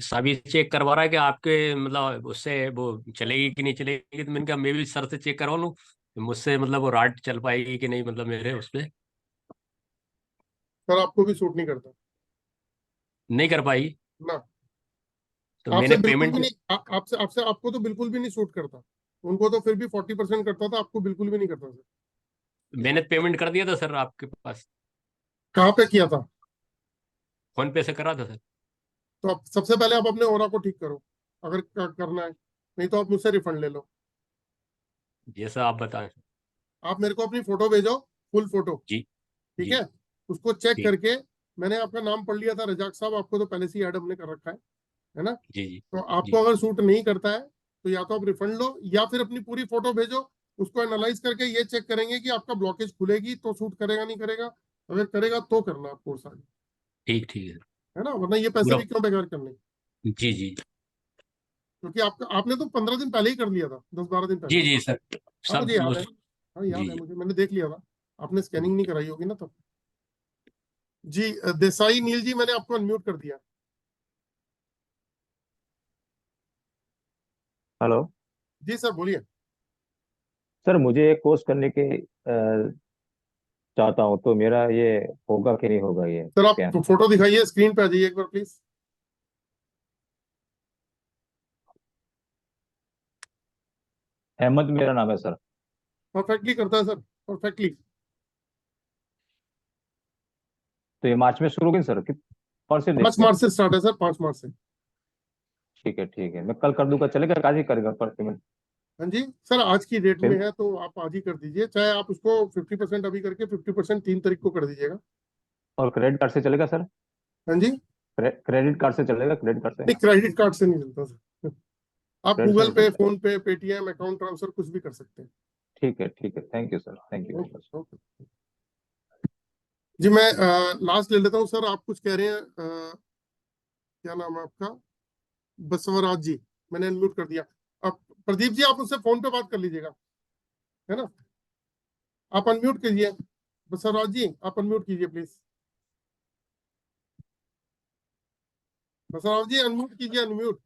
सभी चेक करवा रहा है कि आपके मतलब उससे वो चलेगी कि नहीं चलेगी, तो मैंने कहा मैं भी सर से चेक करवा लूँ, मुझसे मतलब वो राड चल पाएगी कि नहीं, मतलब मेरे उस पे सर आपको भी सूट नहीं करता नहीं कर पाई। ना, तो आपसे मैंने बिल्कुल भी पेमेंट, नहीं, आपसे आपसे आपको तो बिल्कुल भी नहीं सूट करता। उनको तो फिर भी 40% करता था, आपको बिल्कुल भी नहीं करता सर। मैंने पेमेंट कर दिया था सर आपके पास, कहाँ पे किया था? फोन पे से करा था सर। तो आप सबसे पहले आप अपने ओरा को ठीक करो, अगर करना है, नहीं तो आप मुझसे रिफंड ले लो। जैसा आप बताएं। आप मेरे को अपनी फोटो भेजो, फुल फोटो, जी ठीक जी है? उसको चेक ठीक। करके, मैंने आपका नाम पढ़ लिया था रजाक साहब, आपको तो पहले से ही ऐड हमने कर रखा है ना? जी जी तो आपको जी अगर सूट नहीं करता है तो या तो आप रिफंड लो, या फिर अपनी पूरी फोटो भेजो, उसको एनालाइज करके ये चेक करेंगे कि आपका ब्लॉकेज खुलेगी तो सूट करेगा नहीं करेगा, अगर करेगा तो करना आप कोर्स आगे, ठीक ठीक है ना? वरना ये पैसे पूरा। भी क्यों बेकार करने, जी जी क्योंकि आपका आपने तो 15 दिन पहले ही कर लिया था, 10-12 दिन पहले। जी जी सर, हाँ सब मुझे याद है, उस, हाँ जी याद है जी मुझे, मैंने देख लिया था, आपने स्कैनिंग नहीं कराई होगी ना तब। जी देसाई नील जी, मैंने आपको अनम्यूट कर दिया। हेलो जी सर बोलिए। सर, मुझे एक कोर्स करने के चाहता हूँ, तो मेरा ये होगा कि नहीं होगा ये सर आप स्कैन? फोटो दिखाइए, स्क्रीन पे आ जाइए एक बार प्लीज। अहमद मेरा नाम है सर। परफेक्टली करता है सर, परफेक्टली। तो ये मार्च में शुरू होगी सर कि कौन से डेट 5 में? मार्च से स्टार्ट है सर, 5 मार्च से। ठीक है, मैं कल कर दूंगा, चलेगा? आज ही करेगा पर पेमेंट? हाँ जी सर, आज की डेट में पेमेंट है तो आप आज ही कर दीजिए, चाहे आप उसको 50% अभी करके 50% 3 तारीख को कर दीजिएगा। और क्रेडिट कार्ड से चलेगा सर? हाँ जी, क्रेडिट कार्ड से चलेगा? क्रेडिट कार्ड से? नहीं क्रेडिट कार्ड से नहीं चलता सर, आप क्रेडिट से गूगल नहीं पे, चलता? फोन पे, पेटीएम, अकाउंट ट्रांसफर कुछ भी कर सकते हैं। ठीक है, thank you sir, thank you very much. Okay okay जी। मैं लास्ट ले लेता हूँ सर, आप कुछ कह रहे हैं, क्या नाम है आपका? बसवराज जी, मैंने अनम्यूट कर दिया। अब प्रदीप जी, आप उससे फोन पे बात कर लीजिएगा, है ना? आप अनम्यूट कीजिए, बसवराज जी आप अनम्यूट कीजिए प्लीज। बसवराज जी अनम्यूट कीजिए, अनम्यूट।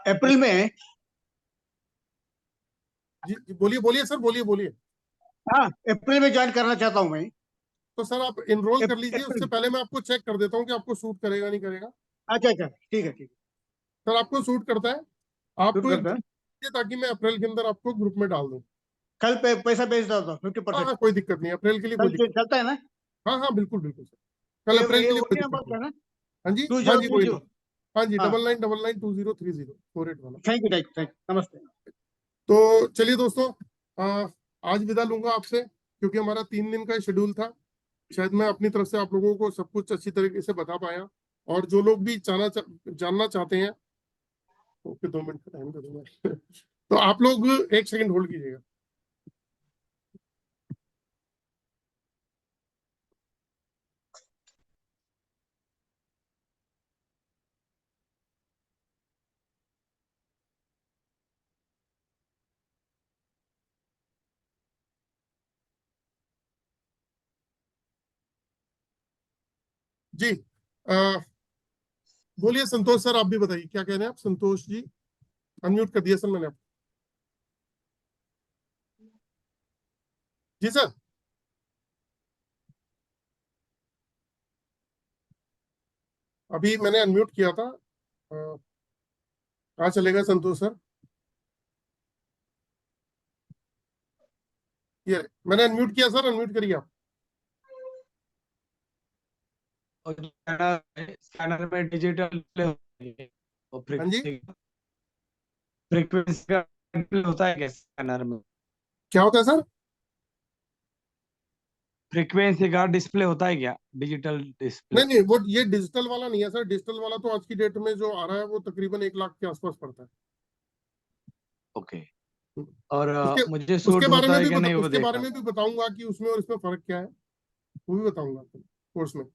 अप्रैल में, जी बोलिए बोलिए सर, बोलिए बोलिए। हाँ अप्रैल में ज्वाइन करना चाहता हूँ मैं। तो सर आप इनरोल कर लीजिए, उससे अप्रैल, पहले मैं आपको चेक कर देता हूँ कि आपको सूट करेगा नहीं करेगा। अच्छा अच्छा, ठीक है। सर आपको सूट करता है, आप शूट करता है। ताकि मैं अप्रैल के अंदर आपको ग्रुप में डाल दूं। कल पे पैसा भेज दो 50%। हाँ कोई दिक्कत नहीं, अप्रैल के लिए कोई कल दिक्कत चलता है ना? नहीं। हाँ बिल्कुल बिल्कुल सर, कल अप्रैल ये के लिए कोई वही दिक्कत नंबर नहीं। है ना? हाँ जी, हाँ जी वही 2030। तो, हाँ जी, हाँ, 99992030 48 वाला। थैंक यू, नमस्ते। तो चलिए दोस्तों, आज विदा लूंगा आपसे, क्योंकि हमारा 3 दिन का शेड्यूल था। शायद मैं अपनी तरफ से आप लोगों को सब कुछ अच्छी तरीके से बता पाया, और जो लोग भी जानना चाहते हैं, ओके 2 मिनट का टाइम दे दूंगा तो आप लोग 1 सेकंड होल्ड कीजिएगा। जी बोलिए संतोष सर, आप भी बताइए क्या कह रहे हैं आप। संतोष जी अनम्यूट कर दिया सर मैंने आपको। जी सर। अभी मैंने अनम्यूट किया था। कहाँ चले गए संतोष सर? ये मैंने अनम्यूट किया सर, अनम्यूट करिए आप। और स्कैनर में डिजिटल हाँ जी, फ्रीक्वेंसी का डिस्प्ले होता है क्या स्कैनर में? क्या होता है सर? फ्रीक्वेंसी का डिस्प्ले होता है क्या, डिजिटल डिस्प्ले? नहीं नहीं, वो ये डिजिटल वाला नहीं है सर। डिजिटल वाला तो आज की डेट में जो आ रहा है वो तकरीबन 1 लाख के आसपास पड़ता है। ओके। और मुझे उसके सूट बारे होता में है भी कि नहीं, वो उसके बारे देखना में भी था। बताऊंगा कि उसमें और इसमें फर्क क्या है, वो भी बताऊंगा आपको कोर्स में।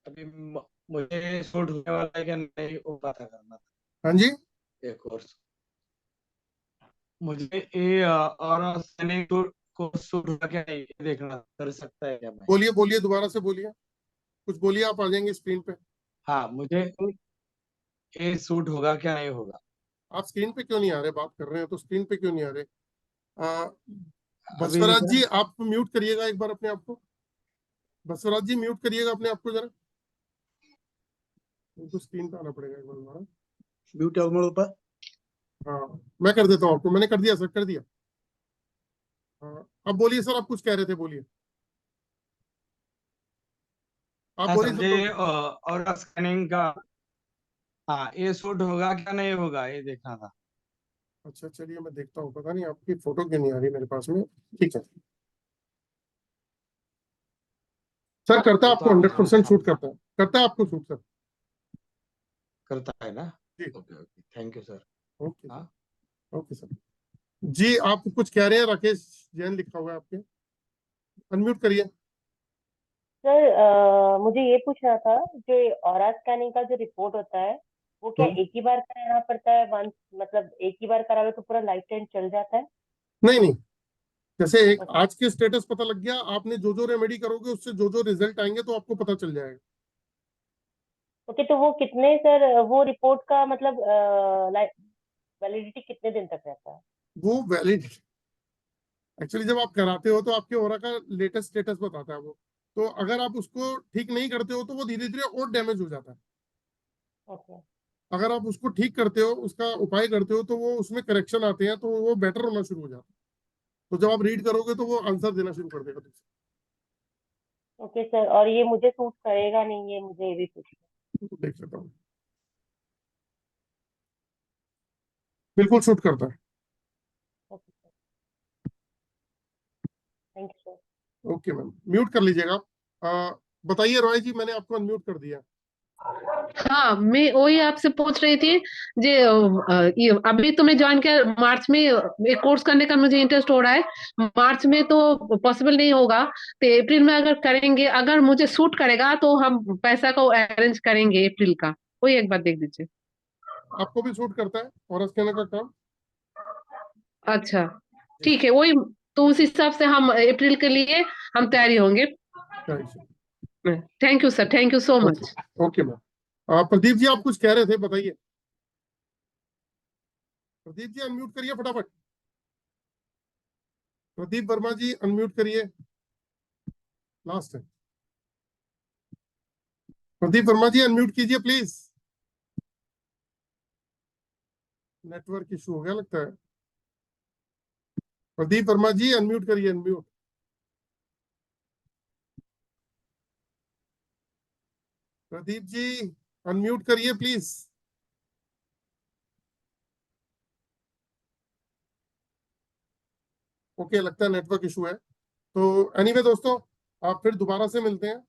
अभी मुझे सूट होने वाला है कि नहीं, वो पता करना था। हाँ जी, ये कोर्स मुझे ये और स्कैनिंग कोर्स सूट होगा क्या नहीं, ये देखना कर सकता है क्या मैं? बोलिए बोलिए, दोबारा से बोलिए, कुछ बोलिए, आप आ जाएंगे स्क्रीन पे। हाँ, मुझे ये सूट होगा क्या नहीं होगा? आप स्क्रीन पे क्यों नहीं आ रहे? बात कर रहे हैं तो स्क्रीन पे क्यों नहीं आ रहे? अभी बसवराज जी आप म्यूट करिएगा एक बार अपने आप को। बसवराज जी म्यूट करिएगा अपने आप को जरा, उनको स्क्रीन पे आना पड़ेगा एक बार दोबारा। म्यूट है मोड पर। हाँ मैं कर देता हूँ आपको, मैंने कर दिया सर, कर दिया। हाँ अब बोलिए सर, आप कुछ कह रहे थे, बोलिए आप हाँ बोलिए सर, सर। मुझे और स्कैनिंग का, हाँ, ये सूट होगा क्या नहीं होगा, ये देखना था। अच्छा चलिए मैं देखता हूँ, पता नहीं आपकी फोटो क्यों नहीं आ रही मेरे पास में। ठीक है सर, करता है वो तो आपको, आप 100% शूट करता है, करता है आपको शूट सर। करता है ना? जी okay okay, thank you sir. Okay हाँ, ओके सर। जी आप कुछ कह रहे हैं? राकेश जैन लिखा हुआ है आपके, अनम्यूट करिए। सर मुझे ये पूछना था, जो ऑरा स्कैनिंग का जो रिपोर्ट होता है वो क्या एक ही बार कराना पड़ता है? वंस मतलब एक ही बार करा लो तो पूरा लाइफ टाइम चल जाता है? नहीं नहीं, जैसे एक ओके आज के स्टेटस पता लग गया, आपने जो जो रेमेडी करोगे उससे जो जो रिजल्ट आएंगे तो आपको पता चल जाएगा। ओके, तो वो कितने सर, वो रिपोर्ट का मतलब वैलिडिटी कितने दिन तक रहता है? वो वैलिड एक्चुअली जब आप कराते हो तो आपके ओरा का लेटेस्ट स्टेटस बताता है वो। तो अगर आप उसको ठीक नहीं करते हो तो वो धीरे धीरे और डैमेज हो जाता है। ओके अगर आप उसको ठीक करते हो, उसका उपाय करते हो, तो वो उसमें करेक्शन आते हैं, तो वो बेटर होना शुरू हो जाता है। तो जब आप रीड करोगे तो वो आंसर देना शुरू कर देगा तुमसे। ओके सर, और ये मुझे सूट करेगा नहीं, ये मुझे ये भी पूछना। देख लेता हूँ, बिल्कुल शूट करता है। Okay sir, thank you sir. Okay ma'am, mute कर लीजिएगा आप। बताइए रॉय जी, मैंने आपको अनम्यूट कर दिया। हाँ, मैं वही आपसे पूछ रही थी। जे ये अभी तुमने ज्वाइन किया मार्च में, एक कोर्स करने का मुझे इंटरेस्ट हो रहा है। मार्च में तो पॉसिबल नहीं होगा, तो अप्रैल में अगर करेंगे, अगर मुझे सूट करेगा तो हम पैसा को अरेंज करेंगे अप्रैल का। वही एक बार देख दीजिए। आपको भी शूट करता है और स्कैनर का काम? अच्छा ठीक है, वही तो उस हिसाब से हम अप्रैल के लिए हम तैयारी होंगे। Thank you sir, thank you so much. Okay ma'am. Pradeep ji आप कुछ कह रहे थे, बताइए। प्रदीप जी अनम्यूट करिए फटाफट। प्रदीप वर्मा जी अनम्यूट करिए, लास्ट है। प्रदीप वर्मा जी अनम्यूट कीजिए प्लीज। नेटवर्क इशू हो गया लगता है। प्रदीप वर्मा जी अनम्यूट करिए, अनम्यूट। प्रदीप जी अनम्यूट करिए प्लीज। ओके, लगता है नेटवर्क इशू है। तो एनीवे दोस्तों, आप फिर दोबारा से मिलते हैं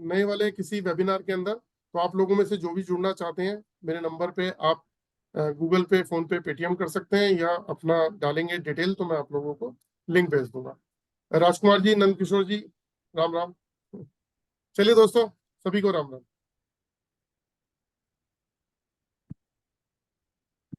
नए वाले किसी वेबिनार के अंदर। तो आप लोगों में से जो भी जुड़ना चाहते हैं, मेरे नंबर पे आप गूगल पे, फोन पे, पेटीएम कर सकते हैं, या अपना डालेंगे डिटेल तो मैं आप लोगों को लिंक भेज दूंगा। राजकुमार जी, नंद किशोर जी, राम राम। चलिए दोस्तों, सभी को राम राम।